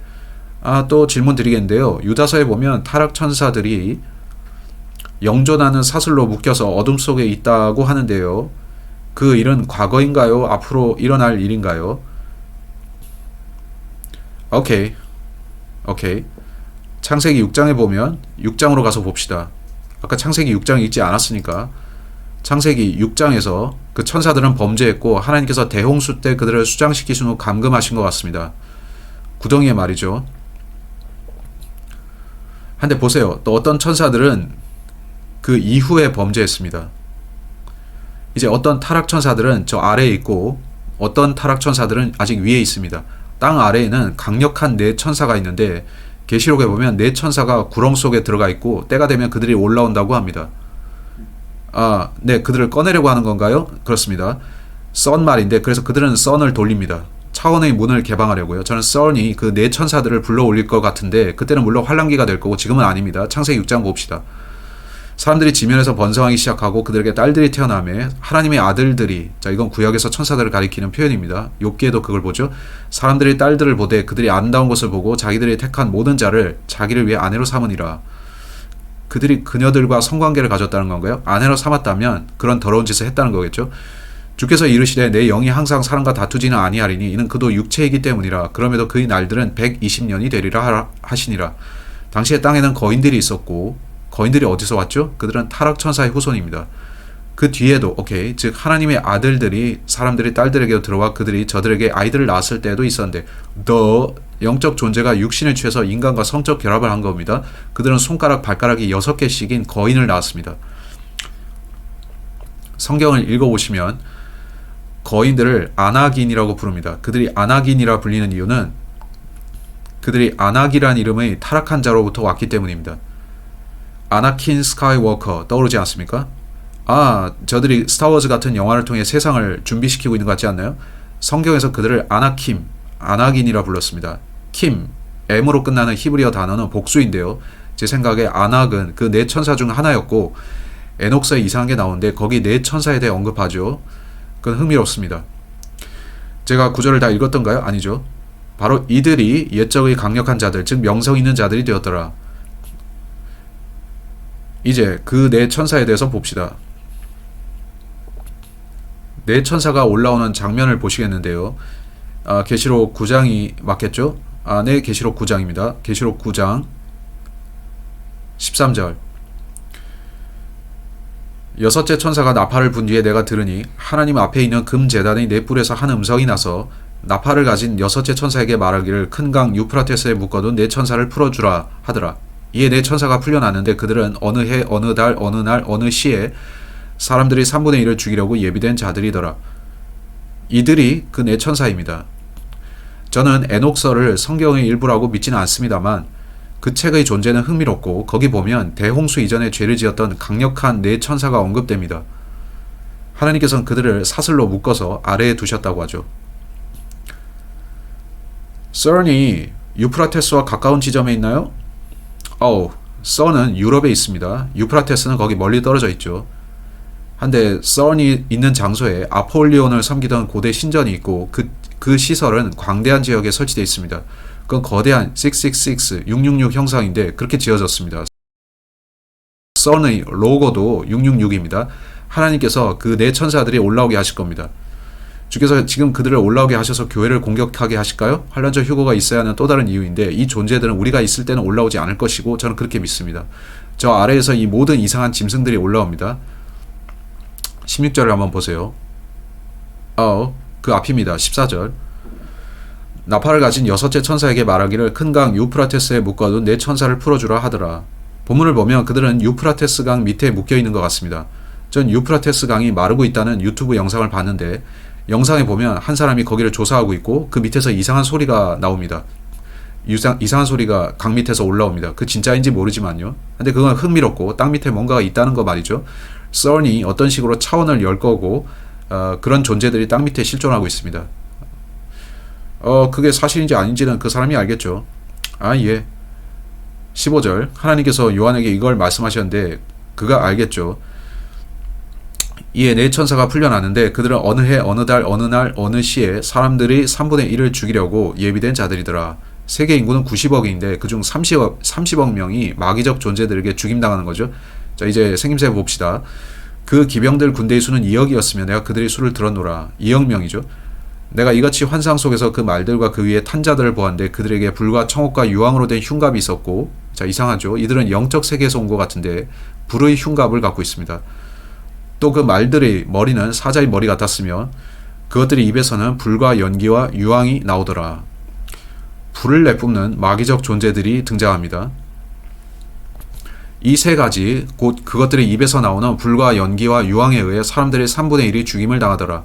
또 질문 드리겠는데요. 유다서에 보면 타락천사들이 영존하는 사슬로 묶여서 어둠 속에 있다고 하는데요. 그 일은 과거인가요? 앞으로 일어날 일인가요? 오케이. 창세기 6장에 보면 6장으로 가서 봅시다. 아까 창세기 6장 읽지 않았으니까 창세기 6장에서 그 천사들은 범죄했고 하나님께서 대홍수 때 그들을 수장시키신 후 감금하신 것 같습니다. 구덩이에 말이죠. 한데 보세요. 또 어떤 천사들은 그 이후에 범죄했습니다. 이제 어떤 타락천사들은 저 아래에 있고 어떤 타락천사들은 아직 위에 있습니다. 땅 아래에는 강력한 네 천사가 있는데 계시록에 보면 네 천사가 구렁 속에 들어가 있고 때가 되면 그들이 올라온다고 합니다. 네, 그들을 꺼내려고 하는 건가요? 그렇습니다. 선 말인데 그래서 그들은 선을 돌립니다. 차원의 문을 개방하려고요. 저는 선이 그 네 천사들을 불러 올릴 것 같은데 그때는 물론 환란기가 될 거고 지금은 아닙니다. 창세기 6장 봅시다. 사람들이 지면에서 번성하기 시작하고 그들에게 딸들이 태어나며 하나님의 아들들이, 자 이건 구약에서 천사들을 가리키는 표현입니다. 욥기에도 그걸 보죠. 사람들이 딸들을 보되 그들이 아름다운 것을 보고 자기들이 택한 모든 자를 자기를 위해 아내로 삼으니라. 그들이 그녀들과 성관계를 가졌다는 건가요? 아내로 삼았다면 그런 더러운 짓을 했다는 거겠죠. 주께서 이르시되 내 영이 항상 사람과 다투지는 아니하리니 이는 그도 육체이기 때문이라. 그럼에도 그의 날들은 120년이 되리라 하시니라. 당시에 땅에는 거인들이 있었고 거인들이 어디서 왔죠? 그들은 타락천사의 후손입니다. 그 뒤에도 즉 하나님의 아들들이 사람들이 딸들에게 들어와 그들이 저들에게 아이들을 낳았을 때도 있었는데 더 영적 존재가 육신을 취해서 인간과 성적 결합을 한 겁니다. 그들은 손가락 발가락이 6개씩인 거인을 낳았습니다. 성경을 읽어보시면 거인들을 아나긴이라고 부릅니다. 그들이 아나긴이라 불리는 이유는 그들이 아낙이란 이름의 타락한 자로부터 왔기 때문입니다. 아나킨 스카이워커 떠오르지 않습니까? 저들이 스타워즈 같은 영화를 통해 세상을 준비시키고 있는 것 같지 않나요? 성경에서 그들을 아나긴이라 불렀습니다. 킴, M으로 끝나는 히브리어 단어는 복수인데요. 제 생각에 아낙은 그 네 천사 중 하나였고 에녹서에 이상한 게 나오는데 거기 네 천사에 대해 언급하죠. 그건 흥미롭습니다. 제가 구절을 다 읽었던가요? 아니죠. 바로 이들이 옛적의 강력한 자들, 즉 명성 있는 자들이 되었더라. 이제 그 네 천사에 대해서 봅시다. 네 천사가 올라오는 장면을 보시겠는데요. 계시록 9장이 맞겠죠? 네, 계시록 9장입니다. 계시록 9장 13절. 여섯째 천사가 나팔을 분 뒤에 내가 들으니 하나님 앞에 있는 금제단의 네 뿔에서 한 음성이 나서 나팔을 가진 여섯째 천사에게 말하기를 큰 강 유프라테스에 묶어둔 네 천사를 풀어주라 하더라. 이에 네 천사가 풀려났는데 그들은 어느 해 어느 달 어느 날 어느 시에 사람들이 3분의 1을 죽이려고 예비된 자들이더라. 이들이 그 네 천사입니다. 저는 에녹서를 성경의 일부라고 믿지는 않습니다만 그 책의 존재는 흥미롭고 거기 보면 대홍수 이전에 죄를 지었던 강력한 네 천사가 언급됩니다. 하나님께서는 그들을 사슬로 묶어서 아래에 두셨다고 하죠. 썰이 유프라테스와 가까운 지점에 있나요? 썰은 유럽에 있습니다. 유프라테스는 거기 멀리 떨어져 있죠. 한데 썰이 있는 장소에 아폴리온을 섬기던 고대 신전이 있고 그 시설은 광대한 지역에 설치되어 있습니다. 그건 거대한 666 형상인데 그렇게 지어졌습니다. 썰의 로고도 666입니다. 하나님께서 그 네 천사들이 올라오게 하실 겁니다. 주께서 지금 그들을 올라오게 하셔서 교회를 공격하게 하실까요? 환란적 휴거가 있어야 하는 또 다른 이유인데 이 존재들은 우리가 있을 때는 올라오지 않을 것이고 저는 그렇게 믿습니다. 저 아래에서 이 모든 이상한 짐승들이 올라옵니다. 16절을 한번 보세요. 그 앞입니다. 14절. 나팔을 가진 여섯째 천사에게 말하기를 큰 강 유프라테스에 묶어둔 네 천사를 풀어주라 하더라. 본문을 보면 그들은 유프라테스 강 밑에 묶여있는 것 같습니다. 전 유프라테스 강이 마르고 있다는 유튜브 영상을 봤는데 영상에 보면 한 사람이 거기를 조사하고 있고 그 밑에서 이상한 소리가 나옵니다. 이상한 소리가 강 밑에서 올라옵니다. 그 진짜인지 모르지만요. 근데 그건 흥미롭고 땅 밑에 뭔가가 있다는 거 말이죠. 썬이 어떤 식으로 차원을 열 거고 그런 존재들이 땅 밑에 실존하고 있습니다. 그게 사실인지 아닌지는 그 사람이 알겠죠. 예. 15절 하나님께서 요한에게 이걸 말씀하셨는데 그가 알겠죠. 이에 네 천사가 풀려나는데 그들은 어느 해 어느 달 어느 날 어느 시에 사람들이 3분의 1을 죽이려고 예비된 자들이더라. 세계 인구는 90억인데 그중 30억 명이 마귀적 존재들에게 죽임당하는 거죠. 자, 이제 생김새 봅시다. 그 기병들 군대의 수는 2억이었으며 내가 그들의 수를 들었노라. 2억 명이죠. 내가 이같이 환상 속에서 그 말들과 그 위에 탄 자들을 보았는데 그들에게 불과 청옥과 유황으로 된 흉갑이 있었고, 자, 이상하죠. 이들은 영적 세계에서 온 것 같은데 불의 흉갑을 갖고 있습니다. 또 그 말들의 머리는 사자의 머리 같았으며 그것들의 입에서는 불과 연기와 유황이 나오더라. 불을 내뿜는 마귀적 존재들이 등장합니다. 이 세 가지 곧 그것들의 입에서 나오는 불과 연기와 유황에 의해 사람들의 3분의 1이 죽임을 당하더라.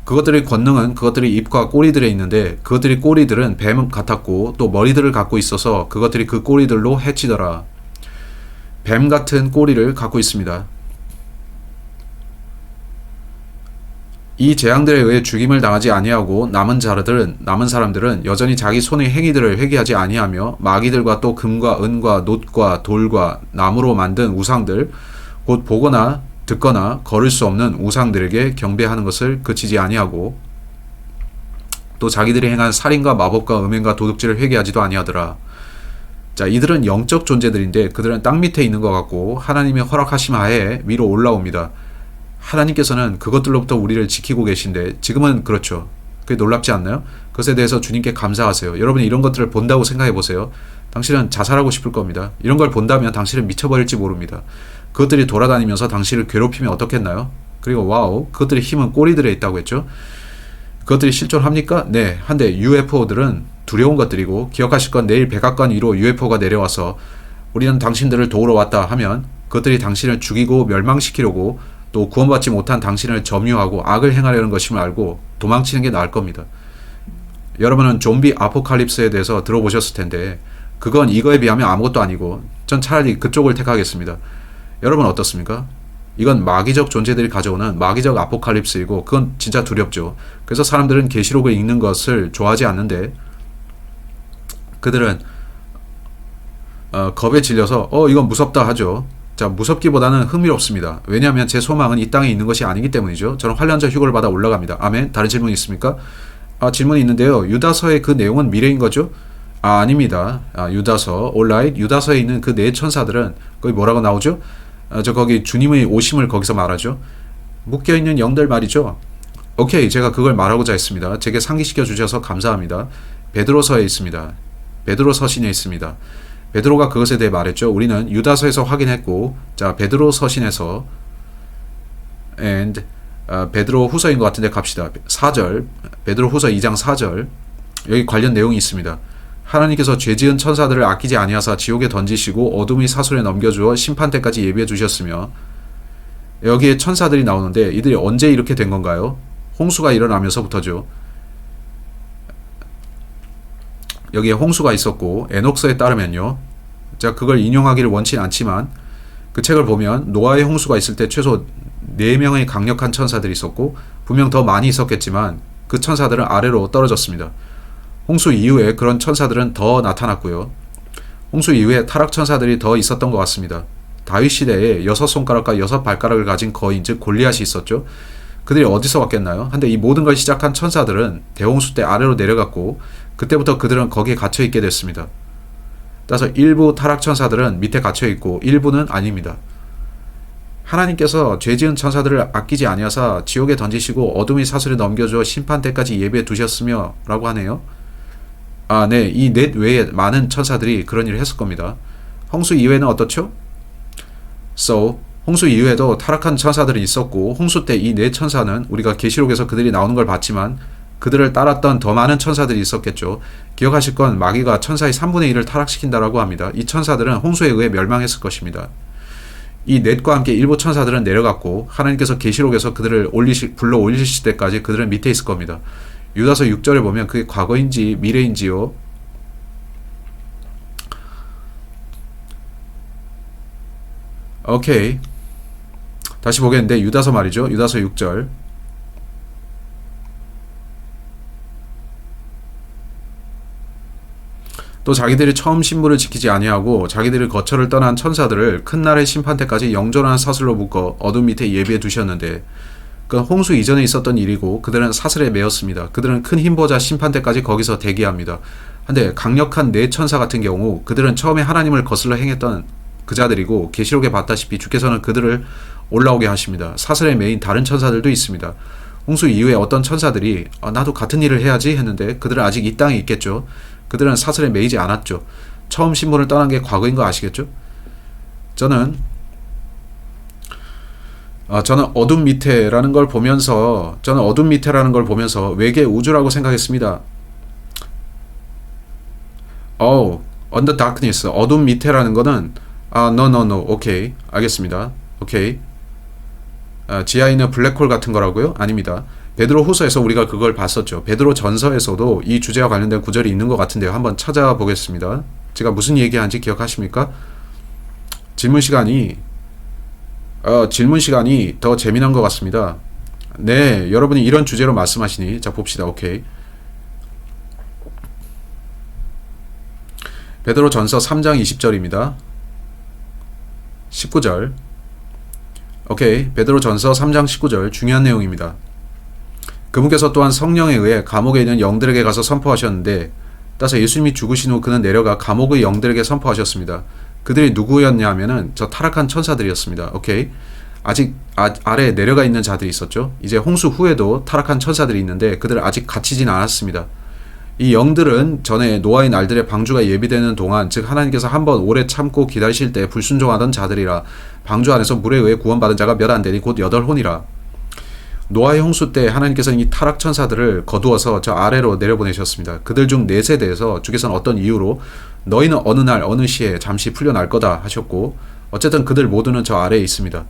그것들의 권능은 그것들의 입과 꼬리들에 있는데 그것들의 꼬리들은 뱀 같았고 또 머리들을 갖고 있어서 그것들이 그 꼬리들로 해치더라. 뱀 같은 꼬리를 갖고 있습니다. 이 재앙들에 의해 죽임을 당하지 아니하고 남은 사람들은 여전히 자기 손의 행위들을 회개하지 아니하며 마귀들과 또 금과 은과 놋과 돌과 나무로 만든 우상들 곧 보거나 듣거나 걸을 수 없는 우상들에게 경배하는 것을 그치지 아니하고 또 자기들이 행한 살인과 마법과 음행과 도둑질을 회개하지도 아니하더라. 자, 이들은 영적 존재들인데 그들은 땅 밑에 있는 것 같고 하나님의 허락하심 하에 위로 올라옵니다. 하나님께서는 그것들로부터 우리를 지키고 계신데 지금은 그렇죠. 그게 놀랍지 않나요? 그것에 대해서 주님께 감사하세요. 여러분이 이런 것들을 본다고 생각해 보세요. 당신은 자살하고 싶을 겁니다. 이런 걸 본다면 당신은 미쳐버릴지 모릅니다. 그것들이 돌아다니면서 당신을 괴롭히면 어떻겠나요? 그리고 와우, 그것들의 힘은 꼬리들에 있다고 했죠. 그것들이 실존합니까? 네. 한데 UFO들은 두려운 것들이고 기억하실 건 내일 백악관 위로 UFO가 내려와서 우리는 당신들을 도우러 왔다 하면 그것들이 당신을 죽이고 멸망시키려고 또 구원받지 못한 당신을 점유하고 악을 행하려는 것임을 알고 도망치는 게 나을 겁니다. 여러분은 좀비 아포칼립스에 대해서 들어보셨을 텐데 그건 이거에 비하면 아무것도 아니고 전 차라리 그쪽을 택하겠습니다. 여러분 어떻습니까? 이건 마귀적 존재들이 가져오는 마귀적 아포칼립스이고 그건 진짜 두렵죠. 그래서 사람들은 계시록을 읽는 것을 좋아하지 않는데 그들은 겁에 질려서 이건 무섭다 하죠. 자, 무섭기보다는 흥미롭습니다. 왜냐하면 제 소망은 이 땅에 있는 것이 아니기 때문이죠. 저는 환란자 휴거를 받아 올라갑니다. 아멘. 다른 질문 있습니까? 질문이 있는데요. 유다서의 그 내용은 미래인 거죠? 아닙니다. 유다서, 온라인 유다서에 있는 그 네 천사들은 거기 뭐라고 나오죠? 거기 주님의 오심을 거기서 말하죠. 묶여있는 영들 말이죠. 오케이, 제가 그걸 말하고자 했습니다. 제게 상기시켜 주셔서 감사합니다. 베드로서에 있습니다. 베드로 서신에 있습니다. 베드로가 그것에 대해 말했죠. 우리는 유다서에서 확인했고, 자, 베드로 서신에서 베드로 후서인 것 같은데 갑시다. 4절, 베드로 후서 2장 4절, 여기 관련 내용이 있습니다. 하나님께서 죄지은 천사들을 아끼지 아니하사 지옥에 던지시고 어둠의 사술에 넘겨주어 심판 때까지 예비해 두셨으며, 여기에 천사들이 나오는데 이들이 언제 이렇게 된 건가요? 홍수가 일어나면서부터죠. 여기에 홍수가 있었고 에녹서에 따르면요. 제가 그걸 인용하기를 원치 않지만 그 책을 보면 노아의 홍수가 있을 때 최소 4명의 강력한 천사들이 있었고 분명 더 많이 있었겠지만 그 천사들은 아래로 떨어졌습니다. 홍수 이후에 그런 천사들은 더 나타났고요. 홍수 이후에 타락 천사들이 더 있었던 것 같습니다. 다윗 시대에 6손가락과 6발가락을 가진 거인 즉 골리앗이 있었죠. 그들이 어디서 왔겠나요? 근데 이 모든 걸 시작한 천사들은 대홍수 때 아래로 내려갔고 그때부터 그들은 거기에 갇혀있게 됐습니다. 따라서 일부 타락 천사들은 밑에 갇혀있고 일부는 아닙니다. 하나님께서 죄지은 천사들을 아끼지 아니하사 지옥에 던지시고 어둠의 사슬에 넘겨주어 심판 때까지 예비해 두셨으며 라고 하네요. 네, 이 넷 외에 많은 천사들이 그런 일을 했을 겁니다. 홍수 이후에는 어떻죠? 홍수 이후에도 타락한 천사들이 있었고 홍수 때 이 네 천사는 우리가 계시록에서 그들이 나오는 걸 봤지만 그들을 따랐던 더 많은 천사들이 있었겠죠. 기억하실 건 마귀가 천사의 3분의 1을 타락시킨다라고 합니다. 이 천사들은 홍수에 의해 멸망했을 것입니다. 이 넷과 함께 일부 천사들은 내려갔고 하나님께서 계시록에서 그들을 불러 올리실 때까지 그들은 밑에 있을 겁니다. 유다서 6절에 보면 그게 과거인지 미래인지요. 오케이. 다시 보겠는데 유다서 말이죠. 유다서 6절. 또 자기들이 처음 신부를 지키지 아니하고 자기들이 거처를 떠난 천사들을 큰 날의 심판 때까지 영존한 사슬로 묶어 어둠 밑에 예비해 두셨는데 그 홍수 이전에 있었던 일이고 그들은 사슬에 매였습니다. 그들은 큰 힘보자 심판 때까지 거기서 대기합니다. 한데 강력한 네 천사 같은 경우 그들은 처음에 하나님을 거슬러 행했던 그 자들이고 계시록에 봤다시피 주께서는 그들을 올라오게 하십니다. 사슬에 매인 다른 천사들도 있습니다. 홍수 이후에 어떤 천사들이 나도 같은 일을 해야지 했는데 그들은 아직 이 땅에 있겠죠. 그들은 사슬에 매이지 않았죠. 처음 신분을 떠난 게 과거인 거 아시겠죠? 저는 어둠 밑에라는 걸 보면서 외계 우주라고 생각했습니다. On the darkness, 어둠 밑에라는 거는 no, 오케이, 알겠습니다. 오케이. 지하에 있는 블랙홀 같은 거라고요? 아닙니다. 베드로 후서에서 우리가 그걸 봤었죠. 베드로 전서에서도 이 주제와 관련된 구절이 있는 것 같은데요. 한번 찾아보겠습니다. 제가 무슨 얘기하는지 기억하십니까? 질문 시간이 더 재미난 것 같습니다. 네, 여러분이 이런 주제로 말씀하시니 자 봅시다. 오케이. 베드로 전서 3장 20절입니다. 19절. 오케이. 베드로 전서 3장 19절 중요한 내용입니다. 그분께서 또한 성령에 의해 감옥에 있는 영들에게 가서 선포하셨는데 따라서 예수님이 죽으신 후 그는 내려가 감옥의 영들에게 선포하셨습니다. 그들이 누구였냐 하면은 저 타락한 천사들이었습니다. 오케이. 아직 아래에 내려가 있는 자들이 있었죠. 이제 홍수 후에도 타락한 천사들이 있는데 그들은 아직 갇히진 않았습니다. 이 영들은 전에 노아의 날들의 방주가 예비되는 동안 즉 하나님께서 한번 오래 참고 기다리실 때 불순종하던 자들이라 방주 안에서 물에 의해 구원받은 자가 몇 안 되니 곧 8혼이라. 노아의 홍수 때 하나님께서는 이 타락 천사들을 거두어서 저 아래로 내려보내셨습니다. 그들 중 4세대에서 주께서는 어떤 이유로 너희는 어느 날 어느 시에 잠시 풀려날 거다 하셨고 어쨌든 그들 모두는 저 아래에 있습니다.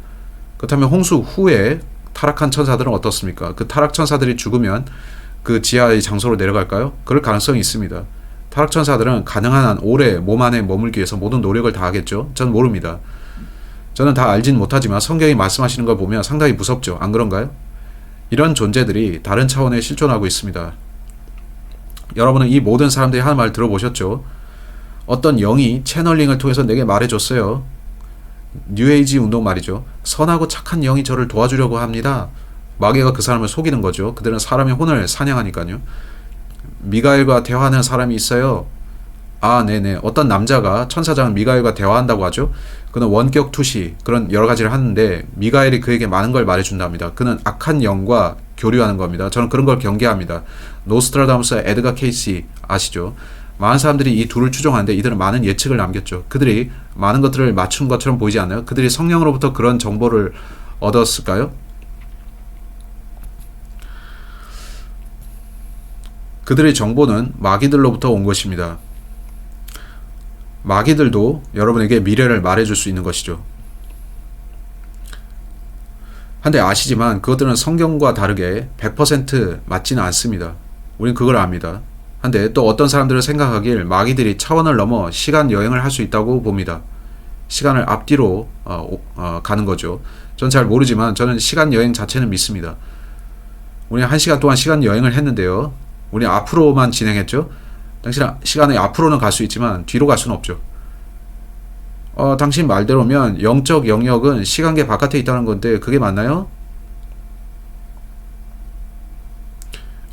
그렇다면 홍수 후에 타락한 천사들은 어떻습니까? 그 타락 천사들이 죽으면 그 지하의 장소로 내려갈까요? 그럴 가능성이 있습니다. 타락 천사들은 가능한 한 오래 몸 안에 머물기 위해서 모든 노력을 다하겠죠. 전 모릅니다. 저는 다 알진 못하지만 성경이 말씀하시는 걸 보면 상당히 무섭죠. 안 그런가요? 이런 존재들이 다른 차원에 실존하고 있습니다. 여러분은 이 모든 사람들이 하는 말 들어보셨죠? 어떤 영이 채널링을 통해서 내게 말해줬어요. 뉴에이지 운동 말이죠. 선하고 착한 영이 저를 도와주려고 합니다. 마귀가 그 사람을 속이는 거죠. 그들은 사람의 혼을 사냥하니까요. 미가엘과 대화하는 사람이 있어요. 네네. 어떤 남자가 천사장 미가엘과 대화한다고 하죠. 그는 원격 투시 그런 여러 가지를 하는데 미가엘이 그에게 많은 걸 말해준답니다. 그는 악한 영과 교류하는 겁니다. 저는 그런 걸 경계합니다. 노스트라다무스 에드가 케이시 아시죠? 많은 사람들이 이 둘을 추종하는데 이들은 많은 예측을 남겼죠. 그들이 많은 것들을 맞춘 것처럼 보이지 않나요? 그들이 성령으로부터 그런 정보를 얻었을까요? 그들의 정보는 마귀들로부터 온 것입니다. 마귀들도 여러분에게 미래를 말해줄 수 있는 것이죠. 한데 아시지만 그것들은 성경과 다르게 100% 맞지는 않습니다. 우린 그걸 압니다. 한데 또 어떤 사람들은 생각하길 마귀들이 차원을 넘어 시간 여행을 할 수 있다고 봅니다. 시간을 앞뒤로 가는 거죠. 전 잘 모르지만 저는 시간 여행 자체는 믿습니다. 우리는 1시간 동안 시간 여행을 했는데요. 우리 앞으로만 진행했죠. 당신 시간에 앞으로는 갈 수 있지만 뒤로 갈 수는 없죠. 당신 말대로면 영적 영역은 시간계 바깥에 있다는 건데 그게 맞나요?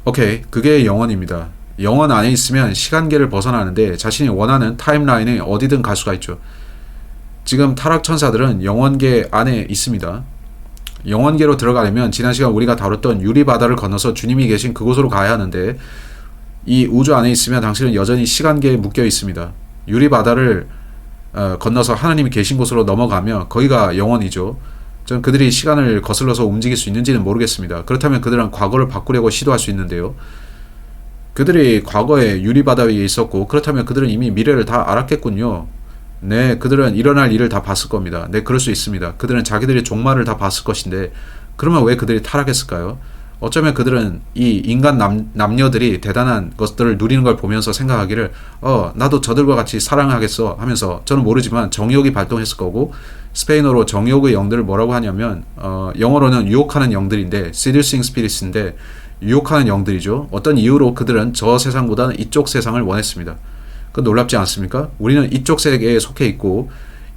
오케이, 그게 영원입니다. 영원 안에 있으면 시간계를 벗어나는데 자신이 원하는 타임라인에 어디든 갈 수가 있죠. 지금 타락천사들은 영원계 안에 있습니다. 영원계로 들어가려면 지난 시간 우리가 다뤘던 유리바다를 건너서 주님이 계신 그곳으로 가야 하는데 이 우주 안에 있으면 당신은 여전히 시간계에 묶여 있습니다. 유리바다를 건너서 하나님이 계신 곳으로 넘어가면 거기가 영원이죠. 저는 그들이 시간을 거슬러서 움직일 수 있는지는 모르겠습니다. 그렇다면 그들은 과거를 바꾸려고 시도할 수 있는데요. 그들이 과거에 유리바다 위에 있었고 그렇다면 그들은 이미 미래를 다 알았겠군요. 네, 그들은 일어날 일을 다 봤을 겁니다. 네, 그럴 수 있습니다. 그들은 자기들의 종말을 다 봤을 것인데 그러면 왜 그들이 타락했을까요? 어쩌면 그들은 이 인간 남녀들이 대단한 것들을 누리는 걸 보면서 생각하기를 나도 저들과 같이 사랑하겠어 하면서 저는 모르지만 정욕이 발동했을 거고 스페인어로 정욕의 영들을 뭐라고 하냐면 영어로는 유혹하는 영들인데 seducing spirits인데 유혹하는 영들이죠. 어떤 이유로 그들은 저 세상보다는 이쪽 세상을 원했습니다. 그 놀랍지 않습니까? 우리는 이쪽 세계에 속해 있고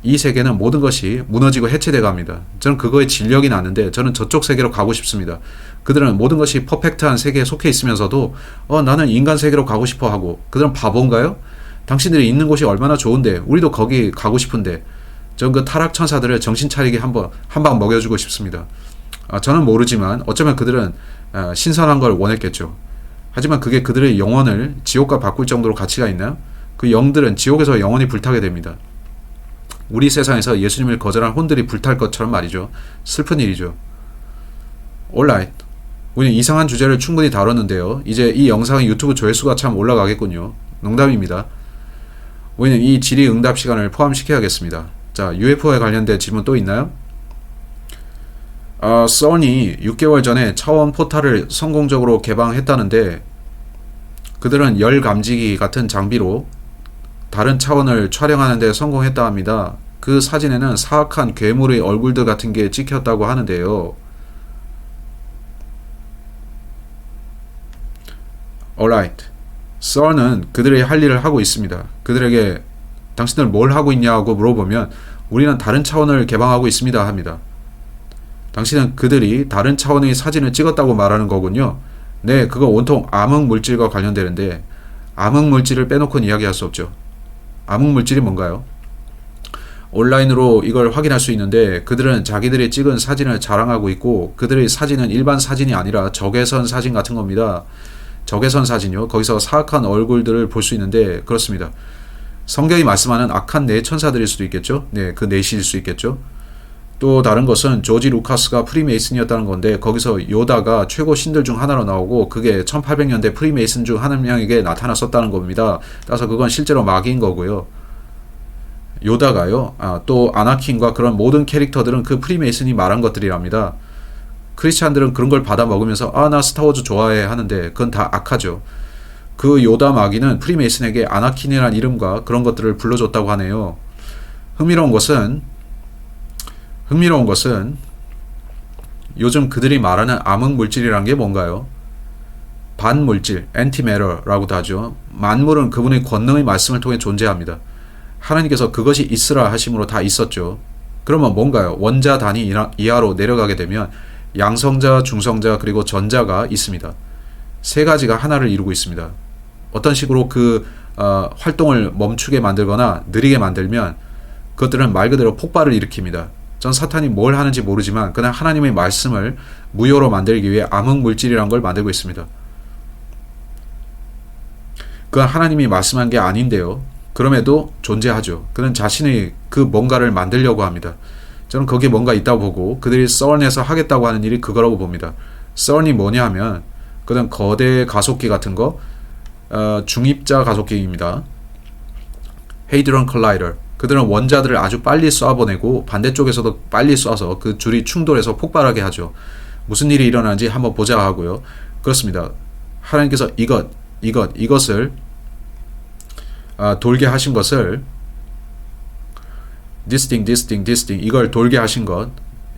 이 세계는 모든 것이 무너지고 해체돼 갑니다. 저는 그거에 진력이 났는데 저는 저쪽 세계로 가고 싶습니다. 그들은 모든 것이 퍼펙트한 세계에 속해 있으면서도 나는 인간 세계로 가고 싶어 하고 그들은 바본가요? 당신들이 있는 곳이 얼마나 좋은데 우리도 거기 가고 싶은데 전 그 타락 천사들을 정신 차리게 한 방 먹여주고 싶습니다. 저는 모르지만 어쩌면 그들은 신선한 걸 원했겠죠. 하지만 그게 그들의 영혼을 지옥과 바꿀 정도로 가치가 있나요? 그 영들은 지옥에서 영원히 불타게 됩니다. 우리 세상에서 예수님을 거절한 혼들이 불탈 것처럼 말이죠. 슬픈 일이죠. Alright. 우리는 이상한 주제를 충분히 다뤘는데요. 이제 이 영상의 유튜브 조회수가 참 올라가겠군요. 농담입니다. 우리는 이 질의응답 시간을 포함시켜야겠습니다. 자, UFO에 관련된 질문 또 있나요? 써니 6개월 전에 차원 포탈을 성공적으로 개방했다는데 그들은 열 감지기 같은 장비로 다른 차원을 촬영하는 데 성공했다 합니다. 그 사진에는 사악한 괴물의 얼굴들 같은 게 찍혔다고 하는데요. Alright. 썰는 그들의 할 일을 하고 있습니다. 그들에게 당신들 뭘 하고 있냐고 물어보면 우리는 다른 차원을 개방하고 있습니다 합니다. 당신은 그들이 다른 차원의 사진을 찍었다고 말하는 거군요. 네, 그거 온통 암흑물질과 관련되는데 암흑물질을 빼놓고는 이야기할 수 없죠. 암흑물질이 뭔가요? 온라인으로 이걸 확인할 수 있는데 그들은 자기들이 찍은 사진을 자랑하고 있고 그들의 사진은 일반 사진이 아니라 적외선 사진 같은 겁니다. 적외선 사진이요. 거기서 사악한 얼굴들을 볼 수 있는데 그렇습니다. 성경이 말씀하는 악한 네 천사들일 수도 있겠죠. 네, 그 넷일 수 있겠죠. 또 다른 것은 조지 루카스가 프리메이슨이었다는 건데 거기서 요다가 최고 신들 중 하나로 나오고 그게 1800년대 프리메이슨 중 한 명에게 나타났었다는 겁니다. 따라서 그건 실제로 마귀인 거고요. 요다가요. 또 아나킨과 그런 모든 캐릭터들은 그 프리메이슨이 말한 것들이랍니다. 크리스찬들은 그런 걸 받아 먹으면서 나 스타워즈 좋아해 하는데 그건 다 악하죠. 그 요다 마귀는 프리메이슨에게 아나킨이라는 이름과 그런 것들을 불러줬다고 하네요. 흥미로운 것은 요즘 그들이 말하는 암흑물질이란 게 뭔가요? 반물질, antimatter라고도 하죠. 만물은 그분의 권능의 말씀을 통해 존재합니다. 하나님께서 그것이 있으라 하심으로 다 있었죠. 그러면 뭔가요? 원자 단위 이하로 내려가게 되면 양성자, 중성자, 그리고 전자가 있습니다. 세 가지가 하나를 이루고 있습니다. 어떤 식으로 그 활동을 멈추게 만들거나 느리게 만들면 그것들은 말 그대로 폭발을 일으킵니다. 전 사탄이 뭘 하는지 모르지만 그냥 하나님의 말씀을 무효로 만들기 위해 암흑물질이라는 걸 만들고 있습니다. 그건 하나님이 말씀한 게 아닌데요. 그럼에도 존재하죠. 그는 자신의 그 뭔가를 만들려고 합니다. 저는 거기에 뭔가 있다고 보고 그들이 썰n에서 하겠다고 하는 일이 그거라고 봅니다. 썰n이 뭐냐 하면 그는 거대 가속기 같은 거 중입자 가속기입니다. 헤이드론 컬라이더. 그들은 원자들을 아주 빨리 쏴보내고 반대쪽에서도 빨리 쏴서 그 줄이 충돌해서 폭발하게 하죠. 무슨 일이 일어나는지 한번 보자 하고요. 그렇습니다. 하나님께서 이것을 돌게 하신 것을 this thing 이걸 돌게 하신 것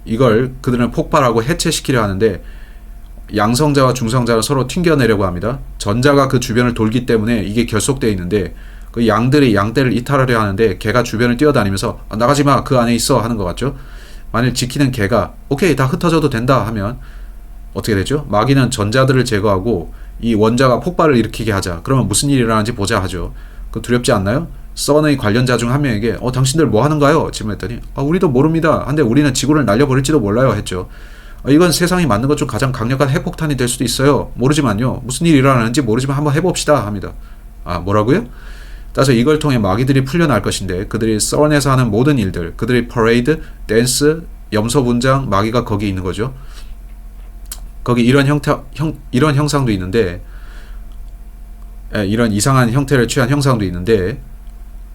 이걸 그들은 폭발하고 해체시키려 하는데 양성자와 중성자가 서로 튕겨내려고 합니다. 전자가 그 주변을 돌기 때문에 이게 결속되어 있는데 그 양들이 양떼를 이탈하려 하는데 개가 주변을 뛰어다니면서 나가지마 그 안에 있어 하는 것 같죠. 만일 지키는 개가 오케이 다 흩어져도 된다 하면 어떻게 되죠? 마귀는 전자들을 제거하고 이 원자가 폭발을 일으키게 하자. 그러면 무슨 일이 일어나는지 보자 하죠. 그 두렵지 않나요? 썬의 관련자 중 한 명에게 당신들 뭐 하는가요? 질문했더니 우리도 모릅니다. 한데 우리는 지구를 날려버릴지도 몰라요 했죠. 이건 세상이 만든 것 중 가장 강력한 핵폭탄이 될 수도 있어요. 모르지만요. 무슨 일이 일어나는지 모르지만 한번 해봅시다 합니다. 뭐라고요? 따라서 이걸 통해 마귀들이 풀려날 것인데 그들이 썬에서 하는 모든 일들, 그들의 퍼레이드, 댄스, 염소 분장, 마귀가 거기 있는 거죠. 거기 이런 이런 형상도 있는데, 이런 이상한 형태를 취한 형상도 있는데,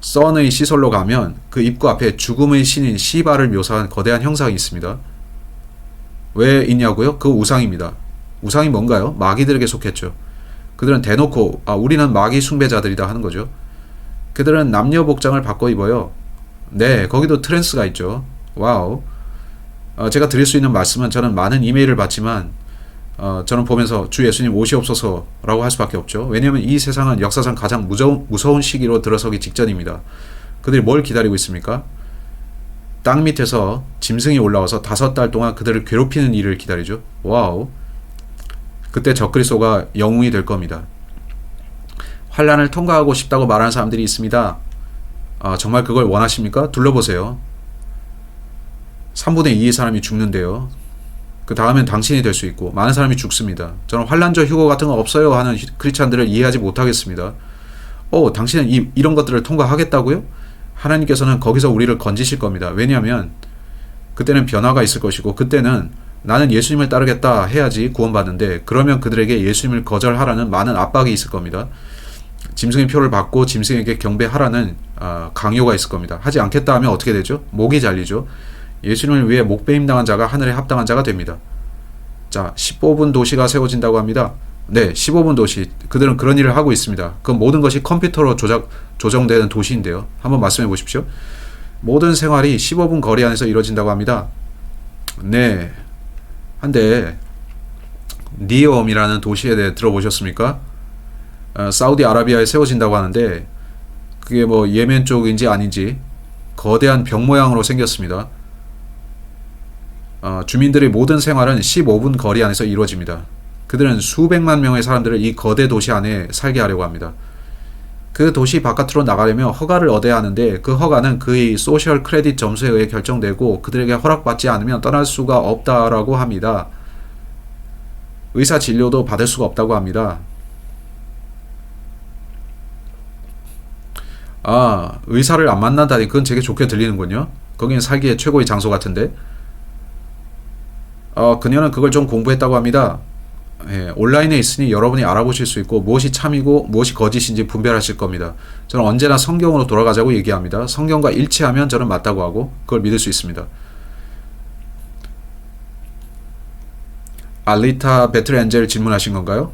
선의 시설로 가면 그 입구 앞에 죽음의 신인 시바를 묘사한 거대한 형상이 있습니다. 왜 있냐고요? 그 우상입니다. 우상이 뭔가요? 마귀들에게 속했죠. 그들은 대놓고 우리는 마귀 숭배자들이다 하는 거죠. 그들은 남녀 복장을 바꿔 입어요. 네, 거기도 트랜스가 있죠. 와우. 제가 드릴 수 있는 말씀은, 저는 많은 이메일을 받지만 저는 보면서 주 예수님 오시옵소서라고 할 수밖에 없죠. 왜냐하면 이 세상은 역사상 가장 무서운 시기로 들어서기 직전입니다. 그들이 뭘 기다리고 있습니까? 땅 밑에서 짐승이 올라와서 5달 동안 그들을 괴롭히는 일을 기다리죠. 와우. 그때 적그리스도가 영웅이 될 겁니다. 환난을 통과하고 싶다고 말하는 사람들이 있습니다. 정말 그걸 원하십니까? 둘러보세요. 3분의 2의 사람이 죽는데요. 그 다음엔 당신이 될 수 있고, 많은 사람이 죽습니다. 저는 환난적 휴거 같은 거 없어요 하는 크리스찬들을 이해하지 못하겠습니다. 당신은 이런 것들을 통과하겠다고요? 하나님께서는 거기서 우리를 건지실 겁니다. 왜냐하면 그때는 변화가 있을 것이고, 그때는 나는 예수님을 따르겠다 해야지 구원받는데, 그러면 그들에게 예수님을 거절하라는 많은 압박이 있을 겁니다. 짐승의 표를 받고 짐승에게 경배하라는 강요가 있을 겁니다. 하지 않겠다 하면 어떻게 되죠? 목이 잘리죠. 예수님을 위해 목배임 당한 자가 하늘에 합당한 자가 됩니다. 자, 15분 도시가 세워진다고 합니다. 네, 15분 도시. 그들은 그런 일을 하고 있습니다. 그 모든 것이 컴퓨터로 조정되는 도시인데요. 한번 말씀해 보십시오. 모든 생활이 15분 거리 안에서 이루어진다고 합니다. 네. 한데 니옴이라는 도시에 대해 들어보셨습니까? 사우디아라비아에 세워진다고 하는데, 그게 뭐 예멘 쪽인지 아닌지 거대한 벽 모양으로 생겼습니다. 주민들의 모든 생활은 15분 거리 안에서 이루어집니다. 그들은 수백만 명의 사람들을 이 거대 도시 안에 살게 하려고 합니다. 그 도시 바깥으로 나가려면 허가를 얻어야 하는데, 그 허가는 그의 소셜 크레딧 점수에 의해 결정되고 그들에게 허락받지 않으면 떠날 수가 없다라고 합니다. 의사 진료도 받을 수가 없다고 합니다. 의사를 안 만난다니, 그건 되게 좋게 들리는군요. 거기는 살기에 최고의 장소 같은데. 그녀는 그걸 좀 공부했다고 합니다. 온라인에 있으니 여러분이 알아보실 수 있고, 무엇이 참이고 무엇이 거짓인지 분별하실 겁니다. 저는 언제나 성경으로 돌아가자고 얘기합니다. 성경과 일치하면 저는 맞다고 하고 그걸 믿을 수 있습니다. 알리타 배틀엔젤 질문하신 건가요?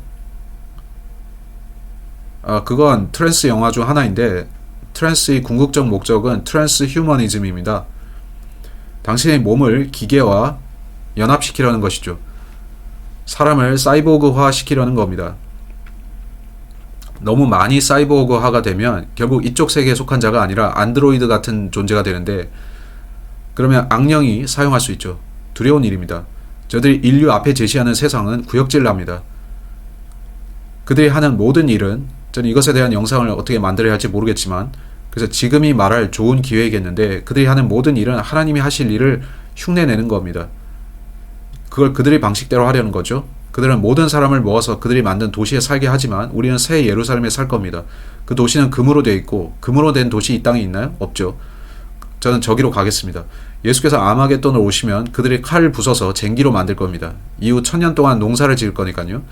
그건 트랜스 영화 중 하나인데, 트랜스의 궁극적 목적은 트랜스 휴머니즘입니다. 당신의 몸을 기계와 연합시키려는 것이죠. 사람을 사이보그화 시키려는 겁니다. 너무 많이 사이보그화가 되면 결국 이쪽 세계에 속한 자가 아니라 안드로이드 같은 존재가 되는데, 그러면 악령이 사용할 수 있죠. 두려운 일입니다. 저들이 인류 앞에 제시하는 세상은 구역질납니다. 그들이 하는 모든 일은, 저는 이것에 대한 영상을 어떻게 만들어야 할지 모르겠지만, 그래서 지금이 말할 좋은 기회이겠는데, 그들이 하는 모든 일은 하나님이 하실 일을 흉내내는 겁니다. 그걸 그들의 방식대로 하려는 거죠. 그들은 모든 사람을 모아서 그들이 만든 도시에 살게 하지만, 우리는 새 예루살렘에 살 겁니다. 그 도시는 금으로 되어 있고, 금으로 된 도시 이 땅에 있나요? 없죠. 저는 저기로 가겠습니다. 예수께서 아마겟돈을 오시면 그들이 칼을 부숴서 쟁기로 만들 겁니다. 이후 1000년 동안 농사를 지을 거니까요.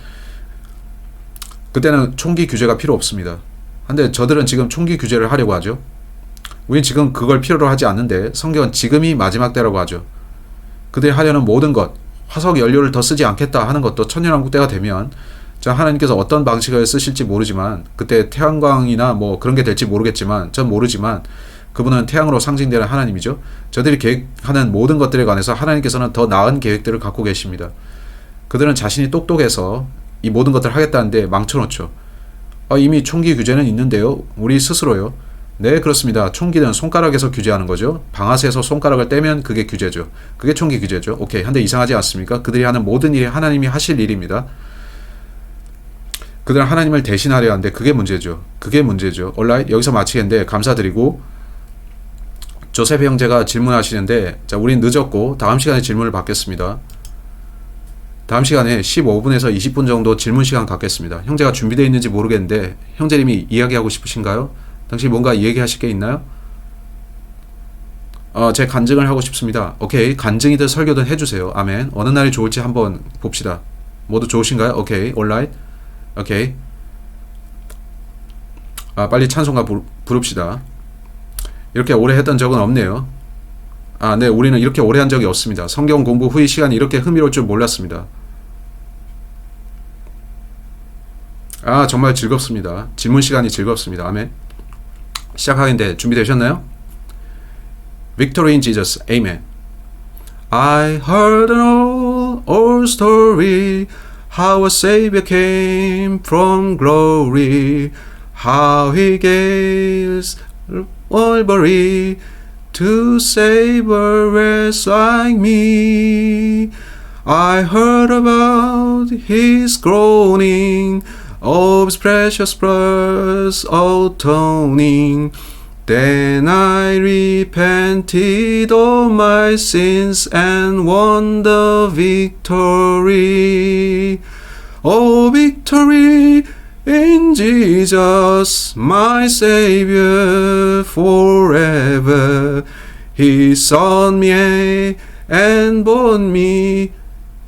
그때는 총기 규제가 필요 없습니다. 근데 저들은 지금 총기 규제를 하려고 하죠. 우린 지금 그걸 필요로 하지 않는데, 성경은 지금이 마지막 때라고 하죠. 그들이 하려는 모든 것, 화석 연료를 더 쓰지 않겠다 하는 것도 천년왕국 때가 되면, 하나님께서 어떤 방식을 쓰실지 모르지만, 그때 태양광이나 뭐 그런 게 될지 모르겠지만, 전 모르지만 그분은 태양으로 상징되는 하나님이죠. 저들이 계획하는 모든 것들에 관해서 하나님께서는 더 나은 계획들을 갖고 계십니다. 그들은 자신이 똑똑해서 이 모든 것들을 하겠다는데 망쳐놓죠. 이미 총기 규제는 있는데요. 우리 스스로요. 네, 그렇습니다. 총기는 손가락에서 규제하는 거죠. 방아쇠에서 손가락을 떼면 그게 규제죠. 그게 총기 규제죠. 오케이. 한데 이상하지 않습니까? 그들이 하는 모든 일이 하나님이 하실 일입니다. 그들은 하나님을 대신하려 하는데 그게 문제죠. 그게 문제죠. alright? 여기서 마치겠는데, 감사드리고, 조셉 형제가 질문하시는데, 자, 우린 늦었고 다음 시간에 질문을 받겠습니다. 다음 시간에 15분에서 20분 정도 질문 시간 갖겠습니다. 형제가 준비되어 있는지 모르겠는데, 형제님이 이야기하고 싶으신가요? 당신 뭔가 얘기하실 게 있나요? 제 간증을 하고 싶습니다. 오케이. 간증이든 설교든 해주세요. 아멘. 어느 날이 좋을지 한번 봅시다. 모두 좋으신가요? 오케이. alright. 오케이. 빨리 찬송가 부릅시다. 이렇게 오래 했던 적은 없네요. 네. 우리는 이렇게 오래 한 적이 없습니다. 성경 공부 후의 시간이 이렇게 흥미로울 줄 몰랐습니다. 정말 즐겁습니다. 질문 시간이 즐겁습니다. 아멘. 시작하겠는데 준비되셨나요? Victory in Jesus. Amen. I heard an old story, how a Savior came from glory, how he gave Calvary to save a wretch like me. I heard about his groaning, of his precious blood atoning. Then I repented of my sins and won the victory. Oh, victory in Jesus, my Savior forever. He sought me and bought me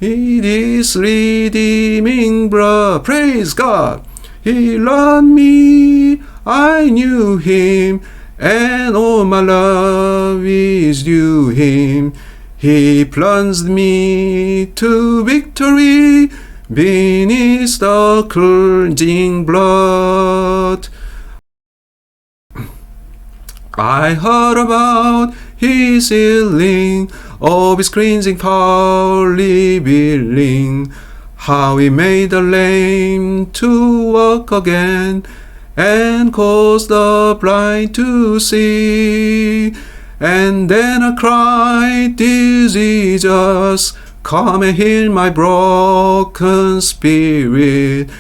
with his redeeming blood. Praise God! He loved me, I knew him, and all my love is due him. He plunged me to victory beneath the cleansing blood. I heard about his healing, of his cleansing power revealing, how he made the lame to walk again, and caused the blind to see. And then I cried, "This is Jesus, come and heal my broken spirit."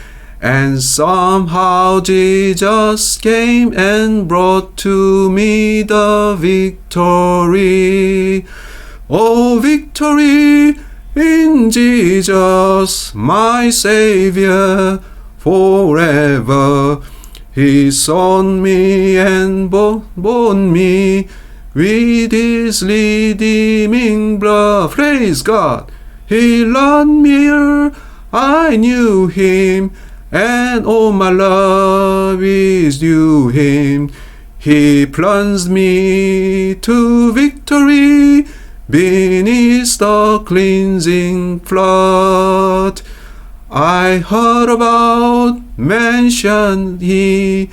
And somehow Jesus came and brought to me the victory. Oh, victory in Jesus, my Savior forever. He sought me and bought me with his redeeming blood. Praise God! He loved me, I knew him, and all my love is due him. He plunged me to victory beneath the cleansing flood. I heard about mansion he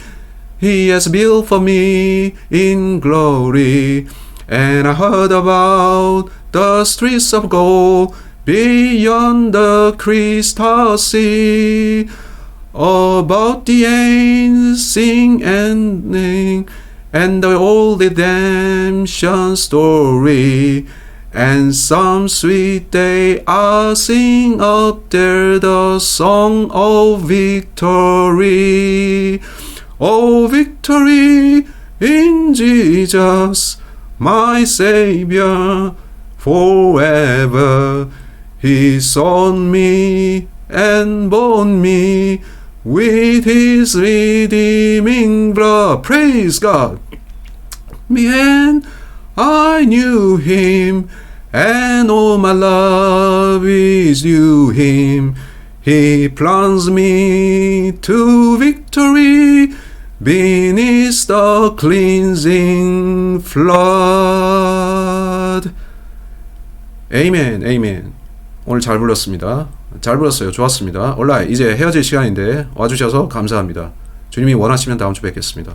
has built for me in glory, and I heard about the streets of gold beyond the crystal sea, about the angels sing and the old redemption story. And some sweet day I'll sing up there the song of victory. Oh, victory in Jesus, my Savior forever. He sought me and bought me with his redeeming blood. Praise God! And I knew him, and all my love is due him. He plunged me to victory beneath the cleansing flood. 아멘, 아멘. 오늘 잘 불렀습니다. 잘 불렀어요. 좋았습니다. 올라이 이제 헤어질 시간인데 와주셔서 감사합니다. 주님이 원하시면 다음 주 뵙겠습니다.